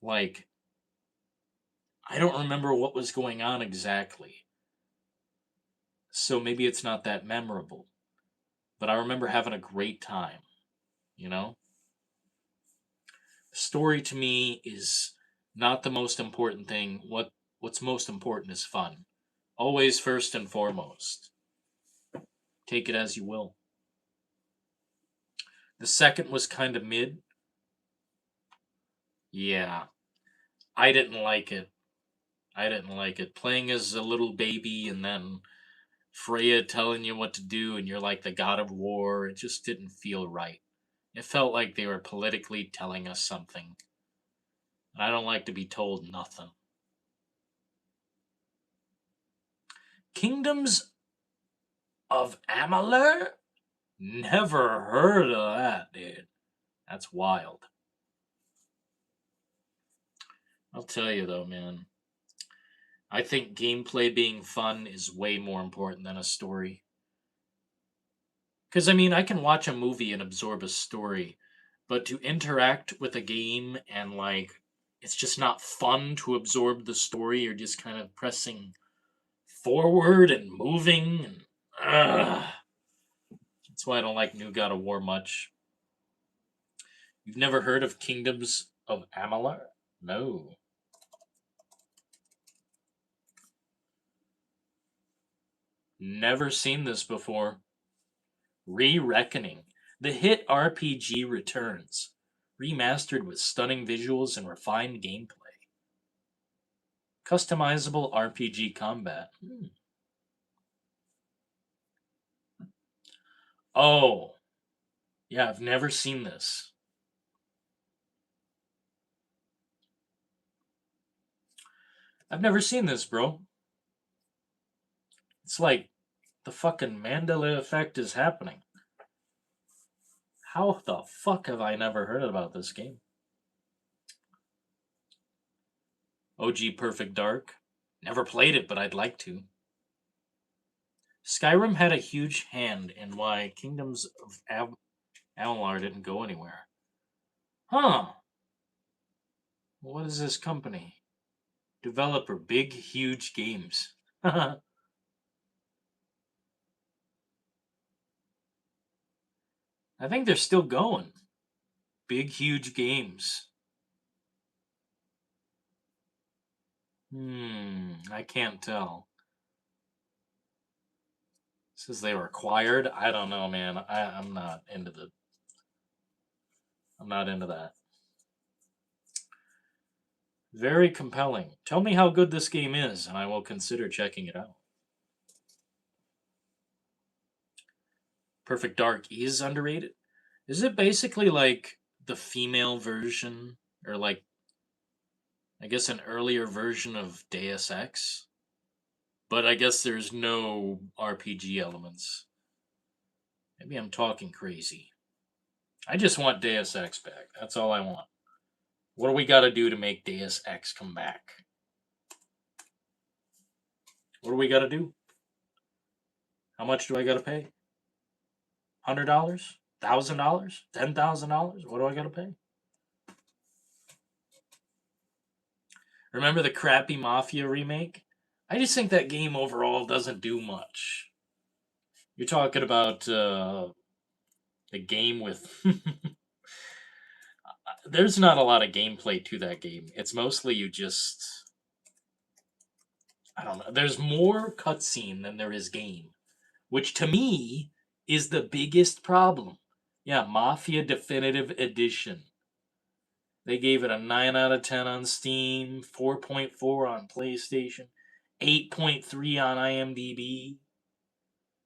Like, I don't remember what was going on exactly, so maybe it's not that memorable. But I remember having a great time, you know? Story to me is not the most important thing. What's most important is fun. Always first and foremost. Take it as you will. The second was kind of mid. Yeah, I didn't like it. I didn't like it. Playing as a little baby and then Freya telling you what to do and you're like the god of war, it just didn't feel right. It felt like they were politically telling us something. And I don't like to be told nothing. Kingdoms of Amalur? Never heard of that, dude. That's wild. I'll tell you though, man. I think gameplay being fun is way more important than a story. Because, I mean, I can watch a movie and absorb a story, but to interact with a game and, like, it's just not fun to absorb the story. You're just kind of pressing forward and moving. And, that's why I don't like New God of War much. You've never heard of Kingdoms of Amalur? No. Never seen this before. Re-Reckoning. The hit RPG returns, remastered with stunning visuals and refined gameplay. Customizable RPG combat. Oh, yeah, I've never seen this. I've never seen this, bro. It's like the fucking Mandela effect is happening. How the fuck have I never heard about this game? OG Perfect Dark. Never played it, but I'd like to. Skyrim had a huge hand in why Kingdoms of Amalur didn't go anywhere. Huh. What is this company? Developer Big Huge Games. I think they're still going. Big Huge Games. I can't tell. Says they were acquired. I don't know, man. I'm not into I'm not into that. Very compelling. Tell me how good this game is, and I will consider checking it out. Perfect Dark is underrated. Is it basically like the female version, or like I guess an earlier version of Deus Ex? But I guess there's no RPG elements. Maybe I'm talking crazy. I just want Deus Ex back. That's all I want. What do we got to do to make Deus Ex come back? What do we got to do? How much do I got to pay? $100? $1,000? $10,000? What do I got to pay? Remember the crappy Mafia remake? I just think that game overall doesn't do much. You're talking about the game with. There's not a lot of gameplay to that game. It's mostly you just. I don't know. There's more cutscene than there is game, which to me is the biggest problem. Yeah, Mafia Definitive Edition. They gave it a 9 out of 10 on Steam, 4.4 on PlayStation, 8.3 on IMDb.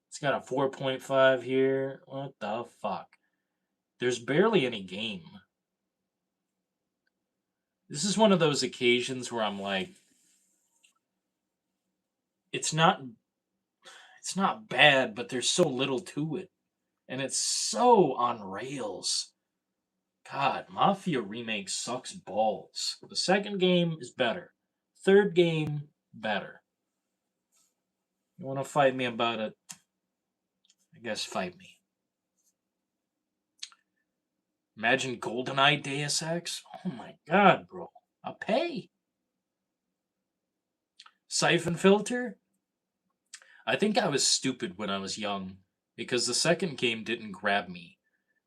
It's got a 4.5 here. What the fuck? There's barely any game. This is one of those occasions where I'm like, it's not bad, but there's so little to it. And it's so on rails. God, Mafia Remake sucks balls. The second game is better. Third game, better. You want to fight me about it? I guess fight me. Imagine GoldenEye Deus Ex? Oh my god, bro. I'll pay. Siphon Filter? I think I was stupid when I was young because the second game didn't grab me.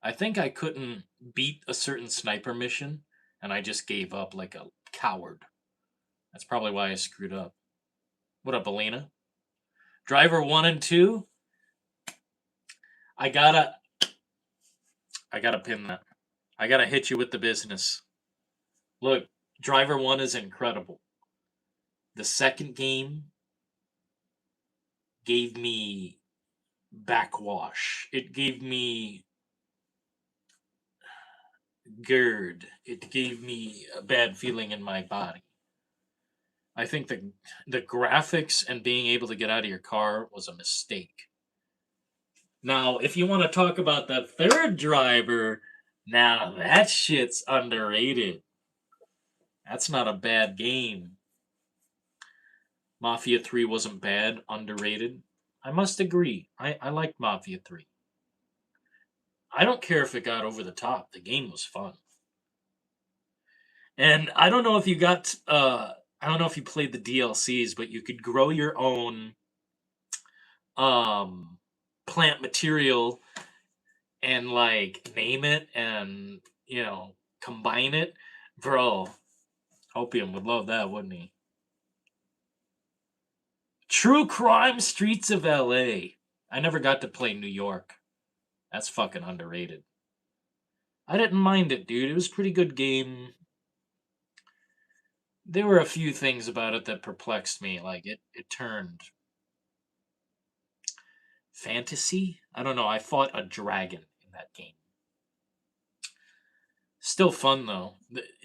I think I couldn't beat a certain sniper mission and I just gave up like a coward. That's probably why I screwed up. What up, Alina? Driver 1 and 2? I gotta pin that. I gotta hit you with the business. Look, Driver 1 is incredible. The second game gave me backwash. It gave me GERD. It gave me a bad feeling in my body. I think the graphics and being able to get out of your car was a mistake. Now, if you want to talk about the third driver, now that shit's underrated. That's not a bad game. Mafia 3 wasn't bad, underrated. I must agree. I liked Mafia 3. I don't care if it got over the top. The game was fun. And I don't know if you got I don't know if you played the DLCs, but you could grow your own um plant material and like name it and combine it. Bro, Opium would love that, wouldn't he? True Crime Streets of LA. I never got to play New York. That's fucking underrated. I didn't mind it, dude. It was a pretty good game. There were a few things about it that perplexed me. Like it turned fantasy. I don't know. I fought a dragon in that game. Still fun though.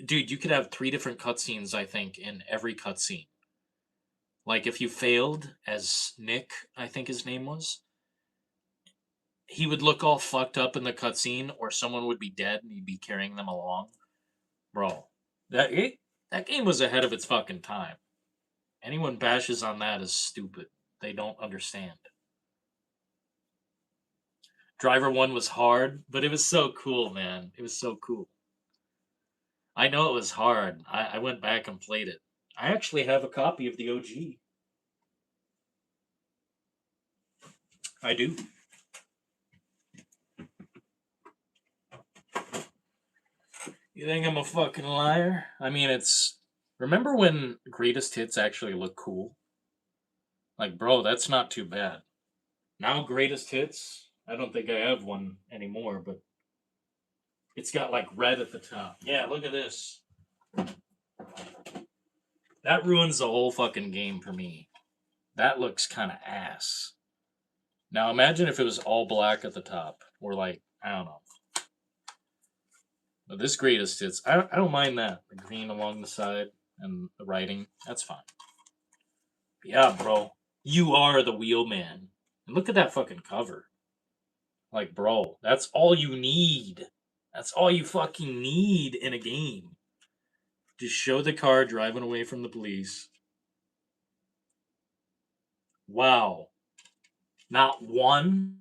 Dude, you could have 3 different cutscenes, I think, in every cutscene. Like if you failed as Nick, I think his name was, he would look all fucked up in the cutscene, or someone would be dead and he'd be carrying them along. Bro, that game was ahead of its fucking time. Anyone bashes on that is stupid. They don't understand. Driver 1 was hard, but it was so cool, man. It was so cool. I know it was hard. I went back and played it. I actually have a copy of the OG. I do. You think I'm a fucking liar? I mean, it's. Remember when greatest hits actually look cool? Like, bro, that's not too bad. Now, greatest hits, I don't think I have one anymore, but it's got like red at the top. Yeah, look at this. That ruins the whole fucking game for me. That looks kind of ass. Now, imagine if it was all black at the top, or like, I don't know. But this greatest hits, I don't mind that. The green along the side and the writing, that's fine. But yeah, bro, you are the wheelman. And look at that fucking cover. Like, bro, that's all you need. That's all you fucking need in a game. Just show the car driving away from the police. Wow. Not one,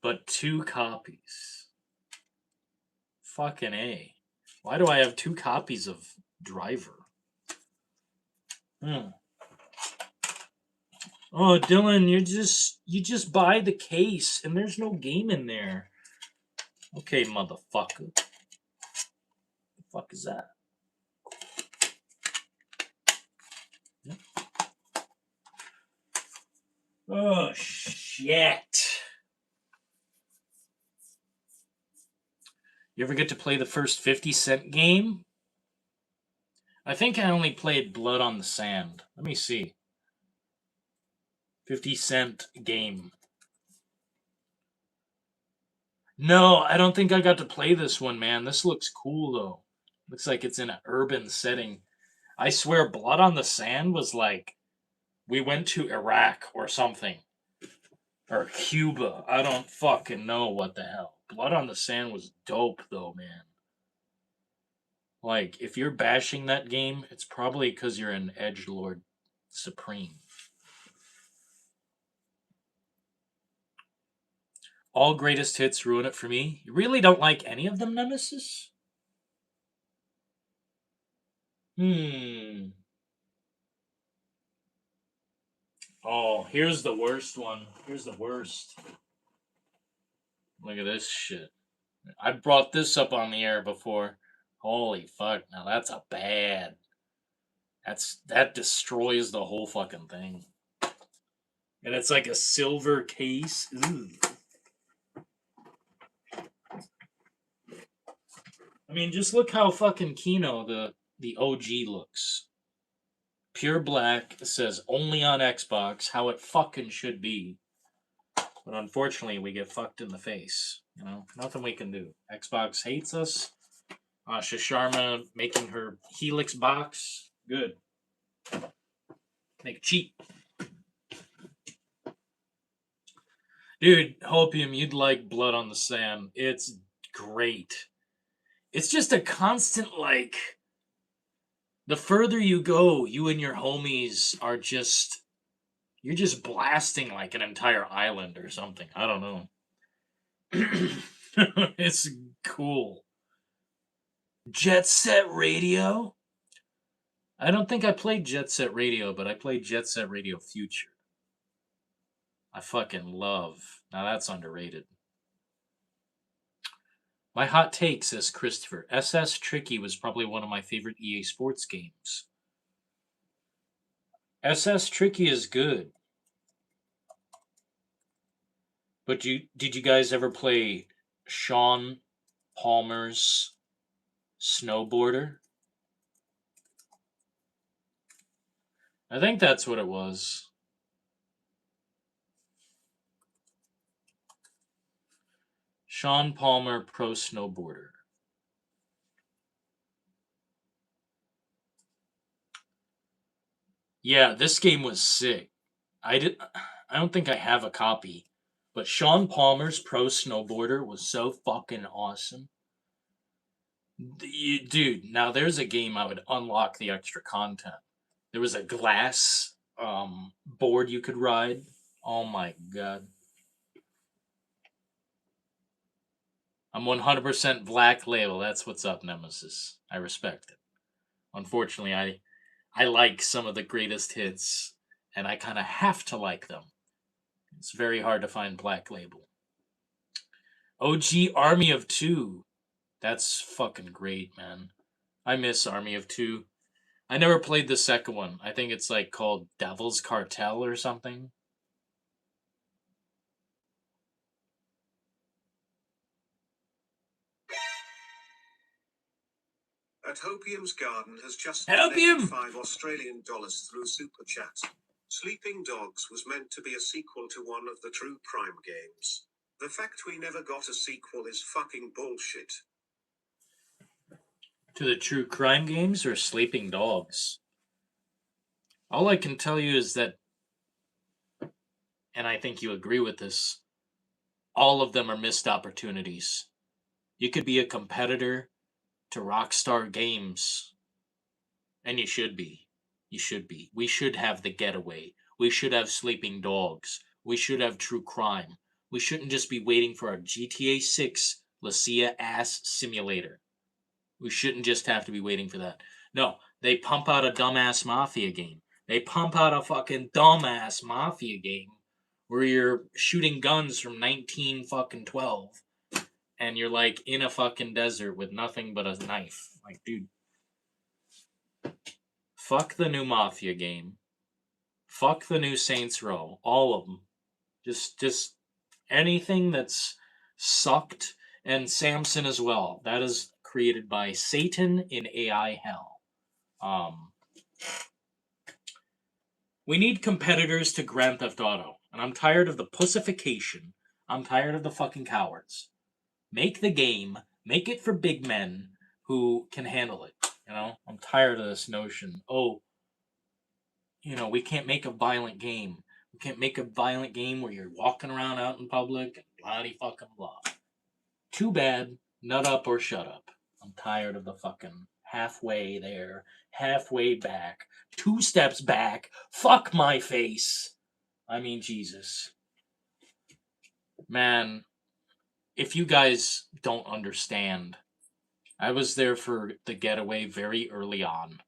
but 2 copies. Fucking A. Why do I have 2 copies of Driver? Oh, Dylan, you just buy the case and there's no game in there. Okay, motherfucker. The fuck is that? Oh shit. You ever get to play the first 50 Cent game? I think I only played Blood on the Sand. Let me see. 50 Cent game. No, I don't think I got to play this one, man. This looks cool, though. Looks like it's in an urban setting. I swear, Blood on the Sand was like, we went to Iraq or something. Or Cuba. I don't fucking know what the hell. Blood on the Sand was dope, though, man. Like, if you're bashing that game, it's probably because you're an edgelord supreme. All greatest hits ruin it for me. You really don't like any of them, Nemesis? Oh, here's the worst one. Here's the worst. Look at this shit. I brought this up on the air before. Holy fuck. Now that's a bad. That destroys the whole fucking thing. And it's like a silver case. Ooh. mean, just look how fucking Kino, the OG, looks. Pure black, says only on Xbox, how it fucking should be. But unfortunately, we get fucked in the face. You know, nothing we can do. Xbox hates us. Shisharma making her Helix box. Good. Make it cheap. Dude, Hopium, you'd like Blood on the Sand. It's great. It's just a constant, like, the further you go, you and your homies are just, you're just blasting like an entire island or something. I don't know. It's cool. Jet Set Radio? I don't think I played Jet Set Radio, but I played Jet Set Radio Future. I fucking love. Now that's underrated. My hot take, says Christopher. SS Tricky was probably one of my favorite EA Sports games. SS Tricky is good. But did you guys ever play Sean Palmer's Snowboarder? I think that's what it was. Sean Palmer Pro Snowboarder. Yeah, this game was sick. I don't think I have a copy, but Sean Palmer's Pro Snowboarder was so fucking awesome. Dude, now there's a game I would unlock the extra content. There was a glass board you could ride. Oh my god. I'm 100% Black Label. That's what's up, Nemesis. I respect it. Unfortunately, I like some of the greatest hits, and I kind of have to like them. It's very hard to find Black Label. OG Army of Two. That's fucking great, man. I miss Army of Two. I never played the second one. I think it's like called Devil's Cartel or something. At Hopium's Garden has just Hopium! donated $5 through Super Chat. Sleeping Dogs was meant to be a sequel to one of the true crime games. The fact we never got a sequel is fucking bullshit. To the true crime games or Sleeping Dogs? All I can tell you is that, and I think you agree with this, all of them are missed opportunities. You could be a competitor to Rockstar Games, and you should be. You should be. We should have The Getaway. We should have Sleeping Dogs. We should have True Crime. We shouldn't just be waiting for our GTA 6 Lucia ass simulator. We shouldn't just have to be waiting for that. No, they pump out a dumbass Mafia game. They pump out a fucking dumbass Mafia game where you're shooting guns from 1912 and you're like in a fucking desert with nothing but a knife. Like, dude, fuck the new Mafia game. Fuck the new Saints Row. All of them. Just anything that's sucked. And Samson as well. That is created by Satan in AI hell. We need competitors to Grand Theft Auto. And I'm tired of the pussification. I'm tired of the fucking cowards. Make the game. Make it for big men who can handle it. You know? I'm tired of this notion. Oh, you know, we can't make a violent game. We can't make a violent game where you're walking around out in public and bloody fucking blah. Too bad. Nut up or shut up. I'm tired of the fucking halfway there, halfway back, 2 steps back. Fuck my face. I mean, Jesus. Man, if you guys don't understand, I was there for The Getaway very early on.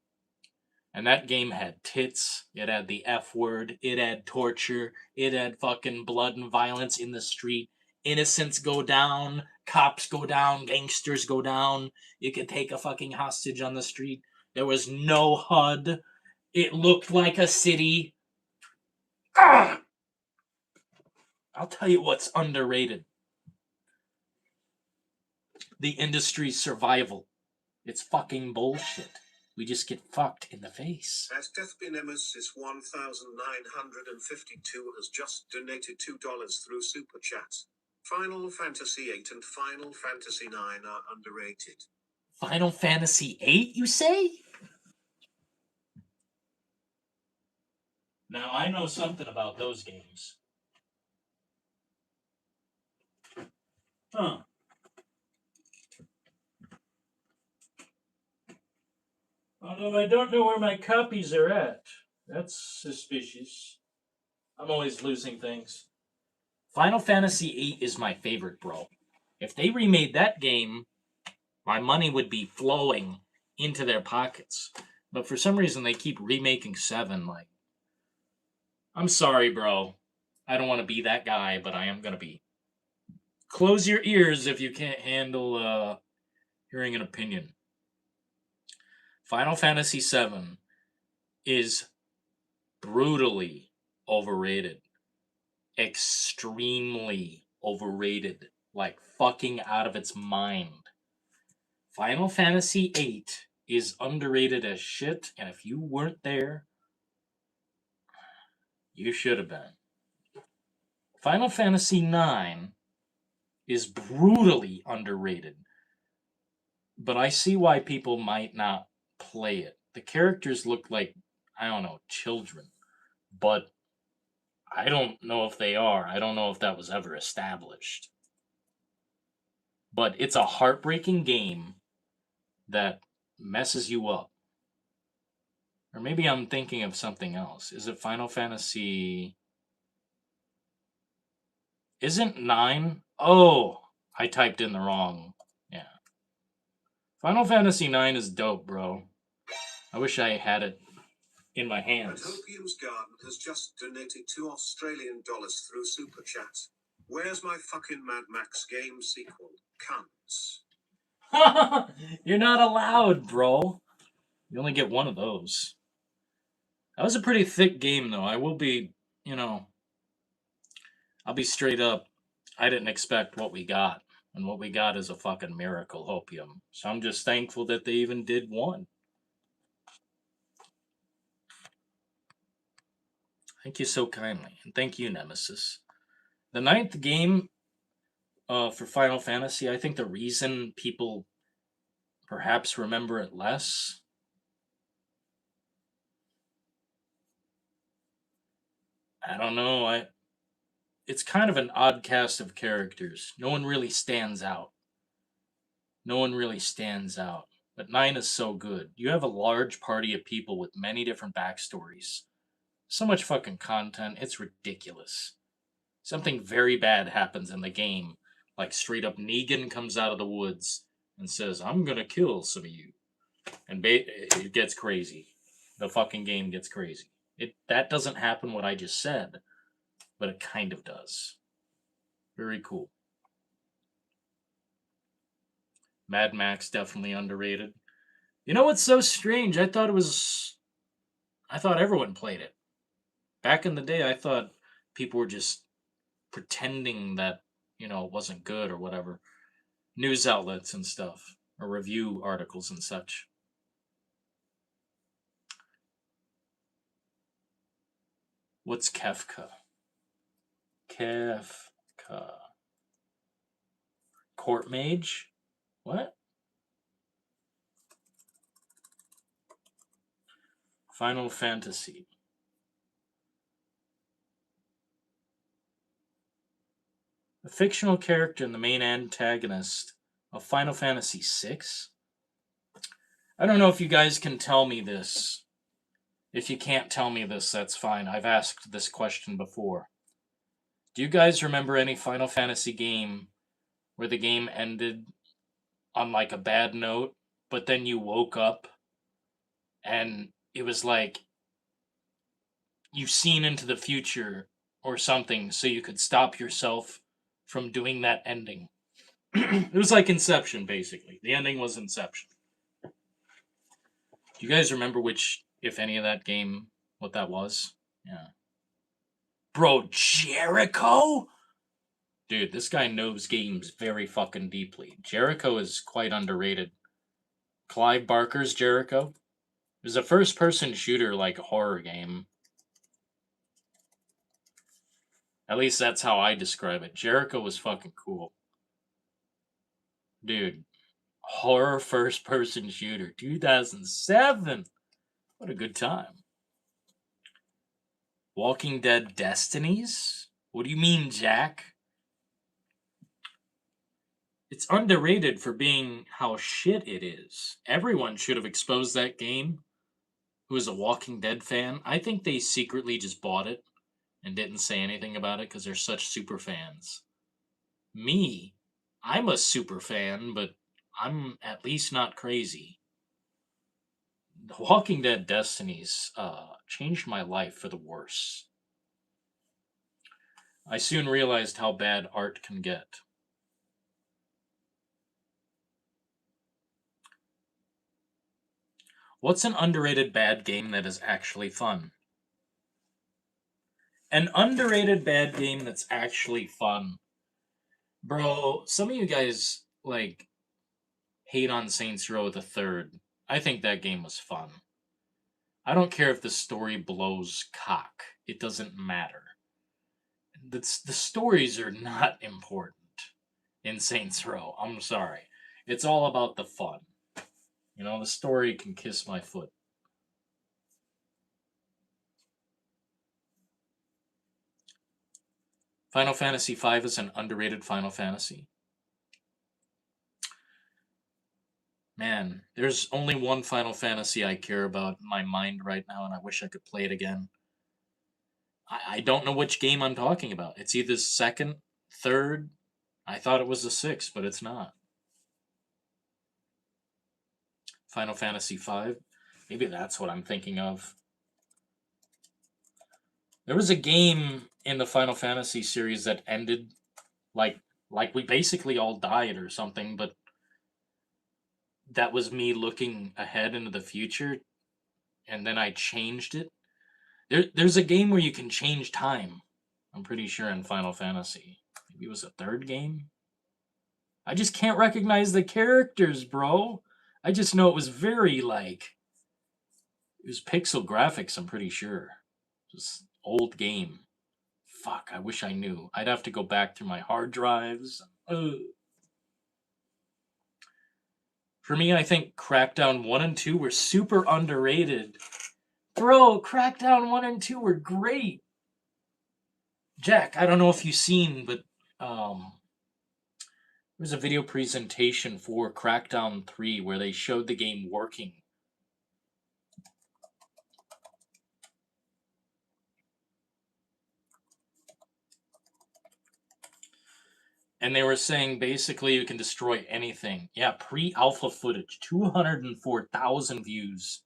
And that game had tits, it had the F word, it had torture, it had fucking blood and violence in the street. Innocents go down, cops go down, gangsters go down. You could take a fucking hostage on the street. There was no HUD. It looked like a city. Ah! I'll tell you what's underrated. The industry's survival. It's fucking bullshit. We just get fucked in the face. As Deathby Nemesis 1952 has just donated $2 through Super Chat. Final Fantasy VIII and Final Fantasy IX are underrated. Final Fantasy VIII, you say? Now, I know something about those games. Huh. Although I don't know where my copies are at. That's suspicious. I'm always losing things. Final Fantasy VIII is my favorite, bro. If they remade that game, my money would be flowing into their pockets. But for some reason, they keep remaking 7. Like, I'm sorry, bro. I don't want to be that guy, but I am going to be. Close your ears if you can't handle hearing an opinion. Final Fantasy VII is brutally overrated. Extremely overrated. Like, fucking out of its mind. Final Fantasy VIII is underrated as shit, and if you weren't there, you should have been. Final Fantasy IX is brutally underrated, but I see why people might not play it. The characters look like, I don't know, children, but I don't know if they are. I don't know if that was ever established. But it's a heartbreaking game that messes you up. Or maybe I'm thinking of something else. Is it Final Fantasy? Isn't 9? Oh, I typed in the wrong. Yeah. Final Fantasy 9 is dope, bro. I wish I had it in my hands. Utopium's Garden has just donated $2 Australian through Super Chat. Where's my fucking Mad Max game sequel? Cunts. You're not allowed, bro. You only get one of those. That was a pretty thick game, though. I will be, I'll be straight up. I didn't expect what we got. And what we got is a fucking miracle opium. So I'm just thankful that they even did one. Thank you so kindly. And thank you, Nemesis. The 9th game for Final Fantasy, I think the reason people perhaps remember it less. I don't know. It's kind of an odd cast of characters. No one really stands out. But 9 is so good. You have a large party of people with many different backstories. So much fucking content. It's ridiculous. Something very bad happens in the game. Like straight up Negan comes out of the woods and says, I'm gonna kill some of you. And it gets crazy. The fucking game gets crazy. That doesn't happen what I just said, but it kind of does. Very cool. Mad Max definitely underrated. You know what's so strange? I thought everyone played it. Back in the day, I thought people were just pretending that, it wasn't good or whatever. News outlets and stuff, or review articles and such. What's Kefka? Court mage? What? Final Fantasy. A fictional character and the main antagonist of Final Fantasy VI? I don't know if you guys can tell me this. If you can't tell me this, that's fine. I've asked this question before. Do you guys remember any Final Fantasy game where the game ended on like a bad note, but then you woke up and it was like you've seen into the future or something so you could stop yourself from doing that ending? It was like Inception, basically. The ending was Inception. Do you guys remember if any of that game, what that was? Yeah. Bro, Jericho? Dude, this guy knows games very fucking deeply. Jericho is quite underrated. Clive Barker's Jericho. It was a first-person shooter, like, horror game. At least that's how I describe it. Jericho was fucking cool. Dude, horror first-person shooter, 2007. What a good time. Walking Dead Destinies? What do you mean, Jack? It's underrated for being how shit it is. Everyone should have exposed that game who is a Walking Dead fan. I think they secretly just bought it and didn't say anything about it because they're such super fans. Me, I'm a super fan, but I'm at least not crazy. The Walking Dead Destinies changed my life for the worse. I soon realized how bad art can get. What's an underrated bad game that is actually fun? An underrated bad game that's actually fun. Bro, some of you guys, like, hate on Saints Row the Third. I think that game was fun. I don't care if the story blows cock. It doesn't matter. The stories are not important in Saints Row. I'm sorry. It's all about the fun. You know, the story can kiss my foot. Final Fantasy V is an underrated Final Fantasy. Man, there's only one Final Fantasy I care about in my mind right now, and I wish I could play it again. I don't know which game I'm talking about. It's either second, third. I thought it was the sixth, but it's not. Final Fantasy V. Maybe that's what I'm thinking of. There was a game in the Final Fantasy series that ended like we basically all died or something, but that was me looking ahead into the future, and then I changed it. There's a game where you can change time. I'm pretty sure in Final Fantasy. Maybe it was a third game. I just can't recognize the characters, bro. I just know it was very like it was pixel graphics, I'm pretty sure. Just old game. Fuck, I wish I knew. I'd have to go back through my hard drives. Ugh. For me, I think Crackdown 1 and 2 were super underrated. Bro, Crackdown 1 and 2 were great. Jack, I don't know if you've seen, but there was a video presentation for Crackdown 3 where they showed the game working. And they were saying basically you can destroy anything. Yeah, pre-alpha footage, 204,000 views.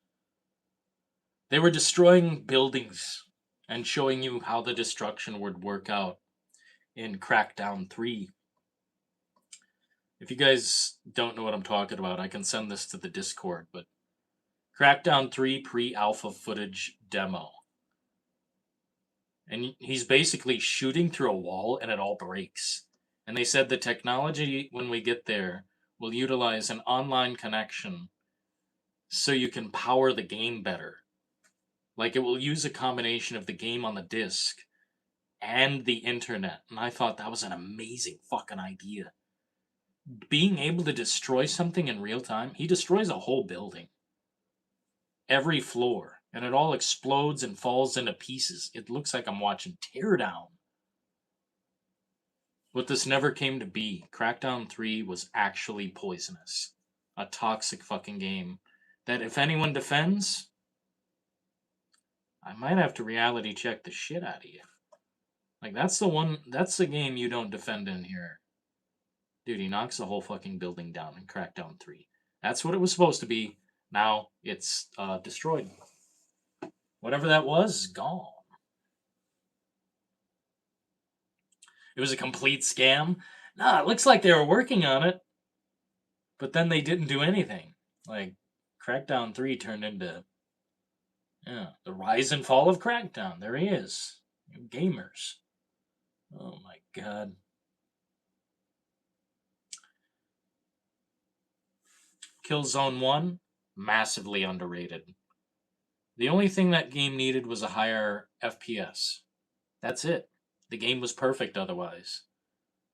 They were destroying buildings and showing you how the destruction would work out in Crackdown 3. If you guys don't know what I'm talking about, I can send this to the Discord, but Crackdown 3 pre-alpha footage demo. And he's basically shooting through a wall and it all breaks. And they said the technology, when we get there, will utilize an online connection so you can power the game better. Like, it will use a combination of the game on the disc and the internet. And I thought that was an amazing fucking idea. Being able to destroy something in real time, he destroys a whole building. Every floor. And it all explodes and falls into pieces. It looks like I'm watching Teardown. But this never came to be. Crackdown 3 was actually poisonous. A toxic fucking game. That if anyone defends, I might have to reality check the shit out of you. Like, that's the game you don't defend in here. Dude, he knocks the whole fucking building down in Crackdown 3. That's what it was supposed to be. Now it's destroyed. Whatever that was is gone. It was a complete scam. Nah, it looks like they were working on it. But then they didn't do anything. Like, Crackdown 3 turned into the rise and fall of Crackdown. There he is. Gamers. Oh my god. Killzone 1, massively underrated. The only thing that game needed was a higher FPS. That's it. The game was perfect otherwise.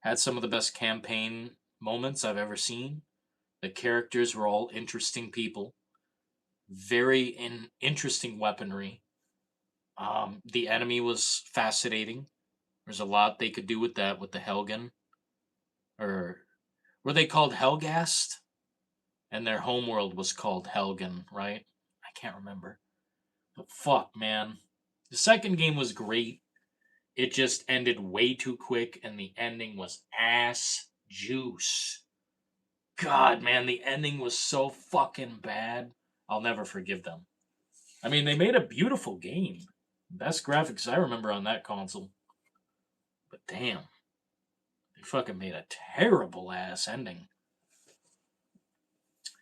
Had some of the best campaign moments I've ever seen. The characters were all interesting people. Very interesting weaponry. The enemy was fascinating. There's a lot they could do with that with the Helgen. Or were they called Helgast? And their homeworld was called Helgen, right? I can't remember. But fuck, man. The second game was great. It just ended way too quick, and the ending was ass juice. God, man, the ending was so fucking bad. I'll never forgive them. I mean, they made a beautiful game. Best graphics I remember on that console. But damn, they fucking made a terrible ass ending.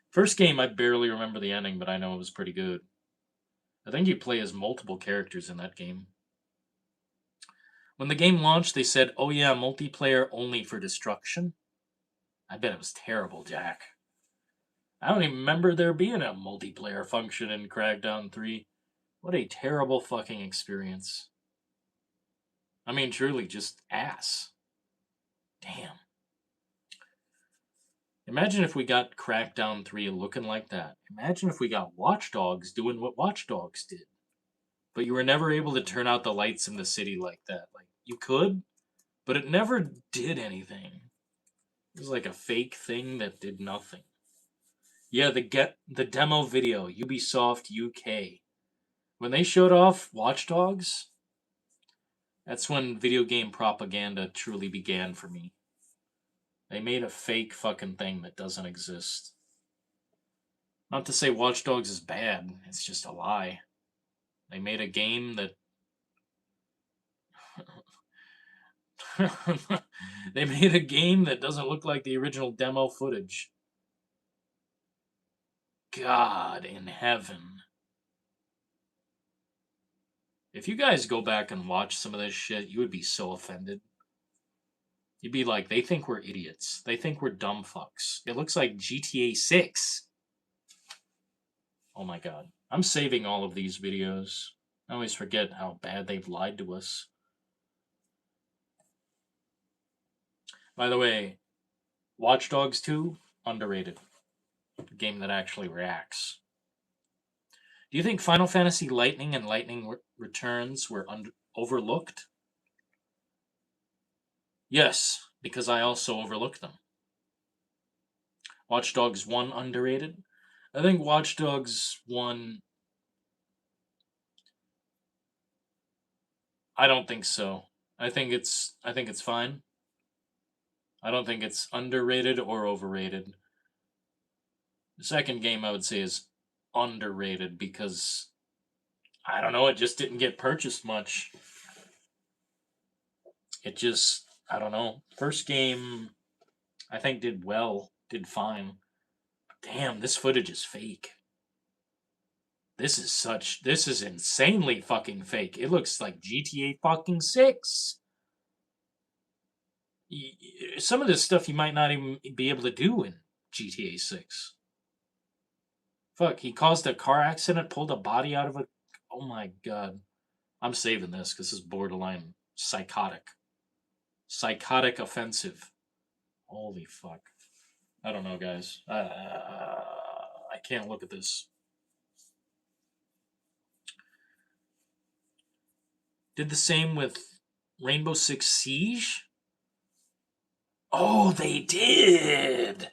First game, I barely remember the ending, but I know it was pretty good. I think you play as multiple characters in that game. When the game launched, they said, oh yeah, multiplayer only for destruction. I bet it was terrible, Jack. I don't even remember there being a multiplayer function in Crackdown 3. What a terrible fucking experience. I mean, truly, just ass. Damn. Imagine if we got Crackdown 3 looking like that. Imagine if we got Watch Dogs doing what Watch Dogs did. But you were never able to turn out the lights in the city like that. Like, you could, but it never did anything. It was like a fake thing that did nothing. Yeah, the demo video, Ubisoft UK. When they showed off Watch Dogs, that's when video game propaganda truly began for me. They made a fake fucking thing that doesn't exist. Not to say Watch Dogs is bad, it's just a lie. They made a game that they made a game that doesn't look like the original demo footage. God in heaven. If you guys go back and watch some of this shit, you would be so offended. You'd be like, they think we're idiots. They think we're dumb fucks. It looks like GTA 6. Oh my god. I'm saving all of these videos. I always forget how bad they've lied to us. By the way, Watch Dogs 2, underrated. A game that actually reacts. Do you think Final Fantasy Lightning and Lightning Returns were overlooked? Yes, because I also overlooked them. Watch Dogs 1 underrated? I think Watch Dogs 1, I don't think so. I think it's fine. I don't think it's underrated or overrated. The second game I would say is underrated because I don't know, it just didn't get purchased much. It just, I don't know. First game I think did well, did fine. Damn, this footage is fake. This is insanely fucking fake. It looks like GTA fucking 6. Some of this stuff you might not even be able to do in GTA 6. Fuck, he caused a car accident, pulled a body out of a. Oh my god. I'm saving this because this is borderline psychotic. Psychotic offensive. Holy fuck. I don't know, guys. I can't look at this. Did the same with Rainbow Six Siege? Oh, they did!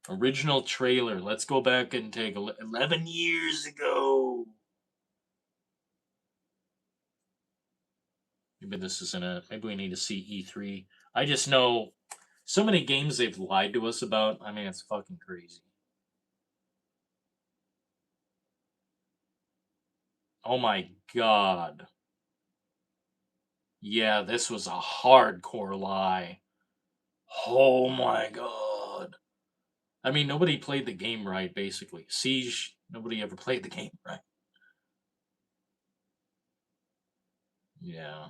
Original trailer. Let's go back and take 11 years ago. Maybe this isn't it. Maybe we need to see E3. I just know so many games they've lied to us about. I mean, it's fucking crazy. Oh my god. Yeah, this was a hardcore lie. Oh my god. I mean, nobody played the game right, basically. Siege, nobody ever played the game right. Yeah.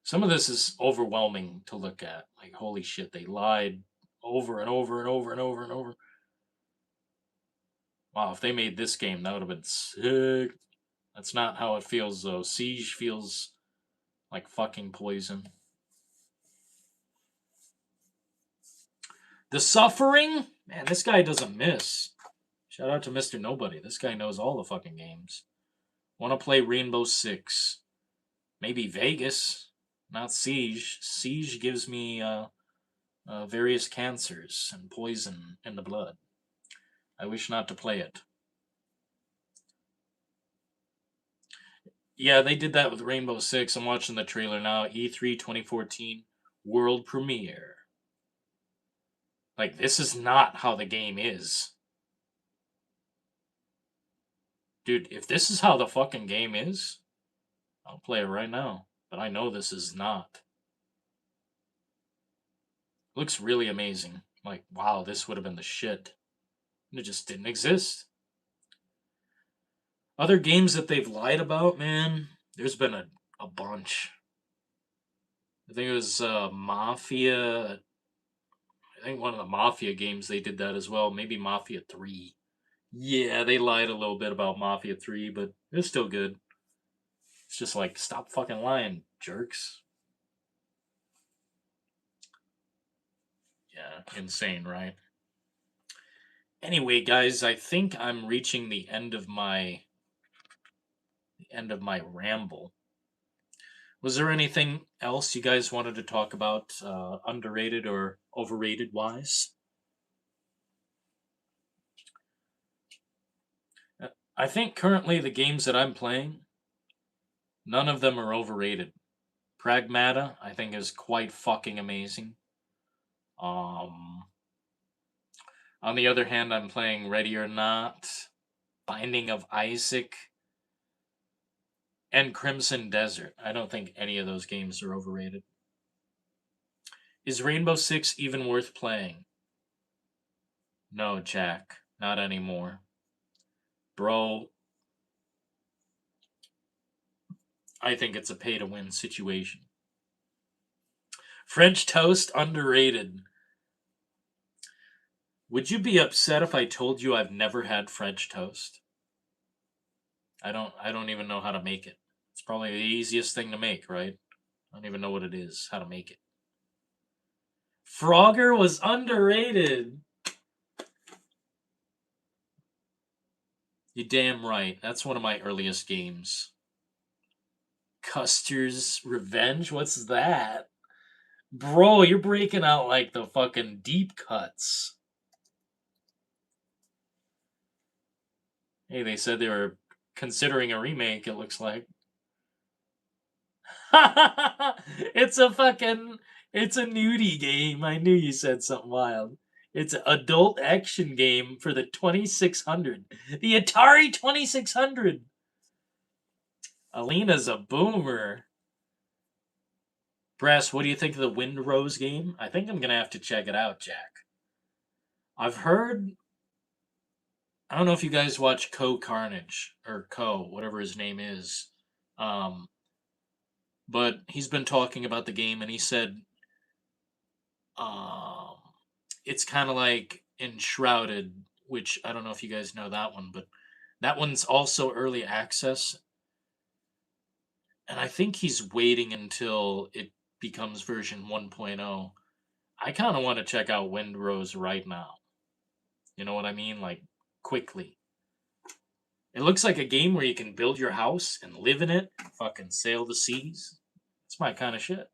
Some of this is overwhelming to look at. Like, holy shit, they lied over and over and over and over and over. Wow, if they made this game, that would have been sick. That's not how it feels, though. Siege feels like fucking poison. The Suffering? Man, this guy doesn't miss. Shout out to Mr. Nobody. This guy knows all the fucking games. Want to play Rainbow Six. Maybe Vegas. Not Siege. Siege gives me various cancers and poison in the blood. I wish not to play it. Yeah, they did that with Rainbow Six. I'm watching the trailer now. E3 2014 world premiere. Like, this is not how the game is. Dude, if this is how the fucking game is, I'll play it right now. But I know this is not. Looks really amazing. Like, wow, this would have been the shit. And it just didn't exist. Other games that they've lied about, man, there's been a bunch. I think it was Mafia. I think one of the Mafia games they did that as well. Maybe Mafia 3. Yeah, they lied a little bit about Mafia 3, but it's still good. It's just like, stop fucking lying, jerks. Yeah, insane, right? Anyway, guys, I think I'm reaching the end of my ramble. Was there anything else you guys wanted to talk about, underrated or overrated wise? I think currently the games that I'm playing, none of them are overrated. Pragmata, I think, is quite fucking amazing. Um, on the other hand, I'm playing Ready or Not, Binding of Isaac, and Crimson Desert. I don't think any of those games are overrated. Is Rainbow Six even worth playing? No, Jack, not anymore. Bro, I think it's a pay to win situation. French toast underrated. Would you be upset if I told you I've never had French toast? I don't even know how to make it. It's probably the easiest thing to make, right? I don't even know what it is, how to make it. Frogger was underrated. You damn right. That's one of my earliest games. Custer's Revenge? What's that? Bro, you're breaking out like the fucking deep cuts. Hey, they said they were considering a remake, it looks like. It's a fucking. It's a nudie game. I knew you said something wild. It's an adult action game for the 2600. The Atari 2600. Alina's a boomer. Brass, what do you think of the Wind Rose game? I think I'm going to have to check it out, Jack. I've heard. I don't know if you guys watch Co Carnage or Co, whatever his name is. Um, but he's been talking about the game and he said um, it's kind of like Enshrouded, which I don't know if you guys know that one, but that one's also early access. And I think he's waiting until it becomes version 1.0. I kind of want to check out Wind Rose right now. You know what I mean? Like, quickly. It looks like a game where you can build your house and live in it, fucking sail the seas. It's my kind of shit.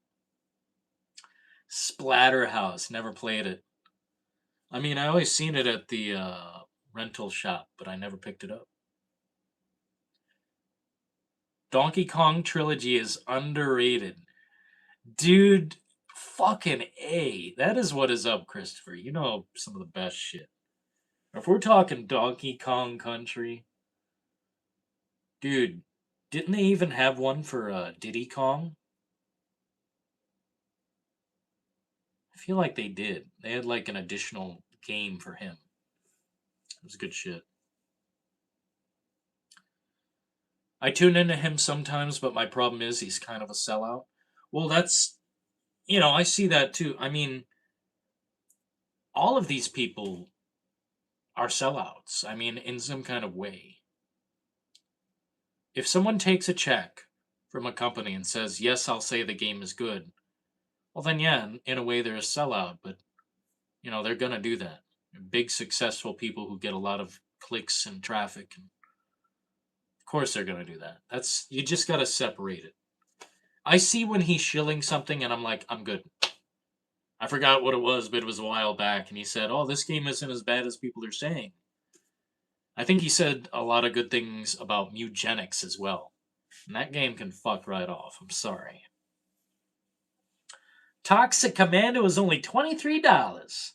Splatterhouse, never played it. I mean, I always seen it at the rental shop, but I never picked it up. Donkey Kong Trilogy is underrated. Dude, fucking A. That is what is up, Christopher. You know some of the best shit. If we're talking Donkey Kong Country, dude, didn't they even have one for Diddy Kong? I feel like they did. They had like an additional game for him. It was good shit. I tune into him sometimes, but my problem is he's kind of a sellout. Well, that's, I see that too. I mean, all of these people are sellouts. I mean, in some kind of way. If someone takes a check from a company and says, yes, I'll say the game is good, well, then, yeah, in a way, they're a sellout, but, they're going to do that. They're big, successful people who get a lot of clicks and traffic. And of course, they're going to do that. You just got to separate it. I see when he's shilling something and I'm like, I'm good. I forgot what it was, but it was a while back. And he said, oh, this game isn't as bad as people are saying. I think he said a lot of good things about Mugenics as well. And that game can fuck right off. I'm sorry. Toxic Commando is only $23.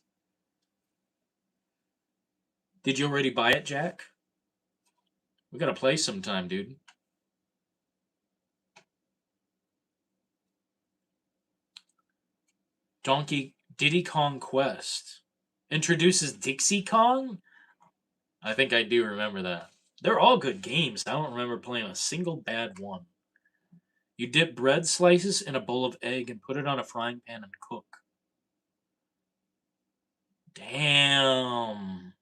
Did you already buy it, Jack? We gotta play sometime, dude. Diddy Kong Quest introduces Dixie Kong? I think I do remember that. They're all good games. I don't remember playing a single bad one. You dip bread slices in a bowl of egg and put it on a frying pan and cook. Damn.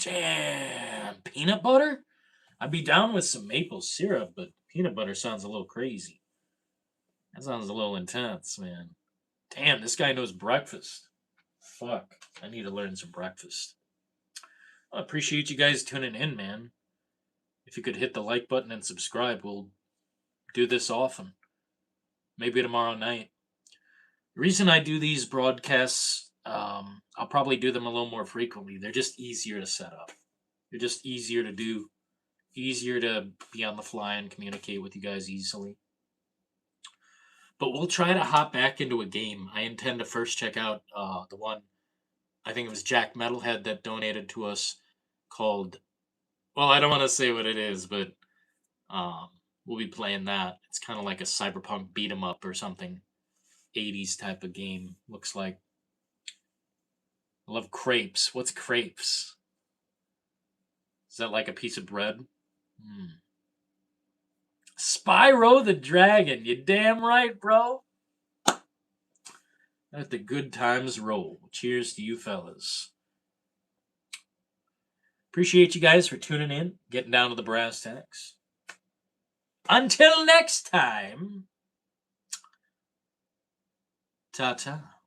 Damn. Peanut butter? I'd be down with some maple syrup, but peanut butter sounds a little crazy. That sounds a little intense, man. Damn, this guy knows breakfast. Fuck. I need to learn some breakfast. I appreciate you guys tuning in, man. If you could hit the like button and subscribe, we'll do this often. Maybe tomorrow night. The reason I do these broadcasts, I'll probably do them a little more frequently. They're just easier to set up. They're just easier to do. Easier to be on the fly and communicate with you guys easily. But we'll try to hop back into a game. I intend to first check out the one, I think it was Jack Metalhead that donated to us called, well, I don't want to say what it is, but we'll be playing that. It's kind of like a cyberpunk beat 'em up or something. 80s type of game, looks like. I love crepes. What's crepes? Is that like a piece of bread? Spyro the Dragon. You damn right, bro. Let the good times roll. Cheers to you fellas. Appreciate you guys for tuning in, getting down to the brass tacks. Until next time, ta-ta.